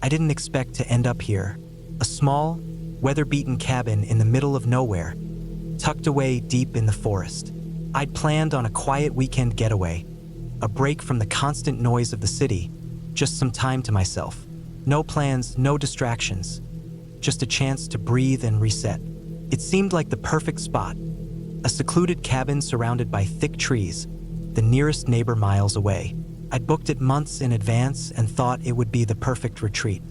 I didn't expect to end up here. A small, weather-beaten cabin in the middle of nowhere, tucked away deep in the forest. I'd planned on a quiet weekend getaway, a break from the constant noise of the city, just some time to myself. No plans, no distractions, just a chance to breathe and reset. It seemed like the perfect spot, a secluded cabin surrounded by thick trees, the nearest neighbor miles away. I'd booked it months in advance and thought it would be the perfect retreat.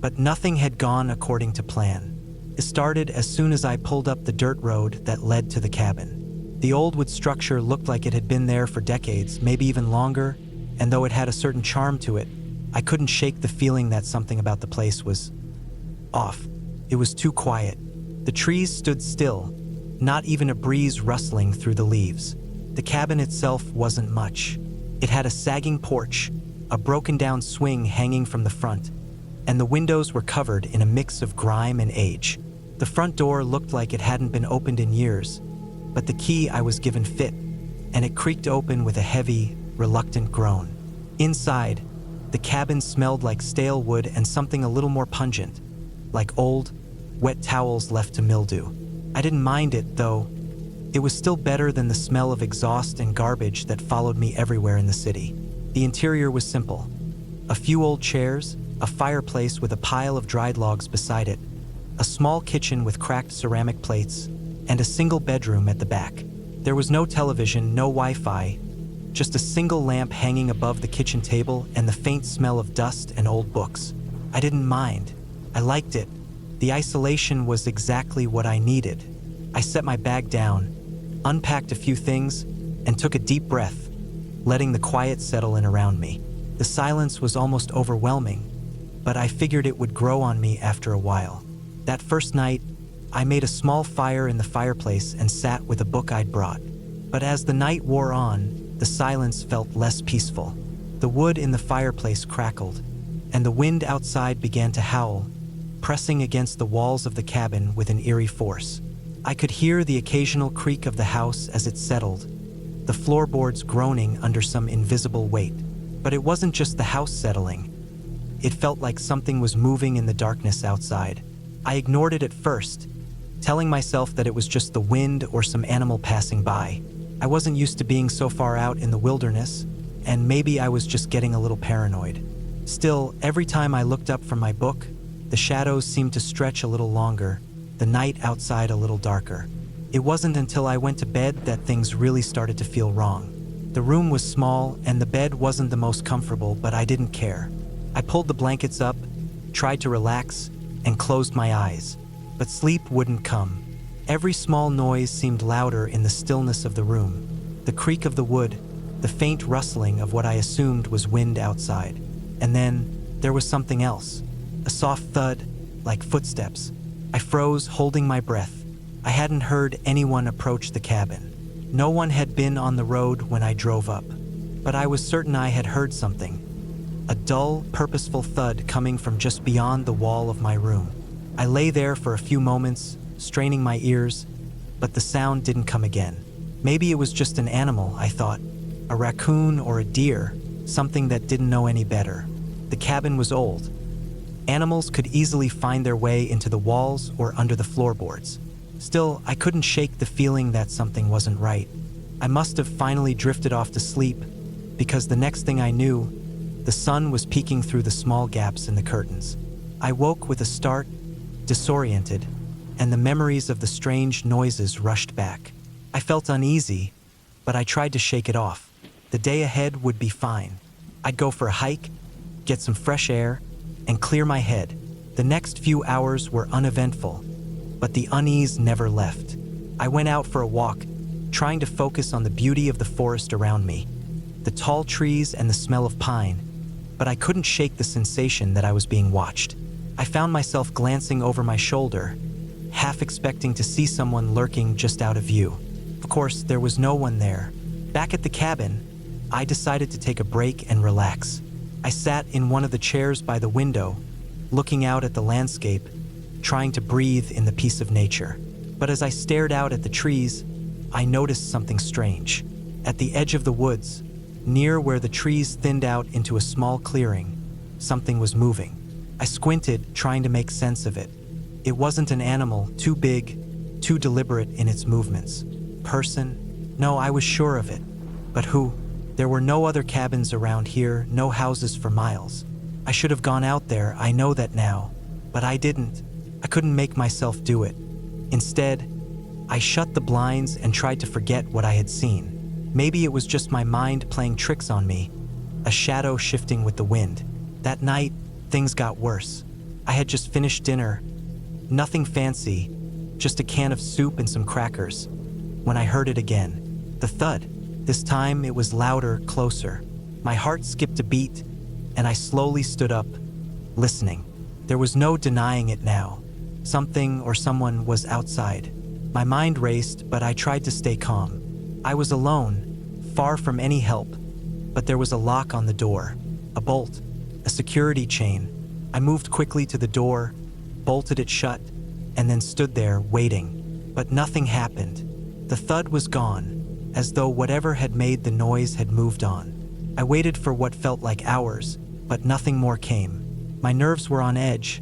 But nothing had gone according to plan. It started as soon as I pulled up the dirt road that led to the cabin. The old wood structure looked like it had been there for decades, maybe even longer, and though it had a certain charm to it, I couldn't shake the feeling that something about the place was off. It was too quiet. The trees stood still, not even a breeze rustling through the leaves. The cabin itself wasn't much. It had a sagging porch, a broken-down swing hanging from the front, and the windows were covered in a mix of grime and age. The front door looked like it hadn't been opened in years, but the key I was given fit, and it creaked open with a heavy, reluctant groan. Inside, the cabin smelled like stale wood and something a little more pungent, like old, wet towels left to mildew. I didn't mind it, though. It was still better than the smell of exhaust and garbage that followed me everywhere in the city. The interior was simple. A few old chairs, a fireplace with a pile of dried logs beside it, a small kitchen with cracked ceramic plates, and a single bedroom at the back. There was no television, no Wi-Fi, just a single lamp hanging above the kitchen table and the faint smell of dust and old books. I didn't mind. I liked it. The isolation was exactly what I needed. I set my bag down, unpacked a few things, and took a deep breath, letting the quiet settle in around me. The silence was almost overwhelming, but I figured it would grow on me after a while. That first night, I made a small fire in the fireplace and sat with a book I'd brought. But as the night wore on, the silence felt less peaceful. The wood in the fireplace crackled, and the wind outside began to howl, pressing against the walls of the cabin with an eerie force. I could hear the occasional creak of the house as it settled, the floorboards groaning under some invisible weight. But it wasn't just the house settling. It felt like something was moving in the darkness outside. I ignored it at first, telling myself that it was just the wind or some animal passing by. I wasn't used to being so far out in the wilderness, and maybe I was just getting a little paranoid. Still, every time I looked up from my book, the shadows seemed to stretch a little longer, the night outside a little darker. It wasn't until I went to bed that things really started to feel wrong. The room was small and the bed wasn't the most comfortable, but I didn't care. I pulled the blankets up, tried to relax, and closed my eyes. But sleep wouldn't come. Every small noise seemed louder in the stillness of the room. The creak of the wood, the faint rustling of what I assumed was wind outside. And then there was something else. A soft thud, like footsteps. I froze, holding my breath. I hadn't heard anyone approach the cabin. No one had been on the road when I drove up. But I was certain I had heard something. A dull, purposeful thud coming from just beyond the wall of my room. I lay there for a few moments, straining my ears, but the sound didn't come again. Maybe it was just an animal, I thought. A raccoon or a deer, something that didn't know any better. The cabin was old. Animals could easily find their way into the walls or under the floorboards. Still, I couldn't shake the feeling that something wasn't right. I must have finally drifted off to sleep, because the next thing I knew, the sun was peeking through the small gaps in the curtains. I woke with a start, disoriented, and the memories of the strange noises rushed back. I felt uneasy, but I tried to shake it off. The day ahead would be fine. I'd go for a hike, get some fresh air, and clear my head. The next few hours were uneventful, but the unease never left. I went out for a walk, trying to focus on the beauty of the forest around me, the tall trees and the smell of pine, but I couldn't shake the sensation that I was being watched. I found myself glancing over my shoulder, half expecting to see someone lurking just out of view. Of course, there was no one there. Back at the cabin, I decided to take a break and relax. I sat in one of the chairs by the window, looking out at the landscape, trying to breathe in the peace of nature. But as I stared out at the trees, I noticed something strange. At the edge of the woods, near where the trees thinned out into a small clearing, something was moving. I squinted, trying to make sense of it. It wasn't an animal, too big, too deliberate in its movements. Person? No, I was sure of it. But who? There were no other cabins around here, no houses for miles. I should have gone out there, I know that now. But I didn't. I couldn't make myself do it. Instead, I shut the blinds and tried to forget what I had seen. Maybe it was just my mind playing tricks on me, a shadow shifting with the wind. That night, things got worse. I had just finished dinner. Nothing fancy, just a can of soup and some crackers. When I heard it again, the thud. This time it was louder, closer. My heart skipped a beat, and I slowly stood up, listening. There was no denying it now. Something or someone was outside. My mind raced, but I tried to stay calm. I was alone, far from any help, but there was a lock on the door, a bolt, a security chain. I moved quickly to the door, bolted it shut, and then stood there waiting. But nothing happened. The thud was gone, as though whatever had made the noise had moved on. I waited for what felt like hours, but nothing more came. My nerves were on edge,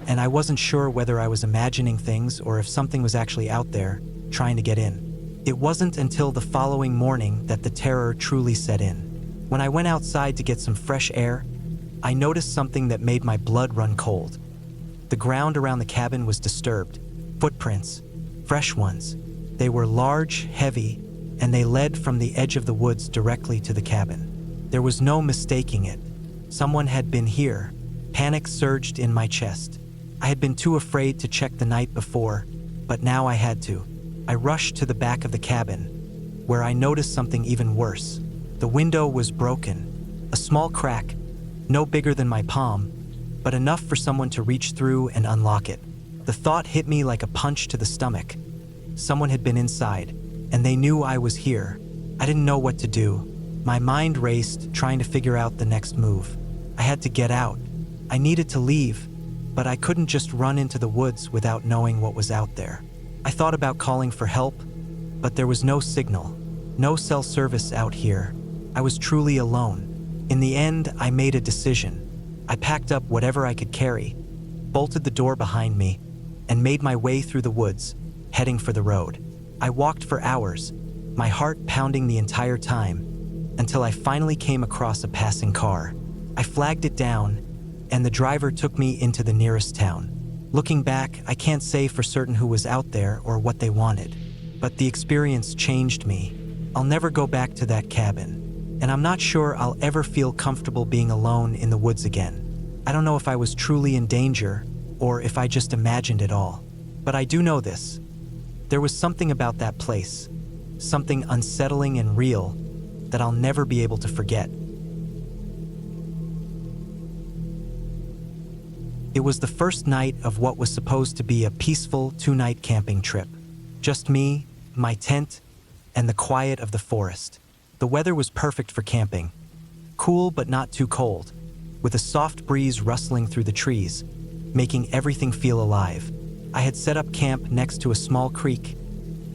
and I wasn't sure whether I was imagining things or if something was actually out there, trying to get in. It wasn't until the following morning that the terror truly set in. When I went outside to get some fresh air, I noticed something that made my blood run cold. The ground around the cabin was disturbed. Footprints, fresh ones. They were large, heavy, and they led from the edge of the woods directly to the cabin. There was no mistaking it. Someone had been here. Panic surged in my chest. I had been too afraid to check the night before, but now I had to. I rushed to the back of the cabin, where I noticed something even worse. The window was broken, a small crack, no bigger than my palm, but enough for someone to reach through and unlock it. The thought hit me like a punch to the stomach. Someone had been inside, and they knew I was here. I didn't know what to do. My mind raced, trying to figure out the next move. I had to get out. I needed to leave, but I couldn't just run into the woods without knowing what was out there. I thought about calling for help, but there was no signal, no cell service out here. I was truly alone. In the end, I made a decision. I packed up whatever I could carry, bolted the door behind me, and made my way through the woods, heading for the road. I walked for hours, my heart pounding the entire time, until I finally came across a passing car. I flagged it down, and the driver took me into the nearest town. Looking back, I can't say for certain who was out there or what they wanted, but the experience changed me. I'll never go back to that cabin, and I'm not sure I'll ever feel comfortable being alone in the woods again. I don't know if I was truly in danger or if I just imagined it all, but I do know this. There was something about that place, something unsettling and real, that I'll never be able to forget. It was the first night of what was supposed to be a peaceful 2-night camping trip. Just me, my tent, and the quiet of the forest. The weather was perfect for camping. Cool but not too cold, with a soft breeze rustling through the trees, making everything feel alive. I had set up camp next to a small creek,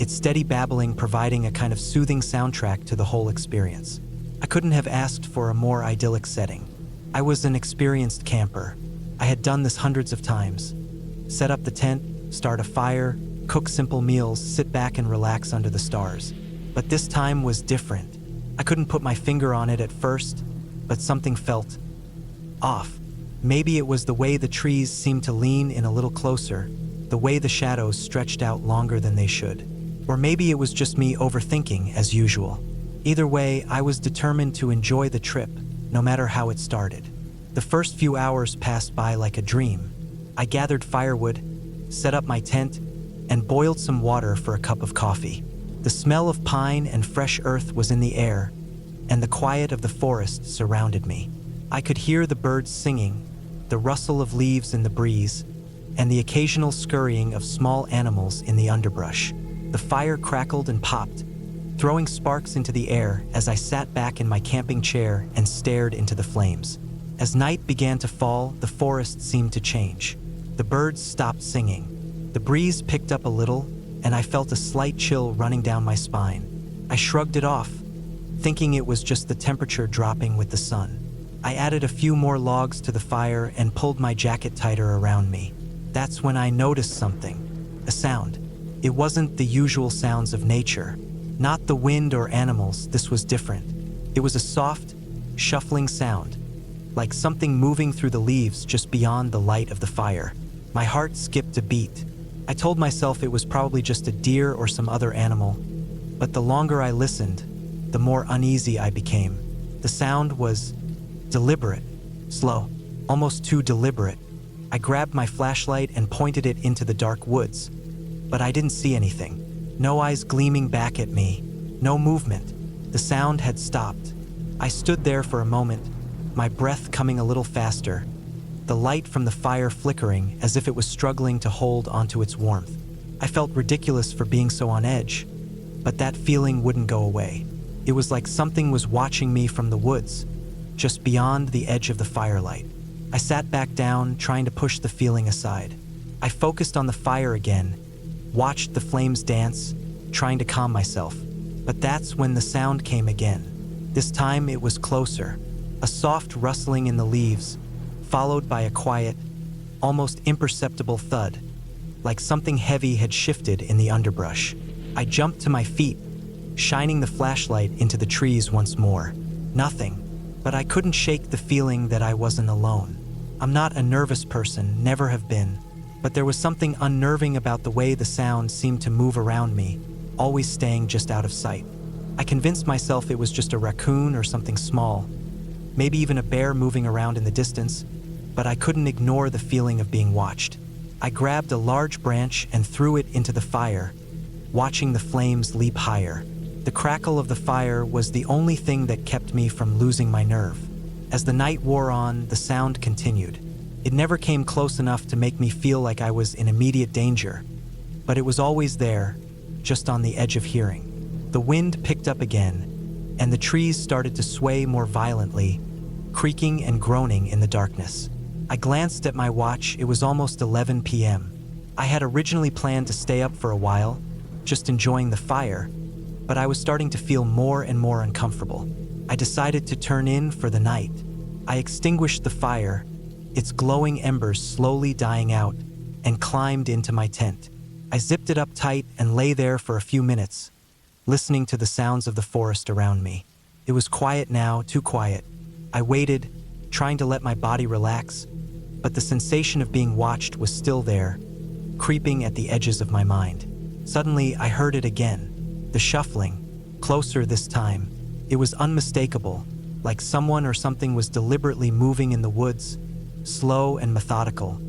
its steady babbling providing a kind of soothing soundtrack to the whole experience. I couldn't have asked for a more idyllic setting. I was an experienced camper. I had done this hundreds of times. Set up the tent, start a fire, cook simple meals, sit back and relax under the stars. But this time was different. I couldn't put my finger on it at first, but something felt off. Maybe it was the way the trees seemed to lean in a little closer, the way the shadows stretched out longer than they should. Or maybe it was just me overthinking as usual. Either way, I was determined to enjoy the trip, no matter how it started. The first few hours passed by like a dream. I gathered firewood, set up my tent, and boiled some water for a cup of coffee. The smell of pine and fresh earth was in the air, and the quiet of the forest surrounded me. I could hear the birds singing, the rustle of leaves in the breeze, and the occasional scurrying of small animals in the underbrush. The fire crackled and popped, throwing sparks into the air as I sat back in my camping chair and stared into the flames. As night began to fall, the forest seemed to change. The birds stopped singing. The breeze picked up a little, and I felt a slight chill running down my spine. I shrugged it off, thinking it was just the temperature dropping with the sun. I added a few more logs to the fire and pulled my jacket tighter around me. That's when I noticed something. A sound. It wasn't the usual sounds of nature. Not the wind or animals, this was different. It was a soft, shuffling sound, like something moving through the leaves just beyond the light of the fire. My heart skipped a beat. I told myself it was probably just a deer or some other animal, but the longer I listened, the more uneasy I became. The sound was deliberate, slow, almost too deliberate. I grabbed my flashlight and pointed it into the dark woods, but I didn't see anything. No eyes gleaming back at me, no movement. The sound had stopped. I stood there for a moment, my breath coming a little faster, the light from the fire flickering as if it was struggling to hold onto its warmth. I felt ridiculous for being so on edge, but that feeling wouldn't go away. It was like something was watching me from the woods, just beyond the edge of the firelight. I sat back down, trying to push the feeling aside. I focused on the fire again, watched the flames dance, trying to calm myself. But that's when the sound came again. This time it was closer, a soft rustling in the leaves, followed by a quiet, almost imperceptible thud, like something heavy had shifted in the underbrush. I jumped to my feet, shining the flashlight into the trees once more. Nothing, but I couldn't shake the feeling that I wasn't alone. I'm not a nervous person, never have been, but there was something unnerving about the way the sound seemed to move around me, always staying just out of sight. I convinced myself it was just a raccoon or something small, maybe even a bear moving around in the distance, but I couldn't ignore the feeling of being watched. I grabbed a large branch and threw it into the fire, watching the flames leap higher. The crackle of the fire was the only thing that kept me from losing my nerve. As the night wore on, the sound continued. It never came close enough to make me feel like I was in immediate danger, but it was always there, just on the edge of hearing. The wind picked up again, and the trees started to sway more violently, creaking and groaning in the darkness. I glanced at my watch. It was almost 11 p.m. I had originally planned to stay up for a while, just enjoying the fire, but I was starting to feel more and more uncomfortable. I decided to turn in for the night. I extinguished the fire, its glowing embers slowly dying out, and climbed into my tent. I zipped it up tight and lay there for a few minutes, listening to the sounds of the forest around me. It was quiet now, too quiet. I waited, trying to let my body relax, but the sensation of being watched was still there, creeping at the edges of my mind. Suddenly, I heard it again. The shuffling, closer this time. It was unmistakable, like someone or something was deliberately moving in the woods, slow and methodical,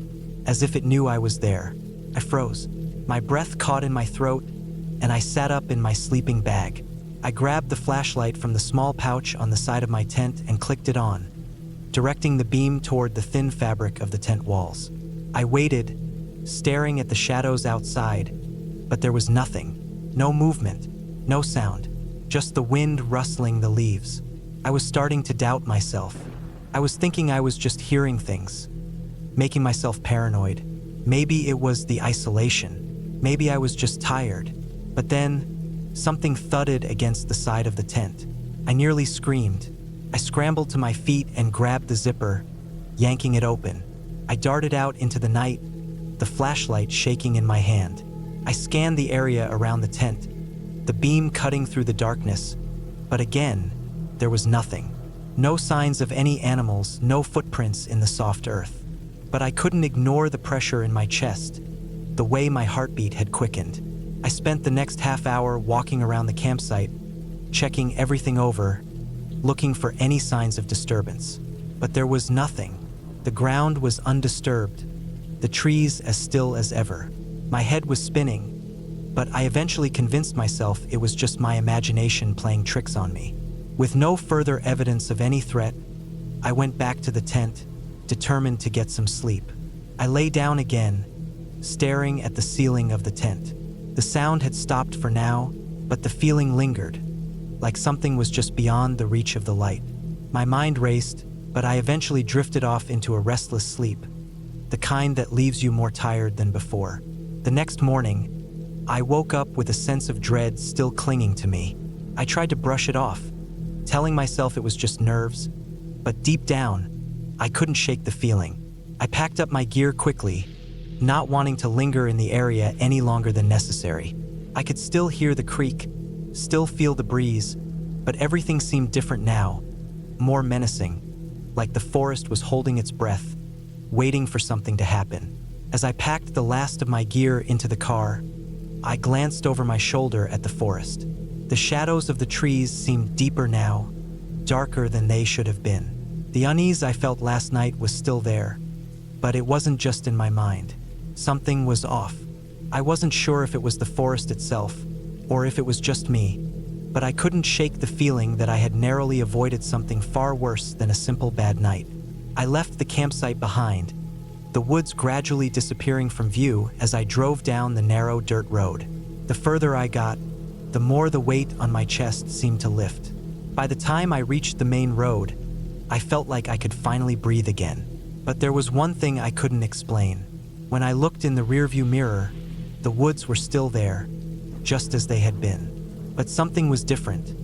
as if it knew I was there. I froze. My breath caught in my throat, and I sat up in my sleeping bag. I grabbed the flashlight from the small pouch on the side of my tent and clicked it on, directing the beam toward the thin fabric of the tent walls. I waited, staring at the shadows outside, but there was nothing. No movement, no sound, just the wind rustling the leaves. I was starting to doubt myself. I was thinking I was just hearing things, making myself paranoid. Maybe it was the isolation. Maybe I was just tired. But then, something thudded against the side of the tent. I nearly screamed. I scrambled to my feet and grabbed the zipper, yanking it open. I darted out into the night, the flashlight shaking in my hand. I scanned the area around the tent, the beam cutting through the darkness, but again, there was nothing. No signs of any animals, no footprints in the soft earth. But I couldn't ignore the pressure in my chest, the way my heartbeat had quickened. I spent the next half hour walking around the campsite, checking everything over, looking for any signs of disturbance. But there was nothing. The ground was undisturbed, the trees as still as ever. My head was spinning, but I eventually convinced myself it was just my imagination playing tricks on me. With no further evidence of any threat, I went back to the tent, determined to get some sleep. I lay down again, staring at the ceiling of the tent. The sound had stopped for now, but the feeling lingered, like something was just beyond the reach of the light. My mind raced, but I eventually drifted off into a restless sleep, the kind that leaves you more tired than before. The next morning, I woke up with a sense of dread still clinging to me. I tried to brush it off, telling myself it was just nerves, But deep down, I couldn't shake the feeling. I packed up my gear quickly, not wanting to linger in the area any longer than necessary. I could still hear the creak, still feel the breeze, but everything seemed different now, more menacing, like the forest was holding its breath, waiting for something to happen. As I packed the last of my gear into the car, I glanced over my shoulder at the forest. The shadows of the trees seemed deeper now, darker than they should have been. The unease I felt last night was still there, but it wasn't just in my mind. Something was off. I wasn't sure if it was the forest itself, or if it was just me, but I couldn't shake the feeling that I had narrowly avoided something far worse than a simple bad night. I left the campsite behind, the woods gradually disappearing from view as I drove down the narrow dirt road. The further I got, the more the weight on my chest seemed to lift. By the time I reached the main road, I felt like I could finally breathe again. But there was one thing I couldn't explain. When I looked in the rearview mirror, the woods were still there, just as they had been. But something was different.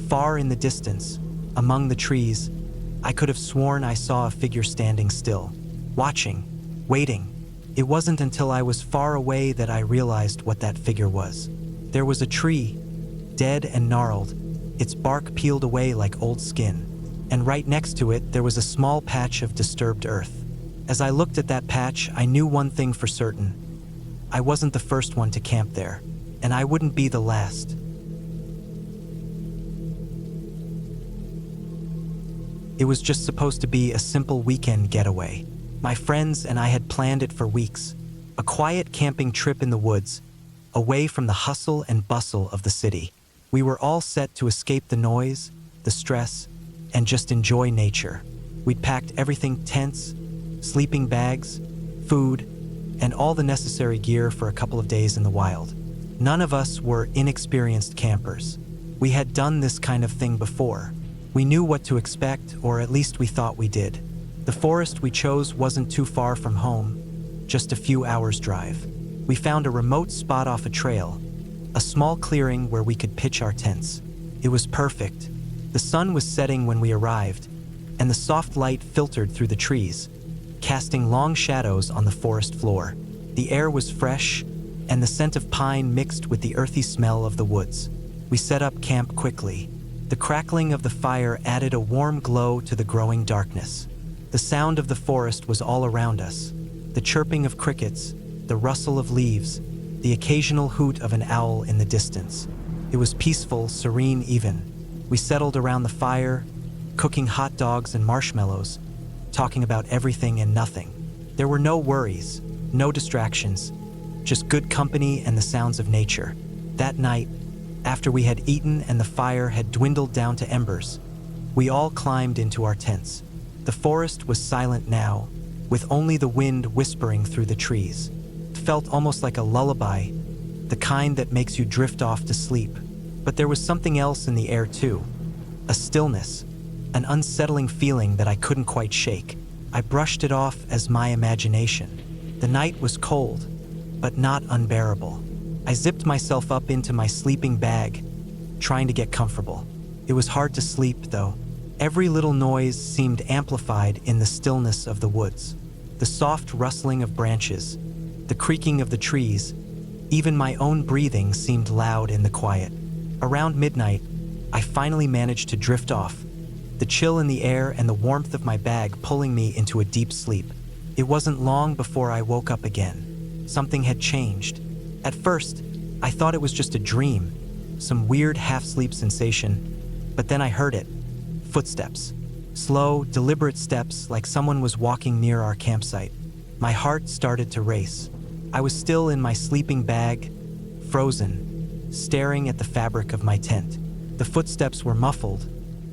Far in the distance, among the trees, I could have sworn I saw a figure standing still, watching, waiting. It wasn't until I was far away that I realized what that figure was. There was a tree, dead and gnarled, its bark peeled away like old skin, and right next to it there was a small patch of disturbed earth. As I looked at that patch, I knew one thing for certain. I wasn't the first one to camp there, and I wouldn't be the last. It was just supposed to be a simple weekend getaway. My friends and I had planned it for weeks. A quiet camping trip in the woods, away from the hustle and bustle of the city. We were all set to escape the noise, the stress, and just enjoy nature. We'd packed everything: tents, sleeping bags, food, and all the necessary gear for a couple of days in the wild. None of us were inexperienced campers. We had done this kind of thing before. We knew what to expect, or at least we thought we did. The forest we chose wasn't too far from home, just a few hours' drive. We found a remote spot off a trail, a small clearing where we could pitch our tents. It was perfect. The sun was setting when we arrived, and the soft light filtered through the trees, casting long shadows on the forest floor. The air was fresh, and the scent of pine mixed with the earthy smell of the woods. We set up camp quickly. The crackling of the fire added a warm glow to the growing darkness. The sound of the forest was all around us. The chirping of crickets, the rustle of leaves, the occasional hoot of an owl in the distance. It was peaceful, serene even. We settled around the fire, cooking hot dogs and marshmallows, talking about everything and nothing. There were no worries, no distractions, just good company and the sounds of nature. That night, after we had eaten and the fire had dwindled down to embers, we all climbed into our tents. The forest was silent now, with only the wind whispering through the trees. It felt almost like a lullaby, the kind that makes you drift off to sleep. But there was something else in the air too, a stillness, an unsettling feeling that I couldn't quite shake. I brushed it off as my imagination. The night was cold, but not unbearable. I zipped myself up into my sleeping bag, trying to get comfortable. It was hard to sleep, though. Every little noise seemed amplified in the stillness of the woods. The soft rustling of branches, the creaking of the trees, even my own breathing seemed loud in the quiet. Around midnight, I finally managed to drift off, the chill in the air and the warmth of my bag pulling me into a deep sleep. It wasn't long before I woke up again. Something had changed. At first, I thought it was just a dream, some weird half-sleep sensation, but then I heard it. Footsteps. Slow, deliberate steps like someone was walking near our campsite. My heart started to race. I was still in my sleeping bag, frozen, staring at the fabric of my tent. The footsteps were muffled,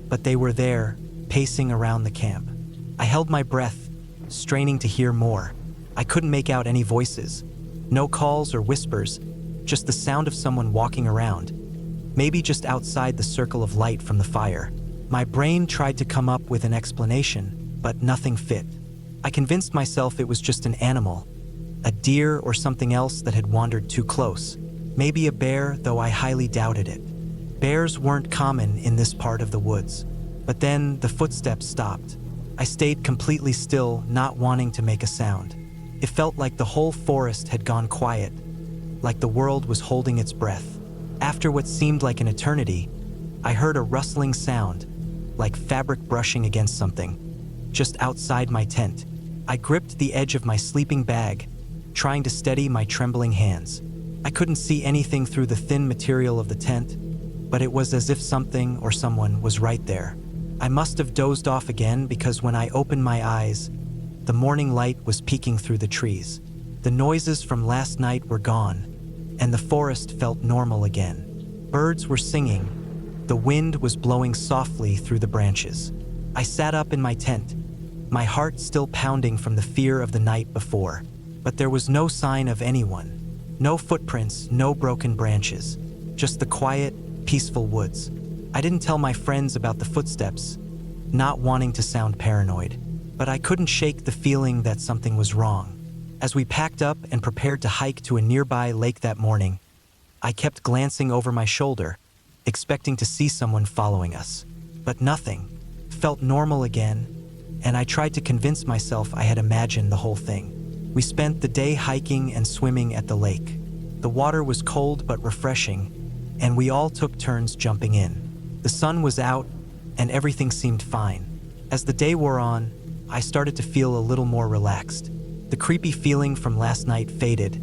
but they were there, pacing around the camp. I held my breath, straining to hear more. I couldn't make out any voices. No calls or whispers, just the sound of someone walking around, maybe just outside the circle of light from the fire. My brain tried to come up with an explanation, but nothing fit. I convinced myself it was just an animal, a deer or something else that had wandered too close. Maybe a bear, though I highly doubted it. Bears weren't common in this part of the woods. But then the footsteps stopped. I stayed completely still, not wanting to make a sound. It felt like the whole forest had gone quiet, like the world was holding its breath. After what seemed like an eternity, I heard a rustling sound, like fabric brushing against something, just outside my tent. I gripped the edge of my sleeping bag, trying to steady my trembling hands. I couldn't see anything through the thin material of the tent, but it was as if something or someone was right there. I must have dozed off again because when I opened my eyes, the morning light was peeking through the trees. The noises from last night were gone, and the forest felt normal again. Birds were singing. The wind was blowing softly through the branches. I sat up in my tent, my heart still pounding from the fear of the night before. But there was no sign of anyone. No footprints, no broken branches. Just the quiet, peaceful woods. I didn't tell my friends about the footsteps, not wanting to sound paranoid. But I couldn't shake the feeling that something was wrong. As we packed up and prepared to hike to a nearby lake that morning, I kept glancing over my shoulder, expecting to see someone following us. But nothing. Felt normal again, and I tried to convince myself I had imagined the whole thing. We spent the day hiking and swimming at the lake. The water was cold but refreshing, and we all took turns jumping in. The sun was out, and everything seemed fine. As the day wore on, I started to feel a little more relaxed. The creepy feeling from last night faded,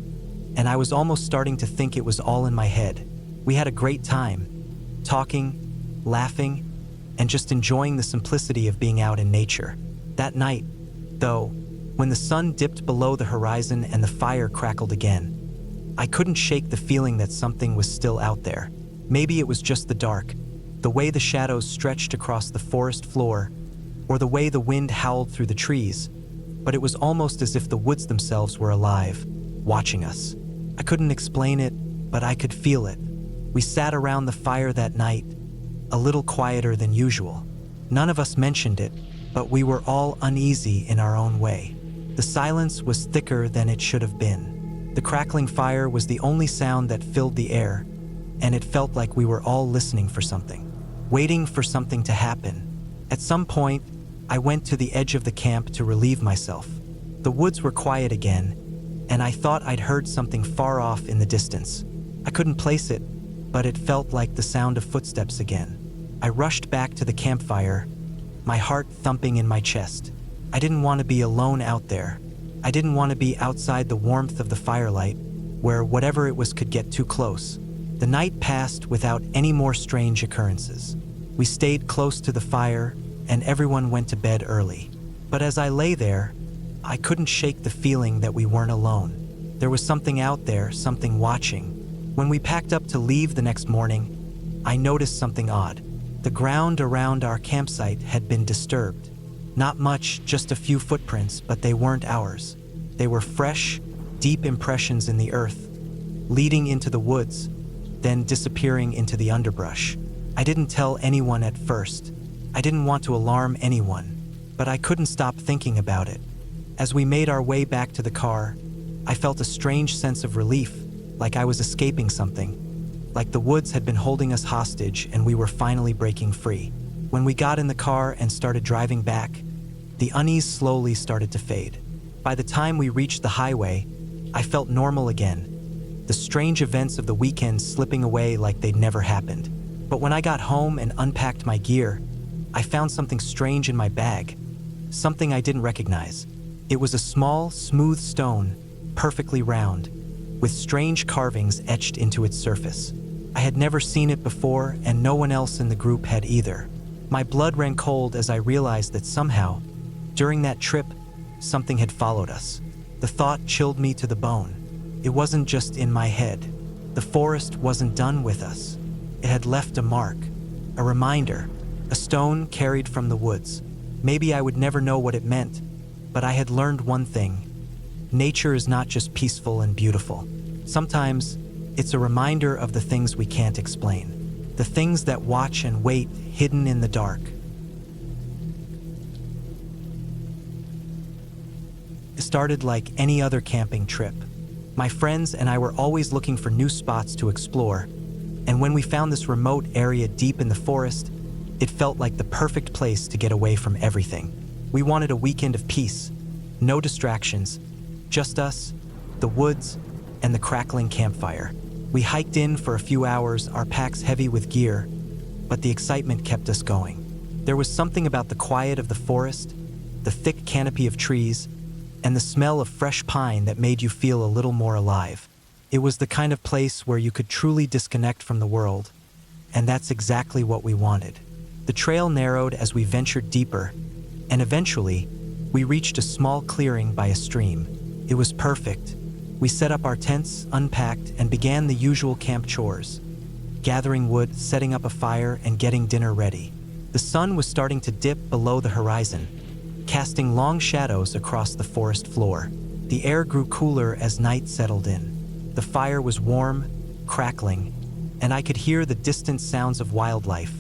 and I was almost starting to think it was all in my head. We had a great time, talking, laughing, and just enjoying the simplicity of being out in nature. That night, though, when the sun dipped below the horizon and the fire crackled again, I couldn't shake the feeling that something was still out there. Maybe it was just the dark, the way the shadows stretched across the forest floor, or the way the wind howled through the trees, but it was almost as if the woods themselves were alive, watching us. I couldn't explain it, but I could feel it. We sat around the fire that night, a little quieter than usual. None of us mentioned it, but we were all uneasy in our own way. The silence was thicker than it should have been. The crackling fire was the only sound that filled the air, and it felt like we were all listening for something, waiting for something to happen. At some point, I went to the edge of the camp to relieve myself. The woods were quiet again, and I thought I'd heard something far off in the distance. I couldn't place it, but it felt like the sound of footsteps again. I rushed back to the campfire, my heart thumping in my chest. I didn't want to be alone out there. I didn't want to be outside the warmth of the firelight, where whatever it was could get too close. The night passed without any more strange occurrences. We stayed close to the fire, and everyone went to bed early. But as I lay there, I couldn't shake the feeling that we weren't alone. There was something out there, something watching. When we packed up to leave the next morning, I noticed something odd. The ground around our campsite had been disturbed. Not much, just a few footprints, but they weren't ours. They were fresh, deep impressions in the earth, leading into the woods, then disappearing into the underbrush. I didn't tell anyone at first. I didn't want to alarm anyone, but I couldn't stop thinking about it. As we made our way back to the car, I felt a strange sense of relief, like I was escaping something, like the woods had been holding us hostage and we were finally breaking free. When we got in the car and started driving back, the unease slowly started to fade. By the time we reached the highway, I felt normal again, the strange events of the weekend slipping away like they'd never happened. But when I got home and unpacked my gear, I found something strange in my bag, something I didn't recognize. It was a small, smooth stone, perfectly round, with strange carvings etched into its surface. I had never seen it before, and no one else in the group had either. My blood ran cold as I realized that somehow, during that trip, something had followed us. The thought chilled me to the bone. It wasn't just in my head. The forest wasn't done with us. It had left a mark, a reminder, a stone carried from the woods. Maybe I would never know what it meant, but I had learned one thing. Nature is not just peaceful and beautiful. Sometimes, it's a reminder of the things we can't explain, the things that watch and wait hidden in the dark. It started like any other camping trip. My friends and I were always looking for new spots to explore, and when we found this remote area deep in the forest, It felt like the perfect place to get away from everything. We wanted a weekend of peace, no distractions, just us, the woods, and the crackling campfire. We hiked in for a few hours, our packs heavy with gear, but the excitement kept us going. There was something about the quiet of the forest, the thick canopy of trees, and the smell of fresh pine that made you feel a little more alive. It was the kind of place where you could truly disconnect from the world, and that's exactly what we wanted. The trail narrowed as we ventured deeper, and eventually, we reached a small clearing by a stream. It was perfect. We set up our tents, unpacked, and began the usual camp chores: gathering wood, setting up a fire, and getting dinner ready. The sun was starting to dip below the horizon, casting long shadows across the forest floor. The air grew cooler as night settled in. The fire was warm, crackling, and I could hear the distant sounds of wildlife.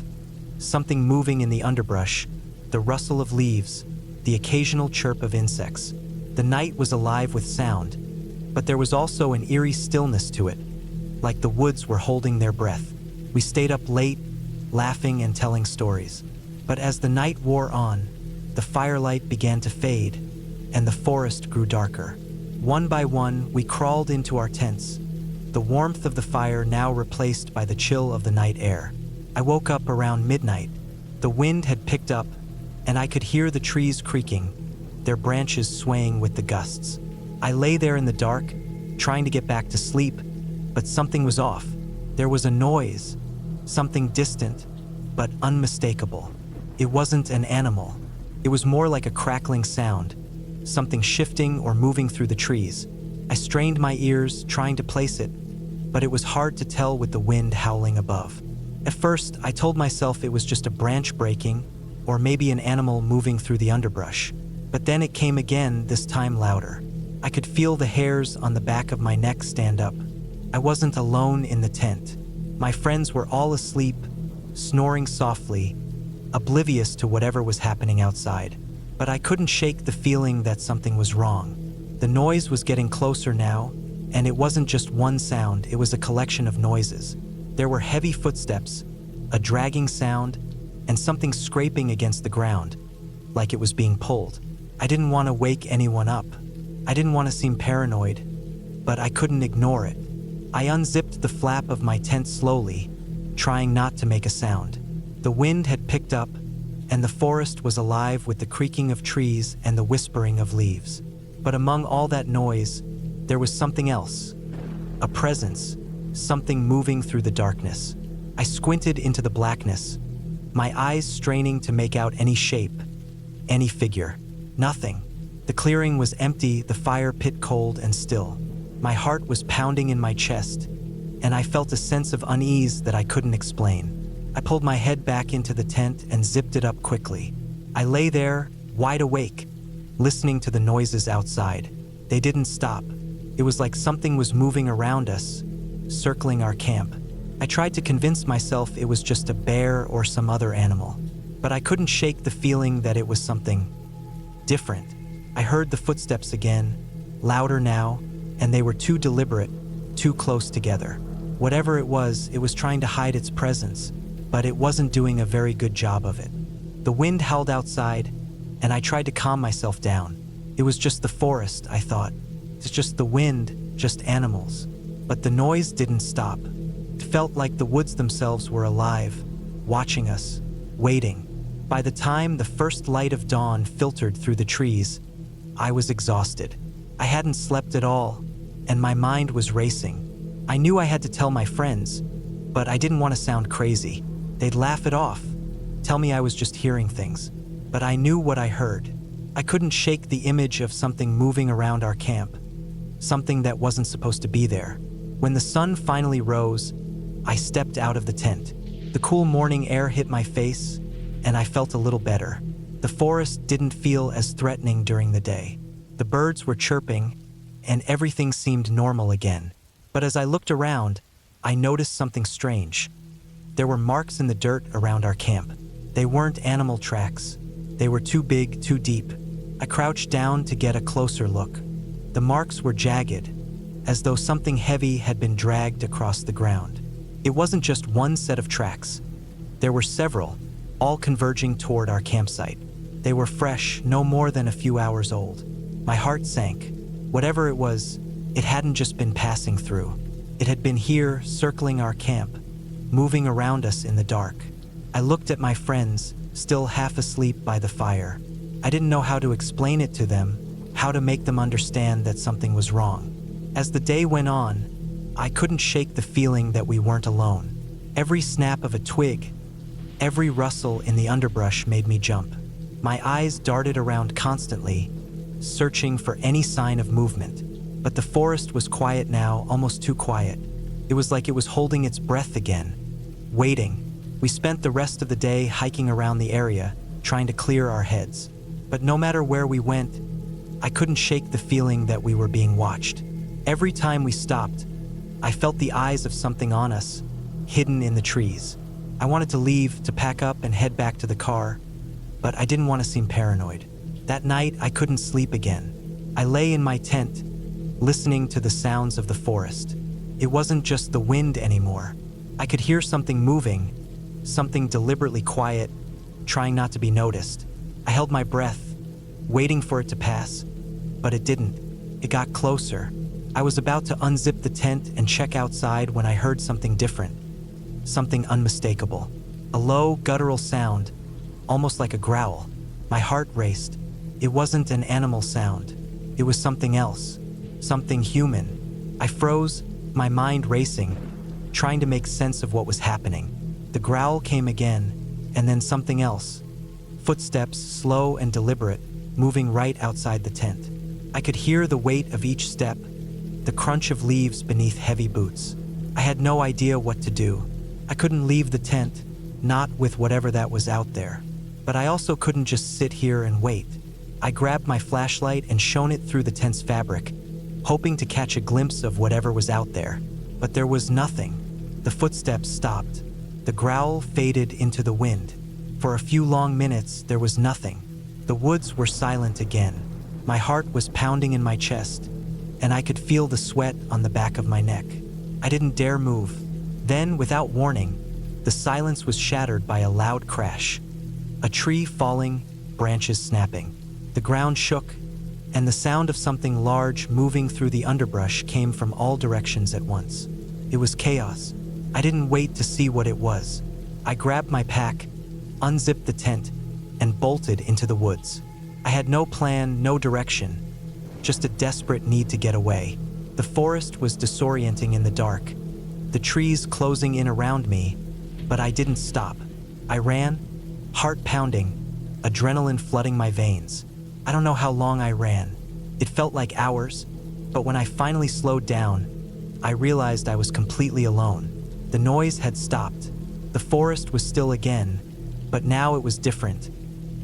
Something moving in the underbrush, the rustle of leaves, the occasional chirp of insects. The night was alive with sound, but there was also an eerie stillness to it, like the woods were holding their breath. We stayed up late, laughing and telling stories. But as the night wore on, the firelight began to fade, and the forest grew darker. One by one, we crawled into our tents, the warmth of the fire now replaced by the chill of the night air. I woke up around midnight. The wind had picked up, and I could hear the trees creaking, their branches swaying with the gusts. I lay there in the dark, trying to get back to sleep, but something was off. There was a noise, something distant, but unmistakable. It wasn't an animal. It was more like a crackling sound, something shifting or moving through the trees. I strained my ears, trying to place it, but it was hard to tell with the wind howling above. At first, I told myself it was just a branch breaking, or maybe an animal moving through the underbrush. But then it came again, this time louder. I could feel the hairs on the back of my neck stand up. I wasn't alone in the tent. My friends were all asleep, snoring softly, oblivious to whatever was happening outside. But I couldn't shake the feeling that something was wrong. The noise was getting closer now, and it wasn't just one sound, it was a collection of noises. There were heavy footsteps, a dragging sound, and something scraping against the ground, like it was being pulled. I didn't want to wake anyone up. I didn't want to seem paranoid, but I couldn't ignore it. I unzipped the flap of my tent slowly, trying not to make a sound. The wind had picked up, and the forest was alive with the creaking of trees and the whispering of leaves. But among all that noise, there was something else. A presence, something moving through the darkness. I squinted into the blackness, my eyes straining to make out any shape, any figure. Nothing. The clearing was empty, the fire pit cold and still. My heart was pounding in my chest, and I felt a sense of unease that I couldn't explain. I pulled my head back into the tent and zipped it up quickly. I lay there, wide awake, listening to the noises outside. They didn't stop. It was like something was moving around us, circling our camp. I tried to convince myself it was just a bear or some other animal, but I couldn't shake the feeling that it was something different. I heard the footsteps again, louder now, and they were too deliberate, too close together. Whatever it was trying to hide its presence, but it wasn't doing a very good job of it. The wind howled outside, and I tried to calm myself down. It was just the forest, I thought. It's just the wind, just animals. But the noise didn't stop. It felt like the woods themselves were alive, watching us, waiting. By the time the first light of dawn filtered through the trees, I was exhausted. I hadn't slept at all, and my mind was racing. I knew I had to tell my friends, but I didn't want to sound crazy. They'd laugh it off, tell me I was just hearing things. But I knew what I heard. I couldn't shake the image of something moving around our camp, something that wasn't supposed to be there. When the sun finally rose, I stepped out of the tent. The cool morning air hit my face, and I felt a little better. The forest didn't feel as threatening during the day. The birds were chirping, and everything seemed normal again. But as I looked around, I noticed something strange. There were marks in the dirt around our camp. They weren't animal tracks. They were too big, too deep. I crouched down to get a closer look. The marks were jagged, as though something heavy had been dragged across the ground. It wasn't just one set of tracks. There were several, all converging toward our campsite. They were fresh, no more than a few hours old. My heart sank. Whatever it was, it hadn't just been passing through. It had been here, circling our camp, moving around us in the dark. I looked at my friends, still half asleep by the fire. I didn't know how to explain it to them, how to make them understand that something was wrong. As the day went on, I couldn't shake the feeling that we weren't alone. Every snap of a twig, every rustle in the underbrush made me jump. My eyes darted around constantly, searching for any sign of movement. But the forest was quiet now, almost too quiet. It was like it was holding its breath again, waiting. We spent the rest of the day hiking around the area, trying to clear our heads. But no matter where we went, I couldn't shake the feeling that we were being watched. Every time we stopped, I felt the eyes of something on us, hidden in the trees. I wanted to leave, to pack up and head back to the car, but I didn't want to seem paranoid. That night, I couldn't sleep again. I lay in my tent, listening to the sounds of the forest. It wasn't just the wind anymore. I could hear something moving, something deliberately quiet, trying not to be noticed. I held my breath, waiting for it to pass, but it didn't. It got closer. I was about to unzip the tent and check outside when I heard something different, something unmistakable. A low, guttural sound, almost like a growl. My heart raced. It wasn't an animal sound. It was something else, something human. I froze, my mind racing, trying to make sense of what was happening. The growl came again, and then something else. Footsteps, slow and deliberate, moving right outside the tent. I could hear the weight of each step, the crunch of leaves beneath heavy boots. I had no idea what to do. I couldn't leave the tent, not with whatever that was out there. But I also couldn't just sit here and wait. I grabbed my flashlight and shone it through the tent's fabric, hoping to catch a glimpse of whatever was out there. But there was nothing. The footsteps stopped. The growl faded into the wind. For a few long minutes, there was nothing. The woods were silent again. My heart was pounding in my chest, and I could feel the sweat on the back of my neck. I didn't dare move. Then, without warning, the silence was shattered by a loud crash. A tree falling, branches snapping. The ground shook, and the sound of something large moving through the underbrush came from all directions at once. It was chaos. I didn't wait to see what it was. I grabbed my pack, unzipped the tent, and bolted into the woods. I had no plan, no direction, just a desperate need to get away. The forest was disorienting in the dark, the trees closing in around me, but I didn't stop. I ran, heart pounding, adrenaline flooding my veins. I don't know how long I ran. It felt like hours, but when I finally slowed down, I realized I was completely alone. The noise had stopped. The forest was still again, but now it was different.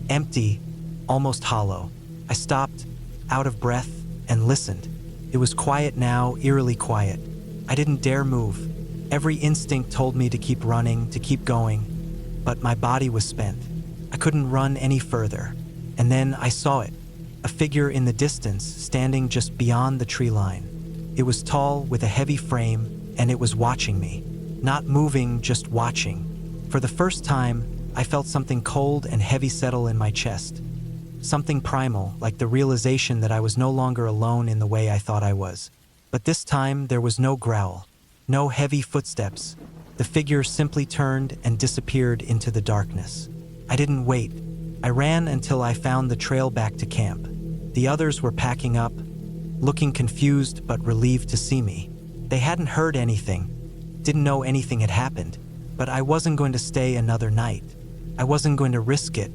Empty, almost hollow. I stopped, out of breath, and listened. It was quiet now, eerily quiet. I didn't dare move. Every instinct told me to keep running, to keep going, but my body was spent. I couldn't run any further. And then I saw it, a figure in the distance, standing just beyond the tree line. It was tall, with a heavy frame, and it was watching me. Not moving, just watching. For the first time, I felt something cold and heavy settle in my chest. Something primal, like the realization that I was no longer alone in the way I thought I was. But this time, there was no growl, no heavy footsteps. The figure simply turned and disappeared into the darkness. I didn't wait. I ran until I found the trail back to camp. The others were packing up, looking confused but relieved to see me. They hadn't heard anything, didn't know anything had happened, but I wasn't going to stay another night. I wasn't going to risk it.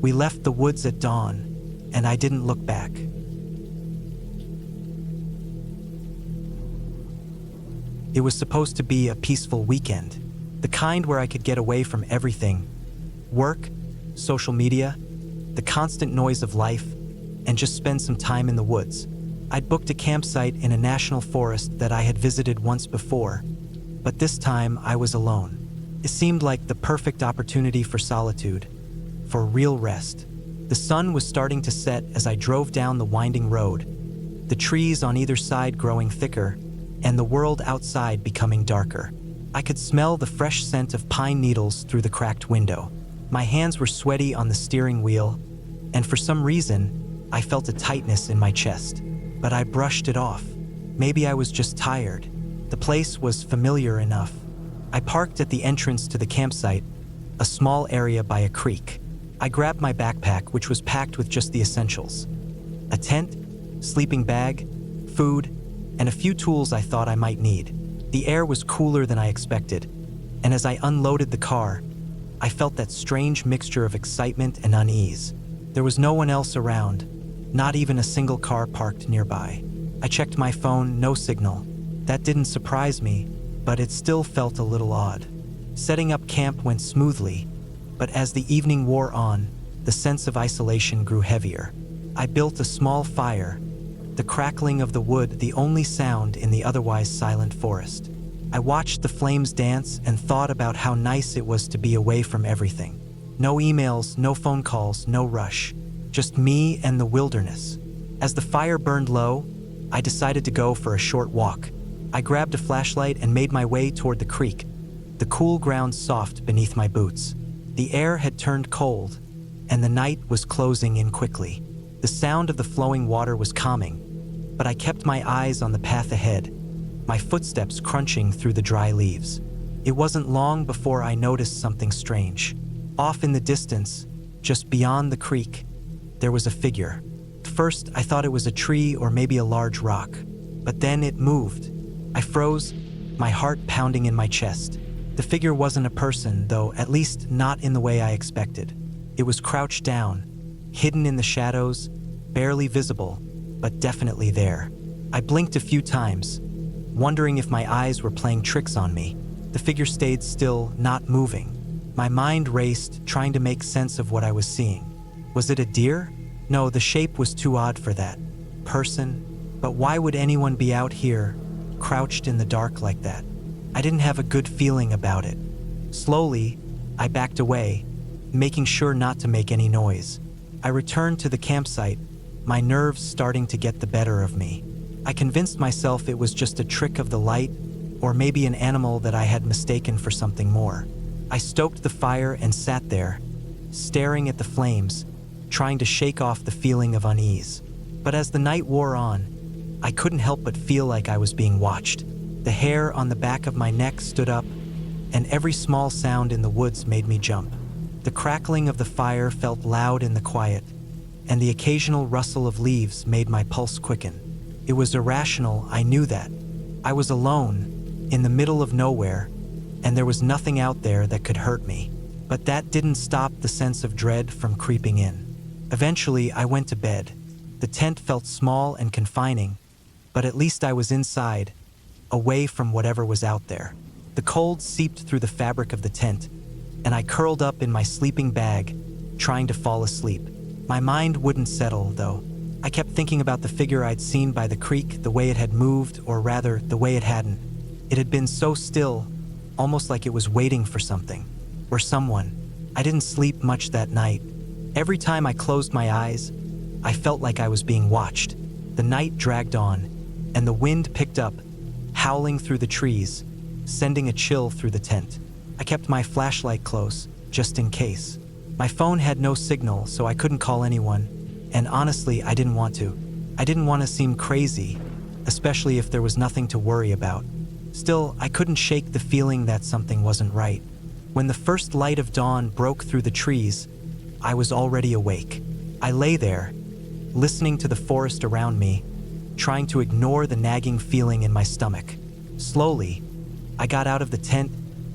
We left the woods at dawn, and I didn't look back. It was supposed to be a peaceful weekend, the kind where I could get away from everything: work, social media, the constant noise of life, and just spend some time in the woods. I'd booked a campsite in a national forest that I had visited once before, but this time I was alone. It seemed like the perfect opportunity for solitude, for real rest. The sun was starting to set as I drove down the winding road, the trees on either side growing thicker, and the world outside becoming darker. I could smell the fresh scent of pine needles through the cracked window. My hands were sweaty on the steering wheel, and for some reason, I felt a tightness in my chest. But I brushed it off. Maybe I was just tired. The place was familiar enough. I parked at the entrance to the campsite, a small area by a creek. I grabbed my backpack, which was packed with just the essentials: a tent, sleeping bag, food, and a few tools I thought I might need. The air was cooler than I expected, and as I unloaded the car, I felt that strange mixture of excitement and unease. There was no one else around, not even a single car parked nearby. I checked my phone, no signal. That didn't surprise me, but it still felt a little odd. Setting up camp went smoothly, but as the evening wore on, the sense of isolation grew heavier. I built a small fire, the crackling of the wood the only sound in the otherwise silent forest. I watched the flames dance and thought about how nice it was to be away from everything. No emails, no phone calls, no rush. Just me and the wilderness. As the fire burned low, I decided to go for a short walk. I grabbed a flashlight and made my way toward the creek, the cool ground soft beneath my boots. The air had turned cold, and the night was closing in quickly. The sound of the flowing water was calming, but I kept my eyes on the path ahead, my footsteps crunching through the dry leaves. It wasn't long before I noticed something strange. Off in the distance, just beyond the creek, there was a figure. At first, I thought it was a tree or maybe a large rock, but then it moved. I froze, my heart pounding in my chest. The figure wasn't a person, though, at least not in the way I expected. It was crouched down, hidden in the shadows, barely visible, but definitely there. I blinked a few times, wondering if my eyes were playing tricks on me. The figure stayed still, not moving. My mind raced, trying to make sense of what I was seeing. Was it a deer? No, the shape was too odd for that. Person? But why would anyone be out here, crouched in the dark like that? I didn't have a good feeling about it. Slowly, I backed away, making sure not to make any noise. I returned to the campsite, my nerves starting to get the better of me. I convinced myself it was just a trick of the light, or maybe an animal that I had mistaken for something more. I stoked the fire and sat there, staring at the flames, trying to shake off the feeling of unease. But as the night wore on, I couldn't help but feel like I was being watched. The hair on the back of my neck stood up, and every small sound in the woods made me jump. The crackling of the fire felt loud in the quiet, and the occasional rustle of leaves made my pulse quicken. It was irrational, I knew that. I was alone, in the middle of nowhere, and there was nothing out there that could hurt me. But that didn't stop the sense of dread from creeping in. Eventually, I went to bed. The tent felt small and confining, but at least I was inside, away from whatever was out there. The cold seeped through the fabric of the tent, and I curled up in my sleeping bag, trying to fall asleep. My mind wouldn't settle, though. I kept thinking about the figure I'd seen by the creek, the way it had moved, or rather, the way it hadn't. It had been so still, almost like it was waiting for something, or someone. I didn't sleep much that night. Every time I closed my eyes, I felt like I was being watched. The night dragged on, and the wind picked up, howling through the trees, sending a chill through the tent. I kept my flashlight close, just in case. My phone had no signal, so I couldn't call anyone, and honestly, I didn't want to. I didn't want to seem crazy, especially if there was nothing to worry about. Still, I couldn't shake the feeling that something wasn't right. When the first light of dawn broke through the trees, I was already awake. I lay there, listening to the forest around me, trying to ignore the nagging feeling in my stomach. Slowly, I got out of the tent,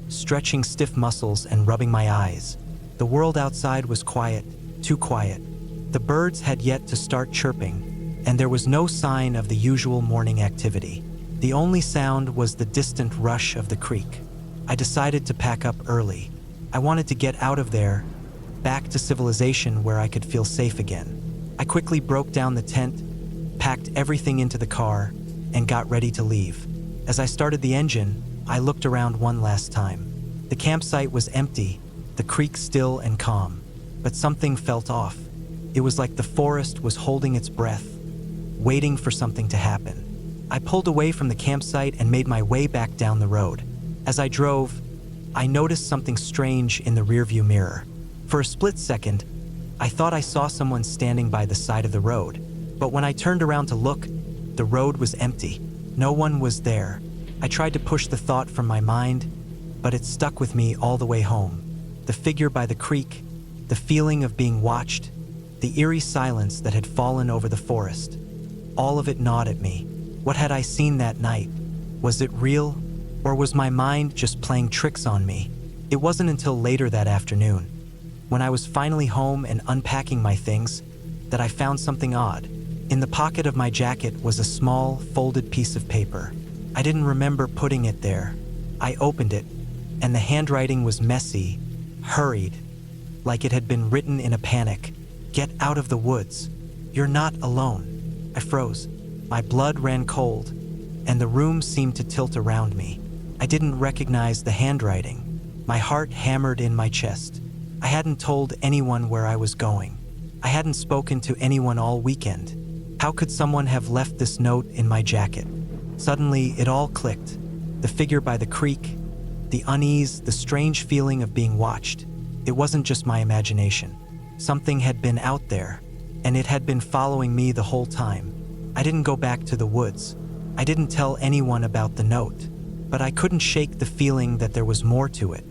stretching stiff muscles and rubbing my eyes. The world outside was quiet, too quiet. The birds had yet to start chirping, and there was no sign of the usual morning activity. The only sound was the distant rush of the creek. I decided to pack up early. I wanted to get out of there, back to civilization where I could feel safe again. I quickly broke down the tent, packed everything into the car, and got ready to leave. As I started the engine, I looked around one last time. The campsite was empty, the creek still and calm, but something felt off. It was like the forest was holding its breath, waiting for something to happen. I pulled away from the campsite and made my way back down the road. As I drove, I noticed something strange in the rearview mirror. For a split second, I thought I saw someone standing by the side of the road, but when I turned around to look, the road was empty. No one was there. I tried to push the thought from my mind, but it stuck with me all the way home. The figure by the creek, the feeling of being watched, the eerie silence that had fallen over the forest. All of it gnawed at me. What had I seen that night? Was it real, or was my mind just playing tricks on me? It wasn't until later that afternoon, when I was finally home and unpacking my things, that I found something odd. In the pocket of my jacket was a small, folded piece of paper. I didn't remember putting it there. I opened it, and the handwriting was messy, hurried, like it had been written in a panic. "Get out of the woods. You're not alone." I froze. My blood ran cold, and the room seemed to tilt around me. I didn't recognize the handwriting. My heart hammered in my chest. I hadn't told anyone where I was going. I hadn't spoken to anyone all weekend. How could someone have left this note in my jacket? Suddenly, it all clicked. The figure by the creek, the unease, the strange feeling of being watched. It wasn't just my imagination. Something had been out there, and it had been following me the whole time. I didn't go back to the woods. I didn't tell anyone about the note, but I couldn't shake the feeling that there was more to it,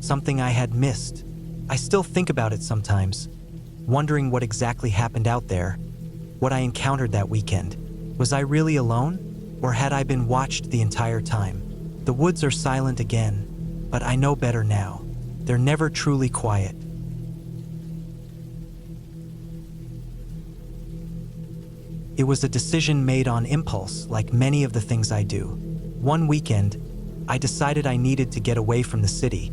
something I had missed. I still think about it sometimes, wondering what exactly happened out there, what I encountered that weekend. Was I really alone, or had I been watched the entire time? The woods are silent again, but I know better now. They're never truly quiet. It was a decision made on impulse, like many of the things I do. One weekend, I decided I needed to get away from the city,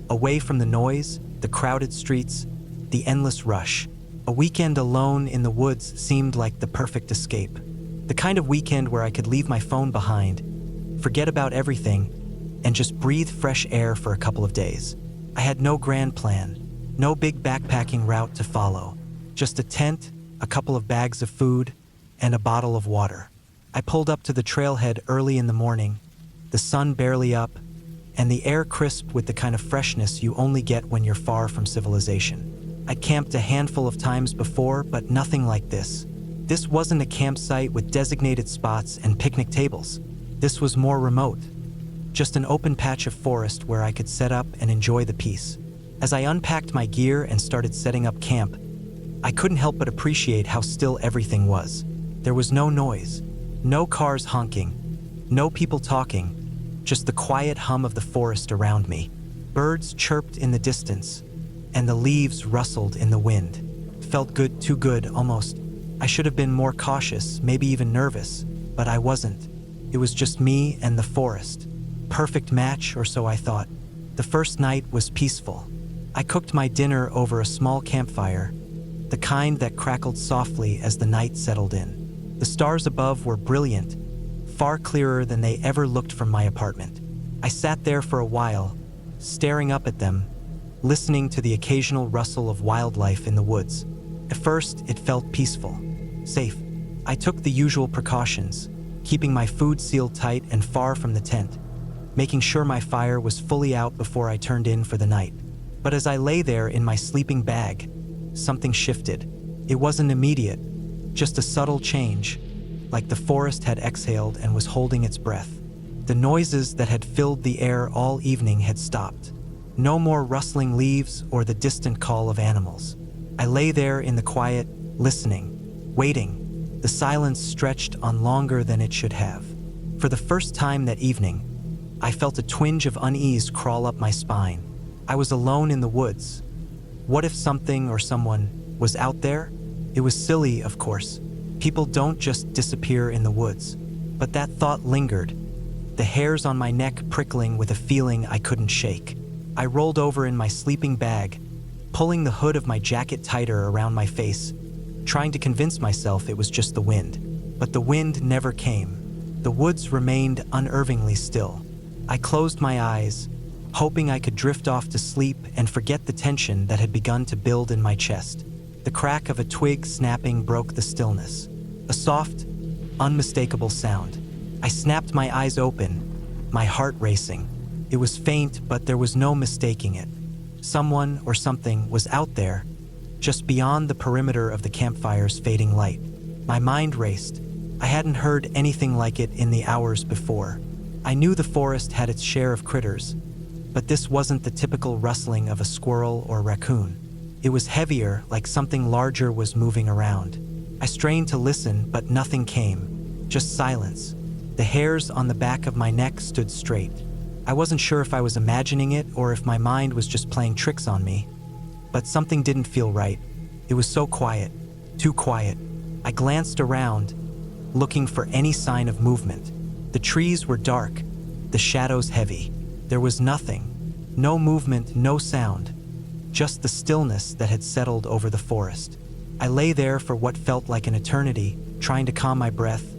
away from the noise, the crowded streets, the endless rush. A weekend alone in the woods seemed like the perfect escape. The kind of weekend where I could leave my phone behind, forget about everything, and just breathe fresh air for a couple of days. I had no grand plan, no big backpacking route to follow, just a tent, a couple of bags of food, and a bottle of water. I pulled up to the trailhead early in the morning, the sun barely up, and the air crisp with the kind of freshness you only get when you're far from civilization. I'd camped a handful of times before, but nothing like this. This wasn't a campsite with designated spots and picnic tables. This was more remote, just an open patch of forest where I could set up and enjoy the peace. As I unpacked my gear and started setting up camp, I couldn't help but appreciate how still everything was. There was no noise, no cars honking, no people talking, just the quiet hum of the forest around me. Birds chirped in the distance, and the leaves rustled in the wind. Felt good, too good, almost. I should have been more cautious, maybe even nervous, but I wasn't. It was just me and the forest. Perfect match, or so I thought. The first night was peaceful. I cooked my dinner over a small campfire, the kind that crackled softly as the night settled in. The stars above were brilliant, far clearer than they ever looked from my apartment. I sat there for a while, staring up at them, listening to the occasional rustle of wildlife in the woods. At first, it felt peaceful, safe. I took the usual precautions, keeping my food sealed tight and far from the tent, making sure my fire was fully out before I turned in for the night. But as I lay there in my sleeping bag, something shifted. It wasn't immediate, just a subtle change, like the forest had exhaled and was holding its breath. The noises that had filled the air all evening had stopped. No more rustling leaves or the distant call of animals. I lay there in the quiet, listening, waiting. The silence stretched on longer than it should have. For the first time that evening, I felt a twinge of unease crawl up my spine. I was alone in the woods. What if something or someone was out there? It was silly, of course. People don't just disappear in the woods. But that thought lingered, the hairs on my neck prickling with a feeling I couldn't shake. I rolled over in my sleeping bag, pulling the hood of my jacket tighter around my face, trying to convince myself it was just the wind. But the wind never came. The woods remained unervingly still. I closed my eyes, hoping I could drift off to sleep and forget the tension that had begun to build in my chest. The crack of a twig snapping broke the stillness. A soft, unmistakable sound. I snapped my eyes open, my heart racing. It was faint, but there was no mistaking it. Someone or something was out there, just beyond the perimeter of the campfire's fading light. My mind raced. I hadn't heard anything like it in the hours before. I knew the forest had its share of critters, but this wasn't the typical rustling of a squirrel or raccoon. It was heavier, like something larger was moving around. I strained to listen, but nothing came, just silence. The hairs on the back of my neck stood straight. I wasn't sure if I was imagining it or if my mind was just playing tricks on me, but something didn't feel right. It was so quiet, too quiet. I glanced around, looking for any sign of movement. The trees were dark, the shadows heavy. There was nothing, no movement, no sound, just the stillness that had settled over the forest. I lay there for what felt like an eternity, trying to calm my breath,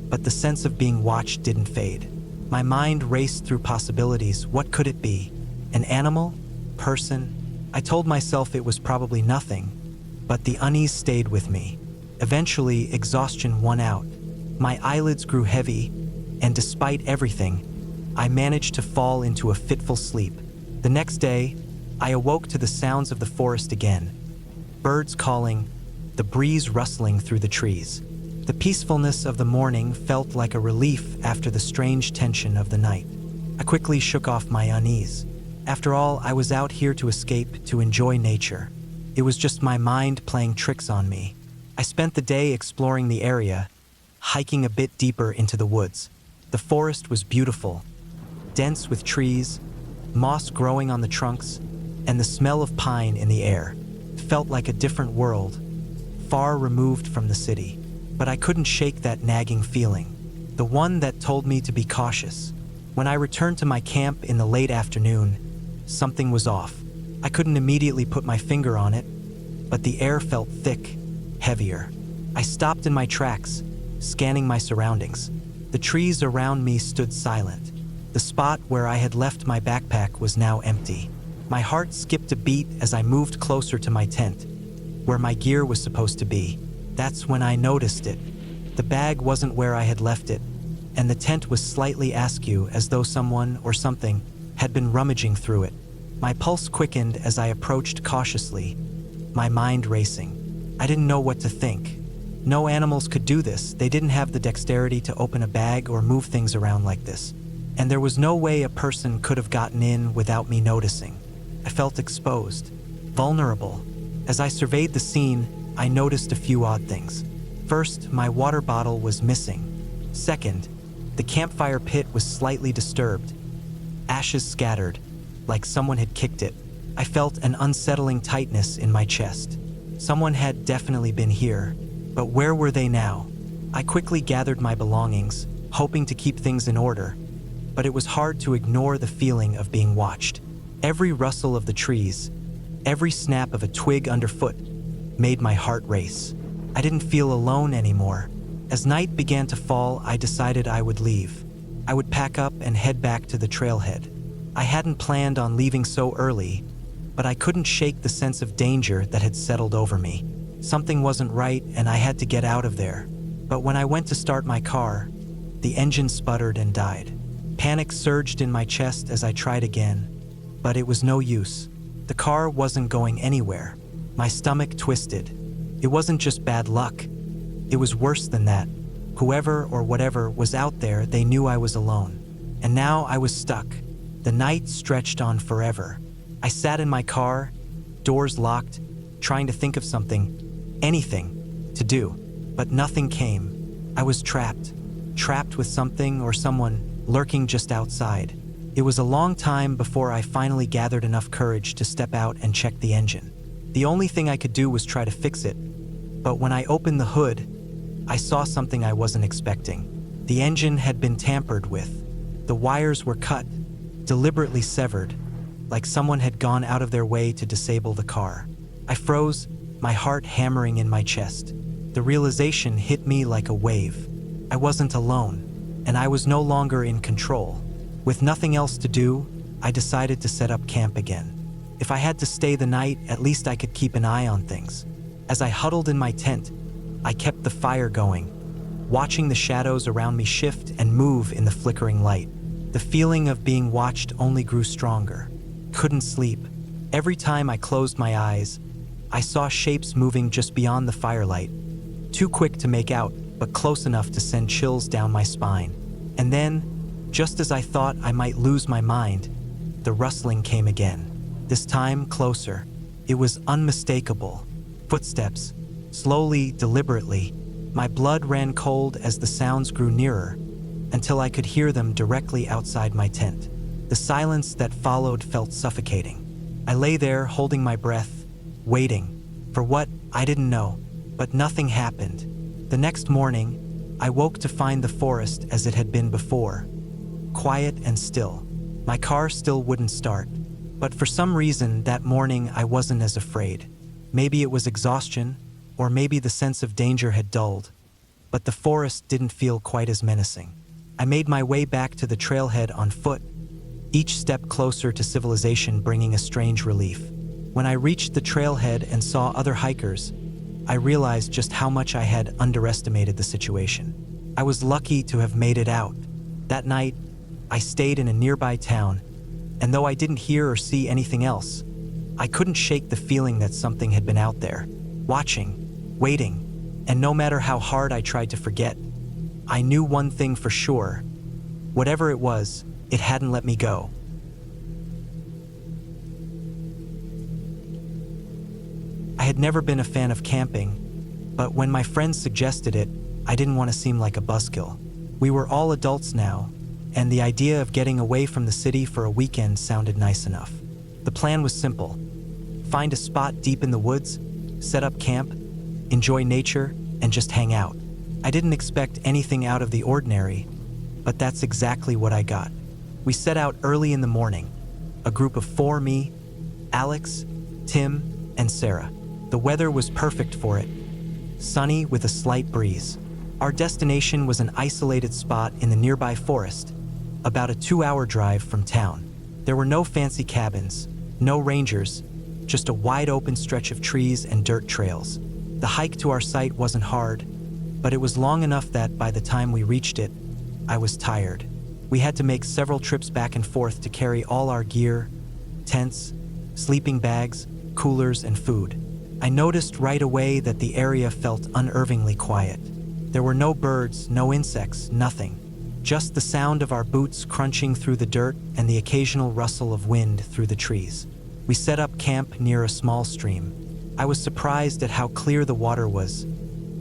but the sense of being watched didn't fade. My mind raced through possibilities. What could it be? An animal? Person? I told myself it was probably nothing, but the unease stayed with me. Eventually, exhaustion won out. My eyelids grew heavy, and despite everything, I managed to fall into a fitful sleep. The next day, I awoke to the sounds of the forest again. Birds calling, the breeze rustling through the trees. The peacefulness of the morning felt like a relief after the strange tension of the night. I quickly shook off my unease. After all, I was out here to escape, to enjoy nature. It was just my mind playing tricks on me. I spent the day exploring the area, hiking a bit deeper into the woods. The forest was beautiful, dense with trees, moss growing on the trunks, and the smell of pine in the air. It felt like a different world, far removed from the city. But I couldn't shake that nagging feeling, the one that told me to be cautious. When I returned to my camp in the late afternoon, something was off. I couldn't immediately put my finger on it, but the air felt thick, heavier. I stopped in my tracks, scanning my surroundings. The trees around me stood silent. The spot where I had left my backpack was now empty. My heart skipped a beat as I moved closer to my tent, where my gear was supposed to be. That's when I noticed it. The bag wasn't where I had left it, and the tent was slightly askew, as though someone or something had been rummaging through it. My pulse quickened as I approached cautiously, my mind racing. I didn't know what to think. No animals could do this. They didn't have the dexterity to open a bag or move things around like this. And there was no way a person could have gotten in without me noticing. I felt exposed, vulnerable. As I surveyed the scene, I noticed a few odd things. First, my water bottle was missing. Second, the campfire pit was slightly disturbed. Ashes scattered, like someone had kicked it. I felt an unsettling tightness in my chest. Someone had definitely been here, but where were they now? I quickly gathered my belongings, hoping to keep things in order, but it was hard to ignore the feeling of being watched. Every rustle of the trees, every snap of a twig underfoot, made my heart race. I didn't feel alone anymore. As night began to fall, I decided I would leave. I would pack up and head back to the trailhead. I hadn't planned on leaving so early, but I couldn't shake the sense of danger that had settled over me. Something wasn't right, and I had to get out of there. But when I went to start my car, the engine sputtered and died. Panic surged in my chest as I tried again, but it was no use. The car wasn't going anywhere. My stomach twisted. It wasn't just bad luck. It was worse than that. Whoever or whatever was out there, they knew I was alone. And now I was stuck. The night stretched on forever. I sat in my car, doors locked, trying to think of something, anything, to do. But nothing came. I was trapped with something or someone lurking just outside. It was a long time before I finally gathered enough courage to step out and check the engine. The only thing I could do was try to fix it, but when I opened the hood, I saw something I wasn't expecting. The engine had been tampered with. The wires were cut, deliberately severed, like someone had gone out of their way to disable the car. I froze, my heart hammering in my chest. The realization hit me like a wave. I wasn't alone, and I was no longer in control. With nothing else to do, I decided to set up camp again. If I had to stay the night, at least I could keep an eye on things. As I huddled in my tent, I kept the fire going, watching the shadows around me shift and move in the flickering light. The feeling of being watched only grew stronger. Couldn't sleep. Every time I closed my eyes, I saw shapes moving just beyond the firelight, too quick to make out, but close enough to send chills down my spine. And then, just as I thought I might lose my mind, the rustling came again. This time closer. It was unmistakable. Footsteps, slowly, deliberately. My blood ran cold as the sounds grew nearer, until I could hear them directly outside my tent. The silence that followed felt suffocating. I lay there holding my breath, waiting for what I didn't know, but nothing happened. The next morning, I woke to find the forest as it had been before, quiet and still. My car still wouldn't start, but for some reason that morning I wasn't as afraid. Maybe it was exhaustion, or maybe the sense of danger had dulled, but the forest didn't feel quite as menacing. I made my way back to the trailhead on foot, each step closer to civilization bringing a strange relief. When I reached the trailhead and saw other hikers, I realized just how much I had underestimated the situation. I was lucky to have made it out. That night, I stayed in a nearby town, and though I didn't hear or see anything else, I couldn't shake the feeling that something had been out there, watching, waiting, and no matter how hard I tried to forget, I knew one thing for sure. Whatever it was, it hadn't let me go. I had never been a fan of camping, but when my friends suggested it, I didn't want to seem like a buzzkill. We were all adults now, and the idea of getting away from the city for a weekend sounded nice enough. The plan was simple: find a spot deep in the woods, set up camp, enjoy nature, and just hang out. I didn't expect anything out of the ordinary, but that's exactly what I got. We set out early in the morning, a group of four: me, Alex, Tim, and Sarah. The weather was perfect for it, sunny with a slight breeze. Our destination was an isolated spot in the nearby forest, about a 2-hour drive from town. There were no fancy cabins, no rangers, just a wide open stretch of trees and dirt trails. The hike to our site wasn't hard, but it was long enough that by the time we reached it, I was tired. We had to make several trips back and forth to carry all our gear, tents, sleeping bags, coolers, and food. I noticed right away that the area felt unnervingly quiet. There were no birds, no insects, nothing. Just the sound of our boots crunching through the dirt and the occasional rustle of wind through the trees. We set up camp near a small stream. I was surprised at how clear the water was,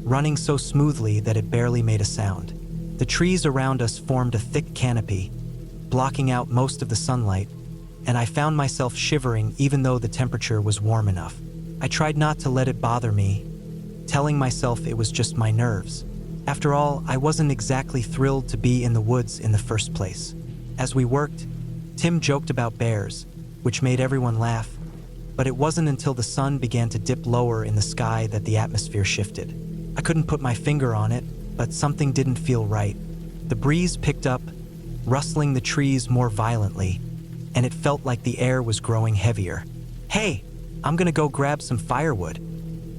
running so smoothly that it barely made a sound. The trees around us formed a thick canopy, blocking out most of the sunlight, and I found myself shivering even though the temperature was warm enough. I tried not to let it bother me, telling myself it was just my nerves. After all, I wasn't exactly thrilled to be in the woods in the first place. As we worked, Tim joked about bears, which made everyone laugh, but it wasn't until the sun began to dip lower in the sky that the atmosphere shifted. I couldn't put my finger on it, but something didn't feel right. The breeze picked up, rustling the trees more violently, and it felt like the air was growing heavier. "Hey, I'm gonna go grab some firewood,"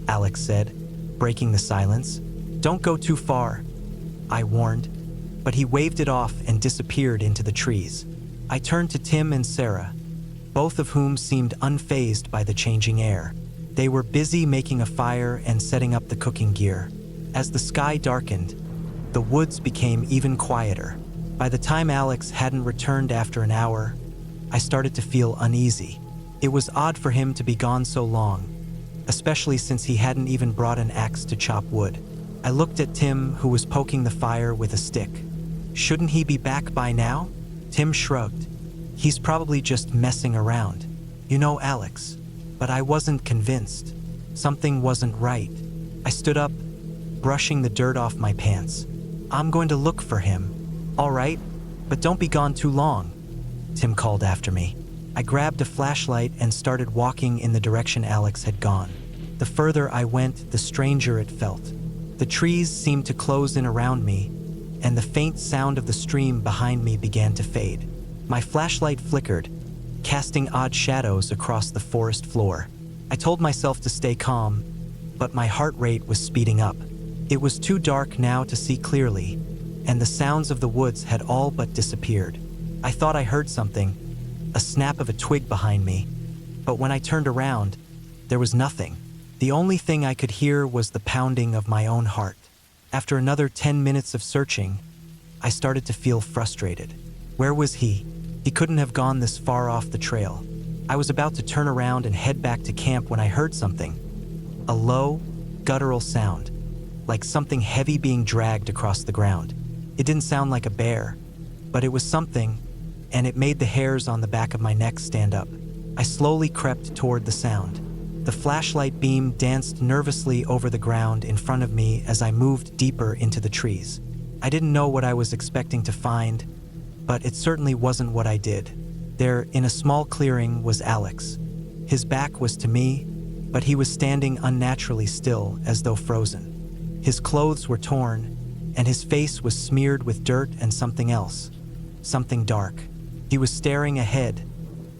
Alex said, breaking the silence. "Don't go too far," I warned, but he waved it off and disappeared into the trees. I turned to Tim and Sarah, both of whom seemed unfazed by the changing air. They were busy making a fire and setting up the cooking gear. As the sky darkened, the woods became even quieter. By the time Alex hadn't returned after an hour, I started to feel uneasy. It was odd for him to be gone so long, especially since he hadn't even brought an axe to chop wood. I looked at Tim, who was poking the fire with a stick. "Shouldn't he be back by now?" Tim shrugged. "He's probably just messing around. You know, Alex." But I wasn't convinced. Something wasn't right. I stood up, brushing the dirt off my pants. "I'm going to look for him." "All right, but don't be gone too long," Tim called after me. I grabbed a flashlight and started walking in the direction Alex had gone. The further I went, the stranger it felt. The trees seemed to close in around me, and the faint sound of the stream behind me began to fade. My flashlight flickered, casting odd shadows across the forest floor. I told myself to stay calm, but my heart rate was speeding up. It was too dark now to see clearly, and the sounds of the woods had all but disappeared. I thought I heard something, a snap of a twig behind me, But when I turned around, there was nothing. The only thing I could hear was the pounding of my own heart. After another 10 minutes of searching, I started to feel frustrated. Where was he? He couldn't have gone this far off the trail. I was about to turn around and head back to camp when I heard something. A low, guttural sound, like something heavy being dragged across the ground. It didn't sound like a bear, but it was something, and it made the hairs on the back of my neck stand up. I slowly crept toward the sound. The flashlight beam danced nervously over the ground in front of me as I moved deeper into the trees. I didn't know what I was expecting to find, but it certainly wasn't what I did. There, in a small clearing, was Alex. His back was to me, but he was standing unnaturally still, as though frozen. His clothes were torn, and his face was smeared with dirt and something else. Something dark. He was staring ahead,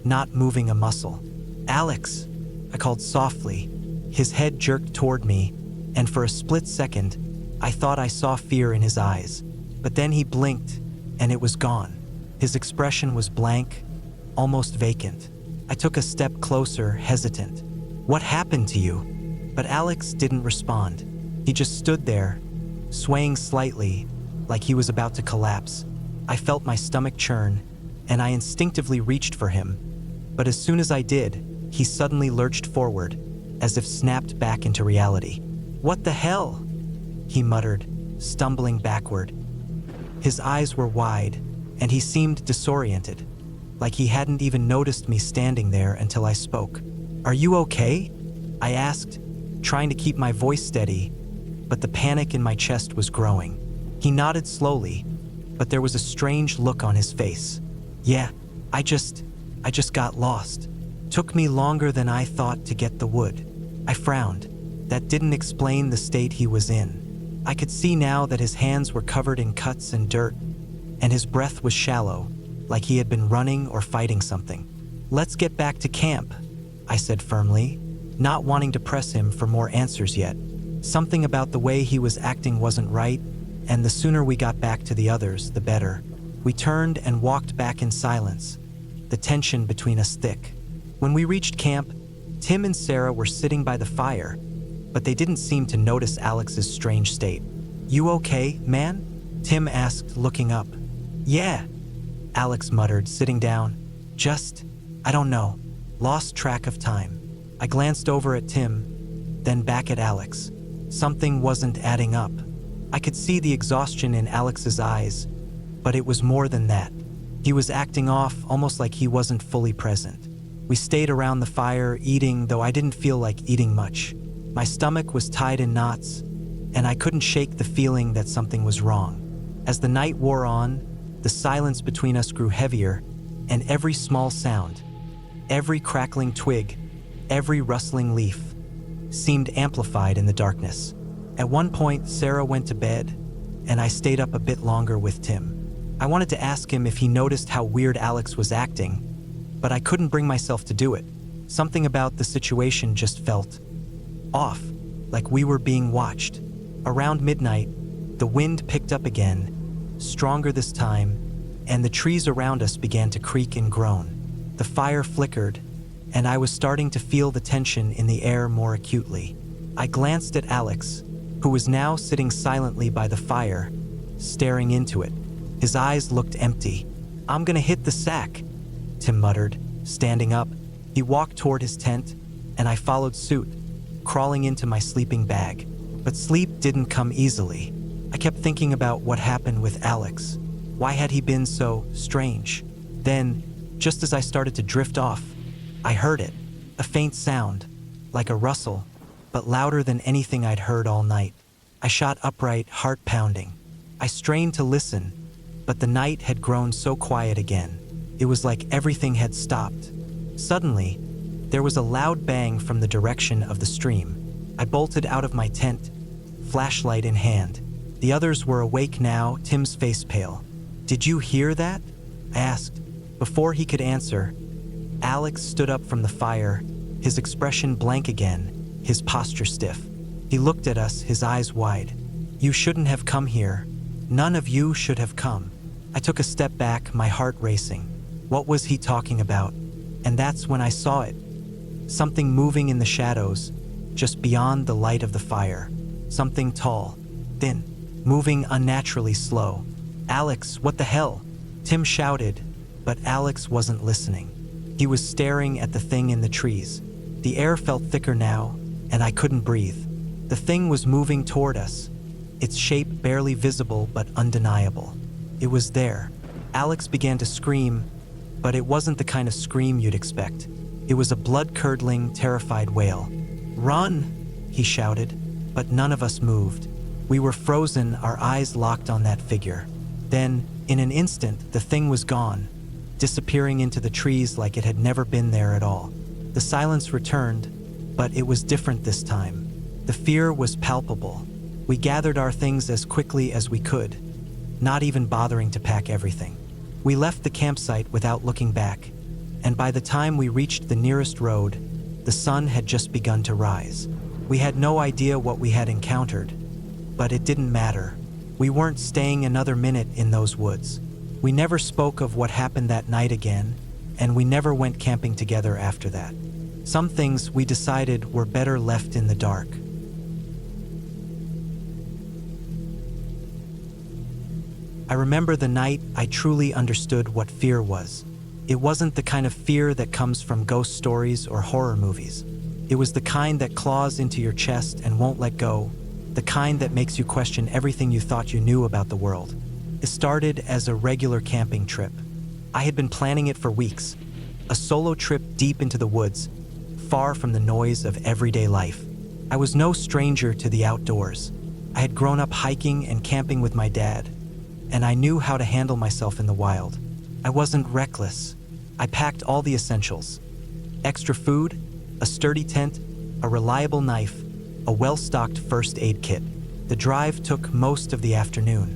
not moving a muscle. "Alex!" I called softly. His head jerked toward me, and for a split second, I thought I saw fear in his eyes. But then he blinked, and it was gone. His expression was blank, almost vacant. I took a step closer, hesitant. "What happened to you?" But Alex didn't respond. He just stood there, swaying slightly, like he was about to collapse. I felt my stomach churn, and I instinctively reached for him. But as soon as I did, he suddenly lurched forward, as if snapped back into reality. "What the hell?" he muttered, stumbling backward. His eyes were wide, and he seemed disoriented, like he hadn't even noticed me standing there until I spoke. "Are you okay?" I asked, trying to keep my voice steady, but the panic in my chest was growing. He nodded slowly, but there was a strange look on his face. "Yeah, I just got lost. Took me longer than I thought to get the wood." I frowned. That didn't explain the state he was in. I could see now that his hands were covered in cuts and dirt, and his breath was shallow, like he had been running or fighting something. "Let's get back to camp," I said firmly, not wanting to press him for more answers yet. Something about the way he was acting wasn't right, and the sooner we got back to the others, the better. We turned and walked back in silence, the tension between us thick. When we reached camp, Tim and Sarah were sitting by the fire, but they didn't seem to notice Alex's strange state. "You okay, man?" Tim asked, looking up. "Yeah," Alex muttered, sitting down. I don't know. Lost track of time." I glanced over at Tim, then back at Alex. Something wasn't adding up. I could see the exhaustion in Alex's eyes, but it was more than that. He was acting off, almost like he wasn't fully present. We stayed around the fire, eating, though I didn't feel like eating much. My stomach was tied in knots, and I couldn't shake the feeling that something was wrong. As the night wore on, the silence between us grew heavier, and every small sound, every crackling twig, every rustling leaf, seemed amplified in the darkness. At one point, Sarah went to bed, and I stayed up a bit longer with Tim. I wanted to ask him if he noticed how weird Alex was acting, but I couldn't bring myself to do it. Something about the situation just felt off, like we were being watched. Around midnight, the wind picked up again, stronger this time, and the trees around us began to creak and groan. The fire flickered, and I was starting to feel the tension in the air more acutely. I glanced at Alex, who was now sitting silently by the fire, staring into it. His eyes looked empty. "I'm gonna hit the sack," Tim muttered, standing up. He walked toward his tent, and I followed suit, crawling into my sleeping bag. But sleep didn't come easily. I kept thinking about what happened with Alex. Why had he been so strange? Then, just as I started to drift off, I heard it, a faint sound, like a rustle, but louder than anything I'd heard all night. I shot upright, heart pounding. I strained to listen, but the night had grown so quiet again. It was like everything had stopped. Suddenly, there was a loud bang from the direction of the stream. I bolted out of my tent, flashlight in hand. The others were awake now, Tim's face pale. "Did you hear that?" I asked. Before he could answer, Alex stood up from the fire, his expression blank again, his posture stiff. He looked at us, his eyes wide. "You shouldn't have come here. None of you should have come." I took a step back, my heart racing. What was he talking about? And that's when I saw it. Something moving in the shadows, just beyond the light of the fire. Something tall, thin, moving unnaturally slow. "Alex, what the hell?" Tim shouted, but Alex wasn't listening. He was staring at the thing in the trees. The air felt thicker now, and I couldn't breathe. The thing was moving toward us, its shape barely visible but undeniable. It was there. Alex began to scream, but it wasn't the kind of scream you'd expect. It was a blood-curdling, terrified wail. "Run!" he shouted, but none of us moved. We were frozen, our eyes locked on that figure. Then, in an instant, the thing was gone, disappearing into the trees like it had never been there at all. The silence returned, but it was different this time. The fear was palpable. We gathered our things as quickly as we could, not even bothering to pack everything. We left the campsite without looking back, and by the time we reached the nearest road, the sun had just begun to rise. We had no idea what we had encountered, but it didn't matter. We weren't staying another minute in those woods. We never spoke of what happened that night again, and we never went camping together after that. Some things we decided were better left in the dark. I remember the night I truly understood what fear was. It wasn't the kind of fear that comes from ghost stories or horror movies. It was the kind that claws into your chest and won't let go, the kind that makes you question everything you thought you knew about the world. It started as a regular camping trip. I had been planning it for weeks, a solo trip deep into the woods, far from the noise of everyday life. I was no stranger to the outdoors. I had grown up hiking and camping with my dad, and I knew how to handle myself in the wild. I wasn't reckless. I packed all the essentials: extra food, a sturdy tent, a reliable knife, a well-stocked first aid kit. The drive took most of the afternoon.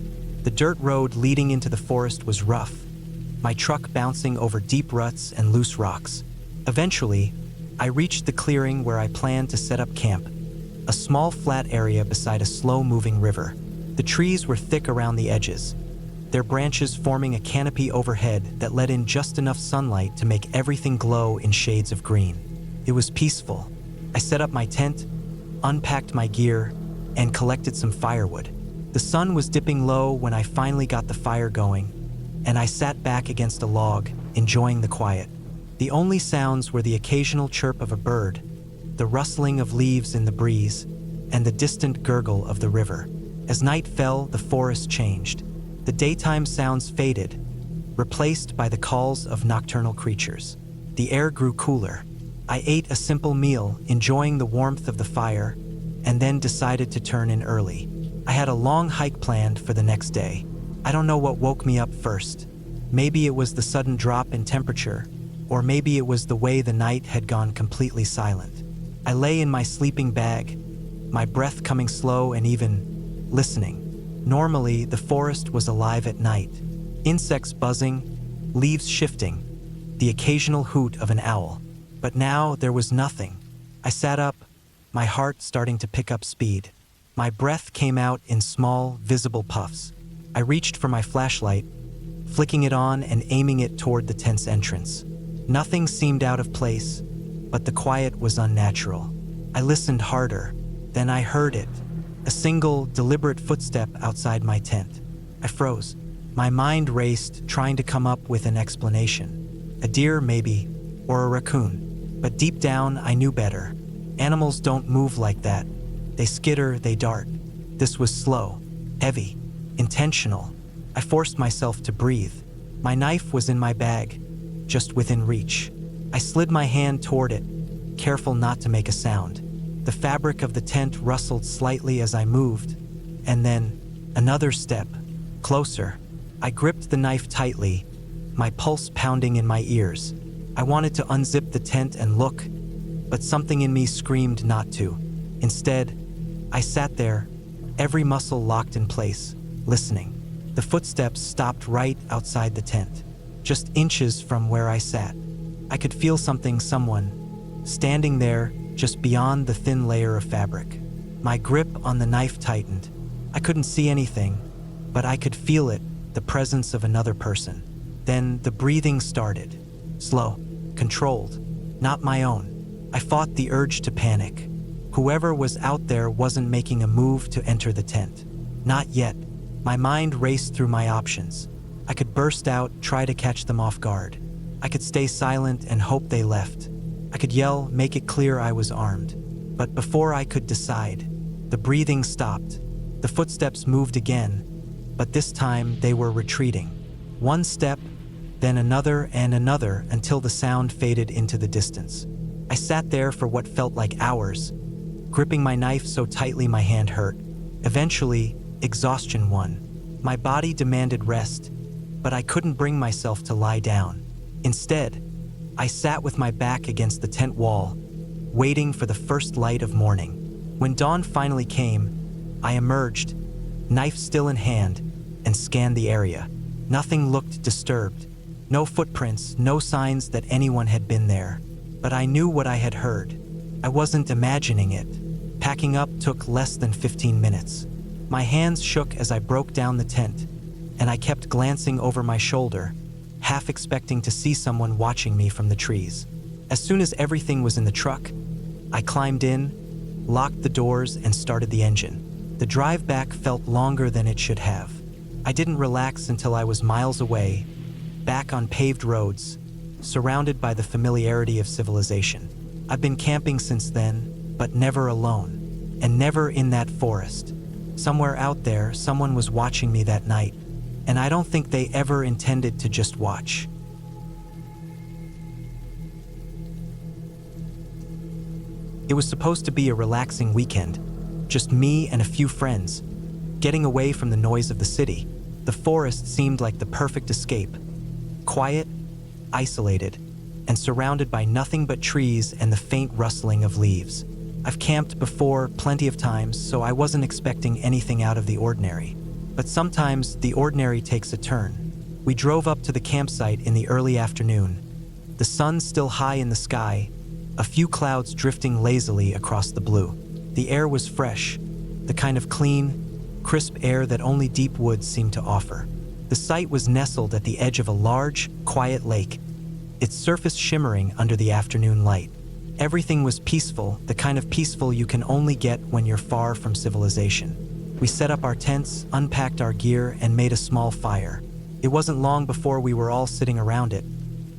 The dirt road leading into the forest was rough, my truck bouncing over deep ruts and loose rocks. Eventually, I reached the clearing where I planned to set up camp, a small flat area beside a slow-moving river. The trees were thick around the edges, their branches forming a canopy overhead that let in just enough sunlight to make everything glow in shades of green. It was peaceful. I set up my tent, unpacked my gear, and collected some firewood. The sun was dipping low when I finally got the fire going, and I sat back against a log, enjoying the quiet. The only sounds were the occasional chirp of a bird, the rustling of leaves in the breeze, and the distant gurgle of the river. As night fell, the forest changed. The daytime sounds faded, replaced by the calls of nocturnal creatures. The air grew cooler. I ate a simple meal, enjoying the warmth of the fire, and then decided to turn in early. I had a long hike planned for the next day. I don't know what woke me up first. Maybe it was the sudden drop in temperature, or maybe it was the way the night had gone completely silent. I lay in my sleeping bag, my breath coming slow and even, listening. Normally, the forest was alive at night. Insects buzzing, leaves shifting, the occasional hoot of an owl. But now there was nothing. I sat up, my heart starting to pick up speed. My breath came out in small, visible puffs. I reached for my flashlight, flicking it on and aiming it toward the tent's entrance. Nothing seemed out of place, but the quiet was unnatural. I listened harder, then I heard it. A single, deliberate footstep outside my tent. I froze. My mind raced, trying to come up with an explanation. A deer, maybe, or a raccoon. But deep down, I knew better. Animals don't move like that. They skitter, they dart. This was slow, heavy, intentional. I forced myself to breathe. My knife was in my bag, just within reach. I slid my hand toward it, careful not to make a sound. The fabric of the tent rustled slightly as I moved, and then another step, closer. I gripped the knife tightly, my pulse pounding in my ears. I wanted to unzip the tent and look, but something in me screamed not to. Instead, I sat there, every muscle locked in place, listening. The footsteps stopped right outside the tent, just inches from where I sat. I could feel someone, standing there, just beyond the thin layer of fabric. My grip on the knife tightened. I couldn't see anything, but I could feel it, the presence of another person. Then the breathing started. Slow, controlled, not my own. I fought the urge to panic. Whoever was out there wasn't making a move to enter the tent. Not yet. My mind raced through my options. I could burst out, try to catch them off guard. I could stay silent and hope they left. I could yell, make it clear I was armed. But before I could decide, the breathing stopped. The footsteps moved again, but this time they were retreating. One step, then another and another until the sound faded into the distance. I sat there for what felt like hours, gripping my knife so tightly my hand hurt. Eventually, exhaustion won. My body demanded rest, but I couldn't bring myself to lie down. Instead, I sat with my back against the tent wall, waiting for the first light of morning. When dawn finally came, I emerged, knife still in hand, and scanned the area. Nothing looked disturbed. No footprints, no signs that anyone had been there. But I knew what I had heard. I wasn't imagining it. Packing up took less than 15 minutes. My hands shook as I broke down the tent, and I kept glancing over my shoulder, half expecting to see someone watching me from the trees. As soon as everything was in the truck, I climbed in, locked the doors, and started the engine. The drive back felt longer than it should have. I didn't relax until I was miles away, back on paved roads, surrounded by the familiarity of civilization. I've been camping since then, but never alone, and never in that forest. Somewhere out there, someone was watching me that night, and I don't think they ever intended to just watch. It was supposed to be a relaxing weekend, just me and a few friends, getting away from the noise of the city. The forest seemed like the perfect escape. Quiet, isolated, and surrounded by nothing but trees and the faint rustling of leaves. I've camped before plenty of times, so I wasn't expecting anything out of the ordinary. But sometimes the ordinary takes a turn. We drove up to the campsite in the early afternoon. The sun still high in the sky, a few clouds drifting lazily across the blue. The air was fresh, the kind of clean, crisp air that only deep woods seem to offer. The site was nestled at the edge of a large, quiet lake, its surface shimmering under the afternoon light. Everything was peaceful, the kind of peaceful you can only get when you're far from civilization. We set up our tents, unpacked our gear, and made a small fire. It wasn't long before we were all sitting around it,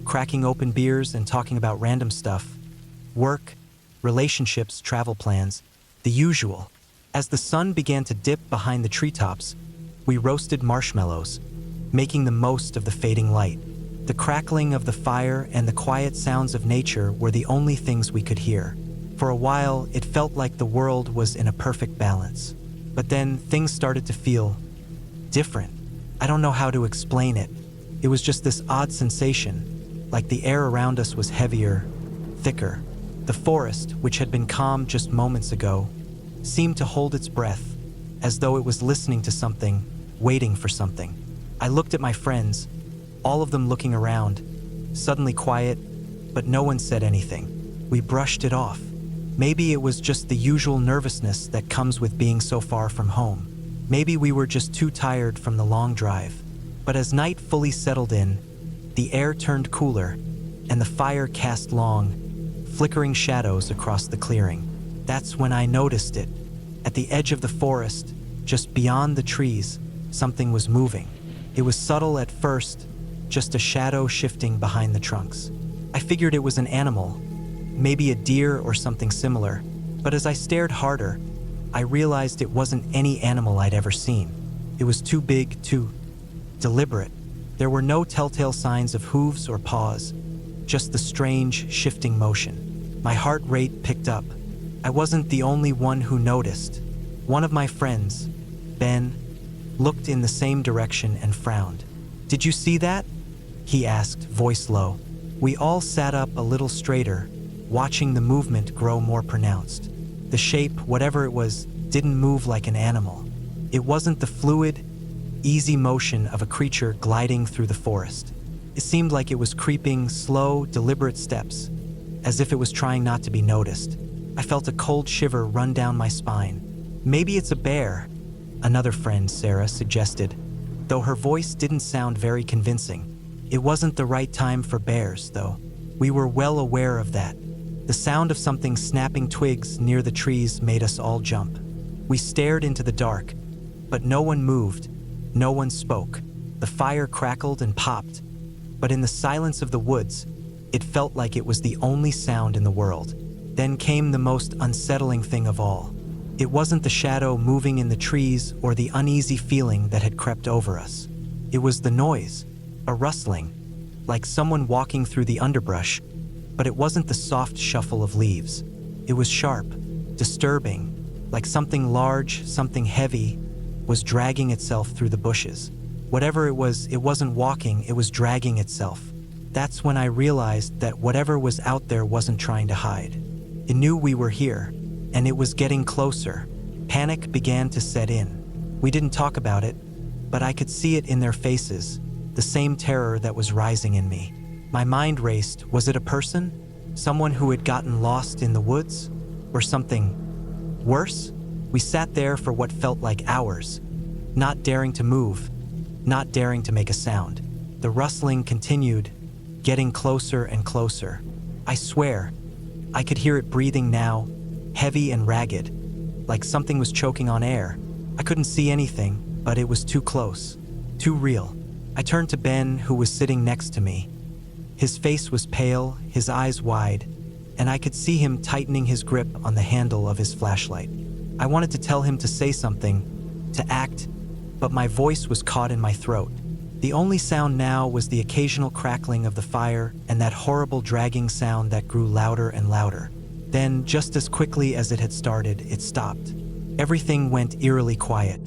cracking open beers and talking about random stuff. Work, relationships, travel plans, the usual. As the sun began to dip behind the treetops, we roasted marshmallows, making the most of the fading light. The crackling of the fire and the quiet sounds of nature were the only things we could hear. For a while, it felt like the world was in a perfect balance. But then things started to feel different. I don't know how to explain it. It was just this odd sensation, like the air around us was heavier, thicker. The forest, which had been calm just moments ago, seemed to hold its breath, as though it was listening to something, waiting for something. I looked at my friends, all of them looking around, suddenly quiet, but no one said anything. We brushed it off. Maybe it was just the usual nervousness that comes with being so far from home. Maybe we were just too tired from the long drive. But as night fully settled in, the air turned cooler, and the fire cast long, flickering shadows across the clearing. That's when I noticed it. At the edge of the forest, just beyond the trees, something was moving. It was subtle at first, just a shadow shifting behind the trunks. I figured it was an animal, maybe a deer or something similar, but as I stared harder, I realized it wasn't any animal I'd ever seen. It was too big, too deliberate. There were no telltale signs of hooves or paws, just the strange, shifting motion. My heart rate picked up. I wasn't the only one who noticed. One of my friends, Ben, looked in the same direction and frowned. "Did you see that?" he asked, voice low. We all sat up a little straighter, watching the movement grow more pronounced. The shape, whatever it was, didn't move like an animal. It wasn't the fluid, easy motion of a creature gliding through the forest. It seemed like it was creeping slow, deliberate steps, as if it was trying not to be noticed. I felt a cold shiver run down my spine. "Maybe it's a bear," another friend, Sarah, suggested, though her voice didn't sound very convincing. It wasn't the right time for bears, though. We were well aware of that. The sound of something snapping twigs near the trees made us all jump. We stared into the dark, but no one moved, no one spoke. The fire crackled and popped, but in the silence of the woods, it felt like it was the only sound in the world. Then came the most unsettling thing of all. It wasn't the shadow moving in the trees or the uneasy feeling that had crept over us. It was the noise, a rustling, like someone walking through the underbrush, but it wasn't the soft shuffle of leaves. It was sharp, disturbing, like something large, something heavy, was dragging itself through the bushes. Whatever it wasn't walking, it was dragging itself. That's when I realized that whatever was out there wasn't trying to hide. It knew we were here, and it was getting closer. Panic began to set in. We didn't talk about it, but I could see it in their faces, the same terror that was rising in me. My mind raced. Was it a person? Someone who had gotten lost in the woods? Or something worse? We sat there for what felt like hours, not daring to move, not daring to make a sound. The rustling continued, getting closer and closer. I swear, I could hear it breathing now, heavy and ragged, like something was choking on air. I couldn't see anything, but it was too close, too real. I turned to Ben, who was sitting next to me. His face was pale, his eyes wide, and I could see him tightening his grip on the handle of his flashlight. I wanted to tell him to say something, to act, but my voice was caught in my throat. The only sound now was the occasional crackling of the fire and that horrible dragging sound that grew louder and louder. Then, just as quickly as it had started, it stopped. Everything went eerily quiet.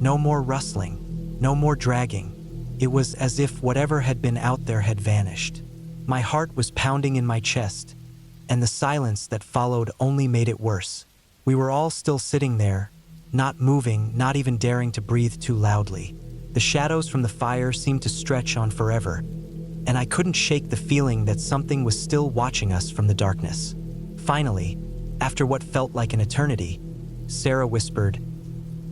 No more rustling, no more dragging. It was as if whatever had been out there had vanished. My heart was pounding in my chest, and the silence that followed only made it worse. We were all still sitting there, not moving, not even daring to breathe too loudly. The shadows from the fire seemed to stretch on forever, and I couldn't shake the feeling that something was still watching us from the darkness. Finally, after what felt like an eternity, Sarah whispered,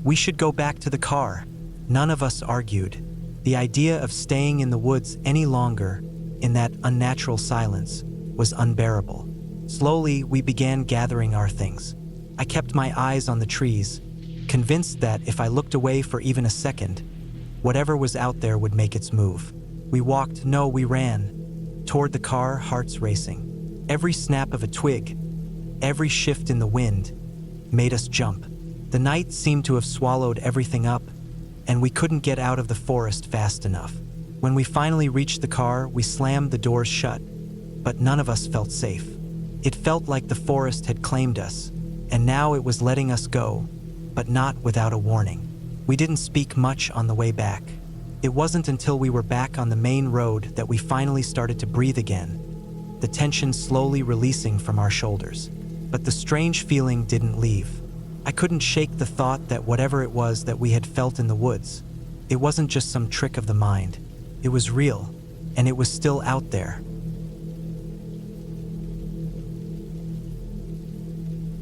"We should go back to the car." None of us argued. The idea of staying in the woods any longer, in that unnatural silence, was unbearable. Slowly, we began gathering our things. I kept my eyes on the trees, convinced that if I looked away for even a second, whatever was out there would make its move. We ran, toward the car, hearts racing. Every snap of a twig, every shift in the wind, made us jump. The night seemed to have swallowed everything up, and we couldn't get out of the forest fast enough. When we finally reached the car, we slammed the doors shut, but none of us felt safe. It felt like the forest had claimed us, and now it was letting us go, but not without a warning. We didn't speak much on the way back. It wasn't until we were back on the main road that we finally started to breathe again, the tension slowly releasing from our shoulders. But the strange feeling didn't leave. I couldn't shake the thought that whatever it was that we had felt in the woods, it wasn't just some trick of the mind. It was real, and it was still out there.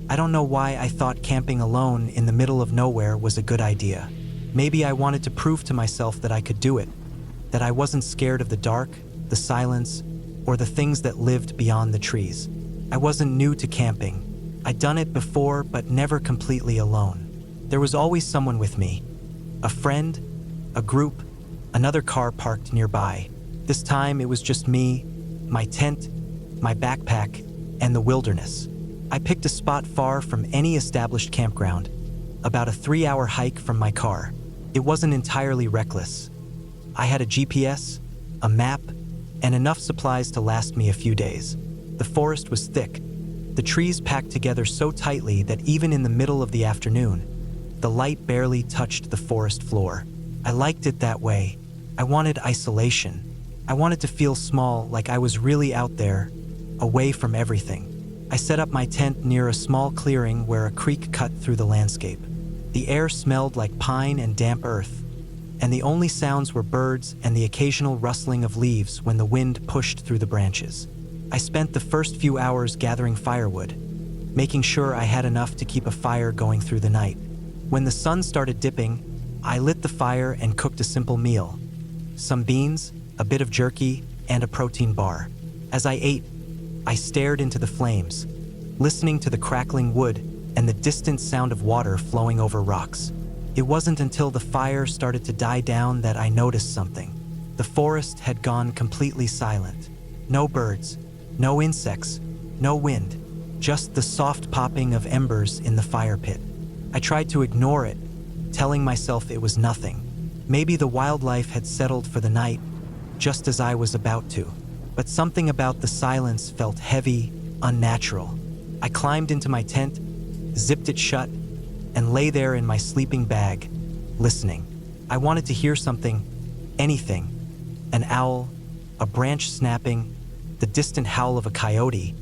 I don't know why I thought camping alone in the middle of nowhere was a good idea. Maybe I wanted to prove to myself that I could do it, that I wasn't scared of the dark, the silence, or the things that lived beyond the trees. I wasn't new to camping. I'd done it before, but never completely alone. There was always someone with me. A friend, a group, another car parked nearby. This time it was just me, my tent, my backpack, and the wilderness. I picked a spot far from any established campground, about a 3-hour hike from my car. It wasn't entirely reckless. I had a GPS, a map, and enough supplies to last me a few days. The forest was thick, the trees packed together so tightly that even in the middle of the afternoon, the light barely touched the forest floor. I liked it that way. I wanted isolation. I wanted to feel small, like I was really out there, away from everything. I set up my tent near a small clearing where a creek cut through the landscape. The air smelled like pine and damp earth, and the only sounds were birds and the occasional rustling of leaves when the wind pushed through the branches. I spent the first few hours gathering firewood, making sure I had enough to keep a fire going through the night. When the sun started dipping, I lit the fire and cooked a simple meal: some beans, a bit of jerky, and a protein bar. As I ate, I stared into the flames, listening to the crackling wood and the distant sound of water flowing over rocks. It wasn't until the fire started to die down that I noticed something. The forest had gone completely silent. No birds, no insects, no wind, just the soft popping of embers in the fire pit. I tried to ignore it, telling myself it was nothing. Maybe the wildlife had settled for the night, just as I was about to. But something about the silence felt heavy, unnatural. I climbed into my tent, zipped it shut, and lay there in my sleeping bag, listening. I wanted to hear something, anything. An owl, a branch snapping, the distant howl of a coyote,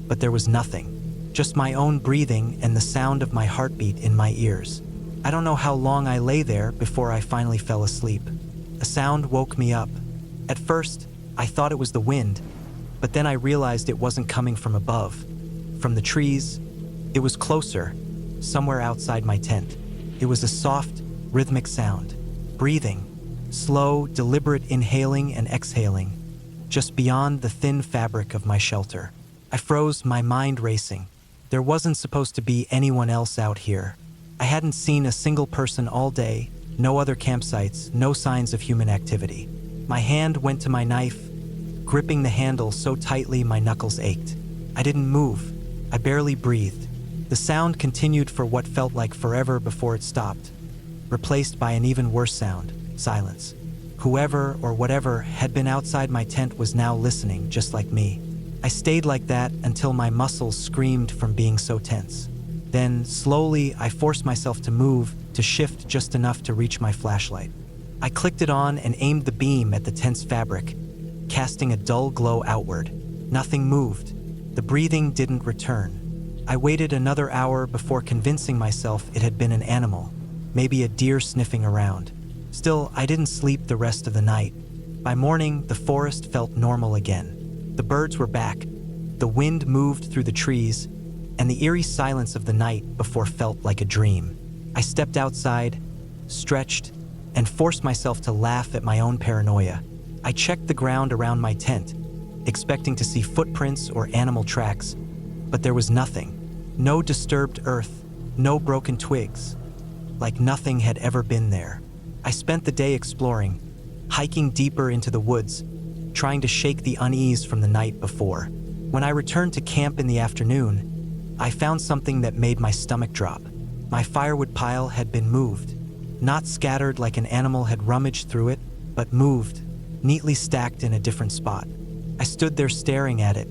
but there was nothing. Just my own breathing and the sound of my heartbeat in my ears. I don't know how long I lay there before I finally fell asleep. A sound woke me up. At first, I thought it was the wind, but then I realized it wasn't coming from above. From the trees, it was closer, somewhere outside my tent. It was a soft, rhythmic sound. Breathing. Slow, deliberate inhaling and exhaling, just beyond the thin fabric of my shelter. I froze, my mind racing. There wasn't supposed to be anyone else out here. I hadn't seen a single person all day, no other campsites, no signs of human activity. My hand went to my knife, gripping the handle so tightly my knuckles ached. I didn't move. I barely breathed. The sound continued for what felt like forever before it stopped, replaced by an even worse sound, silence. Whoever or whatever had been outside my tent was now listening, just like me. I stayed like that until my muscles screamed from being so tense. Then, slowly, I forced myself to move, to shift just enough to reach my flashlight. I clicked it on and aimed the beam at the tent's fabric, casting a dull glow outward. Nothing moved. The breathing didn't return. I waited another hour before convincing myself it had been an animal, maybe a deer sniffing around. Still, I didn't sleep the rest of the night. By morning, the forest felt normal again. The birds were back. The wind moved through the trees, and the eerie silence of the night before felt like a dream. I stepped outside, stretched, and forced myself to laugh at my own paranoia. I checked the ground around my tent, expecting to see footprints or animal tracks, but there was nothing. No disturbed earth, no broken twigs, like nothing had ever been there. I spent the day exploring, hiking deeper into the woods, trying to shake the unease from the night before. When I returned to camp in the afternoon, I found something that made my stomach drop. My firewood pile had been moved, not scattered like an animal had rummaged through it, but moved, neatly stacked in a different spot. I stood there staring at it,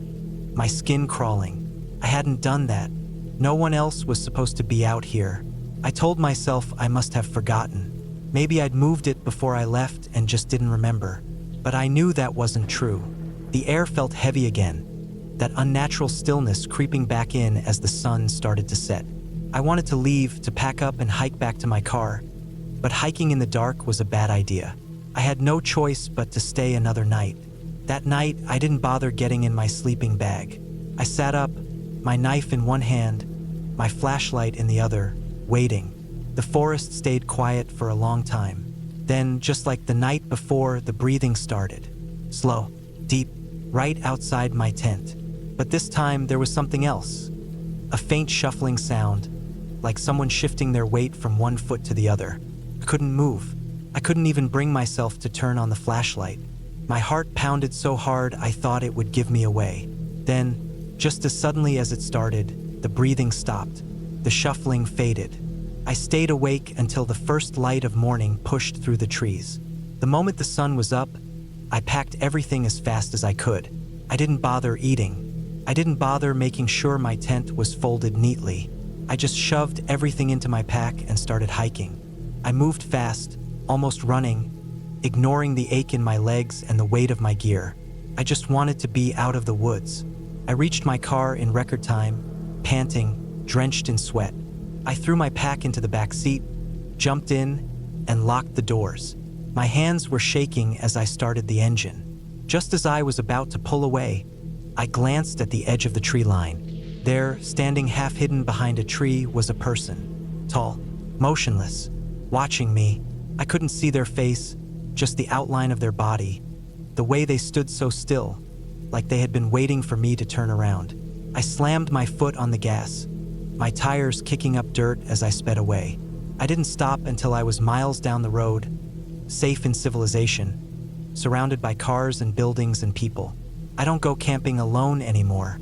my skin crawling. I hadn't done that. No one else was supposed to be out here. I told myself I must have forgotten. Maybe I'd moved it before I left and just didn't remember. But I knew that wasn't true. The air felt heavy again, that unnatural stillness creeping back in as the sun started to set. I wanted to leave, to pack up and hike back to my car, but hiking in the dark was a bad idea. I had no choice but to stay another night. That night, I didn't bother getting in my sleeping bag. I sat up, my knife in one hand, my flashlight in the other, waiting. The forest stayed quiet for a long time. Then, just like the night before, the breathing started. Slow, deep, right outside my tent. But this time, there was something else. A faint shuffling sound, like someone shifting their weight from one foot to the other. I couldn't move. I couldn't even bring myself to turn on the flashlight. My heart pounded so hard I thought it would give me away. Then, just as suddenly as it started, the breathing stopped. The shuffling faded. I stayed awake until the first light of morning pushed through the trees. The moment the sun was up, I packed everything as fast as I could. I didn't bother eating. I didn't bother making sure my tent was folded neatly. I just shoved everything into my pack and started hiking. I moved fast, almost running, ignoring the ache in my legs and the weight of my gear. I just wanted to be out of the woods. I reached my car in record time, panting, drenched in sweat. I threw my pack into the back seat, jumped in, and locked the doors. My hands were shaking as I started the engine. Just as I was about to pull away, I glanced at the edge of the tree line. There, standing half hidden behind a tree, was a person. Tall, motionless, watching me. I couldn't see their face, just the outline of their body. The way they stood so still, like they had been waiting for me to turn around. I slammed my foot on the gas, my tires kicking up dirt as I sped away. I didn't stop until I was miles down the road, safe in civilization, surrounded by cars and buildings and people. I don't go camping alone anymore.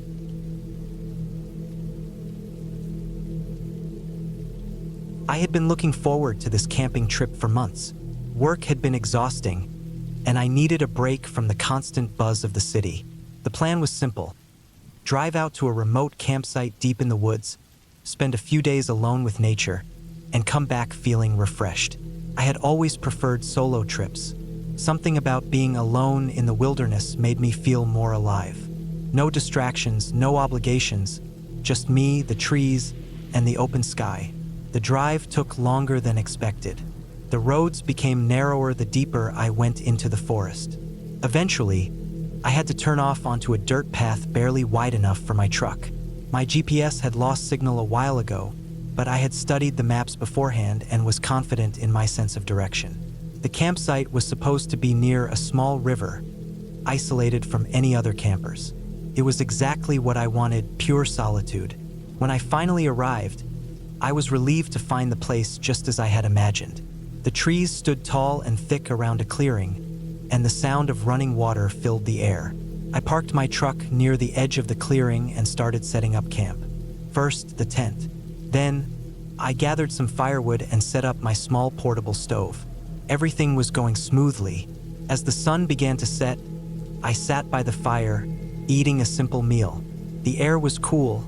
I had been looking forward to this camping trip for months. Work had been exhausting, and I needed a break from the constant buzz of the city. The plan was simple: drive out to a remote campsite deep in the woods, spend a few days alone with nature, and come back feeling refreshed. I had always preferred solo trips. Something about being alone in the wilderness made me feel more alive. No distractions, no obligations, just me, the trees, and the open sky. The drive took longer than expected. The roads became narrower the deeper I went into the forest. Eventually, I had to turn off onto a dirt path barely wide enough for my truck. My GPS had lost signal a while ago, but I had studied the maps beforehand and was confident in my sense of direction. The campsite was supposed to be near a small river, isolated from any other campers. It was exactly what I wanted, pure solitude. When I finally arrived, I was relieved to find the place just as I had imagined. The trees stood tall and thick around a clearing, and the sound of running water filled the air. I parked my truck near the edge of the clearing and started setting up camp. First, the tent. Then, I gathered some firewood and set up my small portable stove. Everything was going smoothly. As the sun began to set, I sat by the fire, eating a simple meal. The air was cool,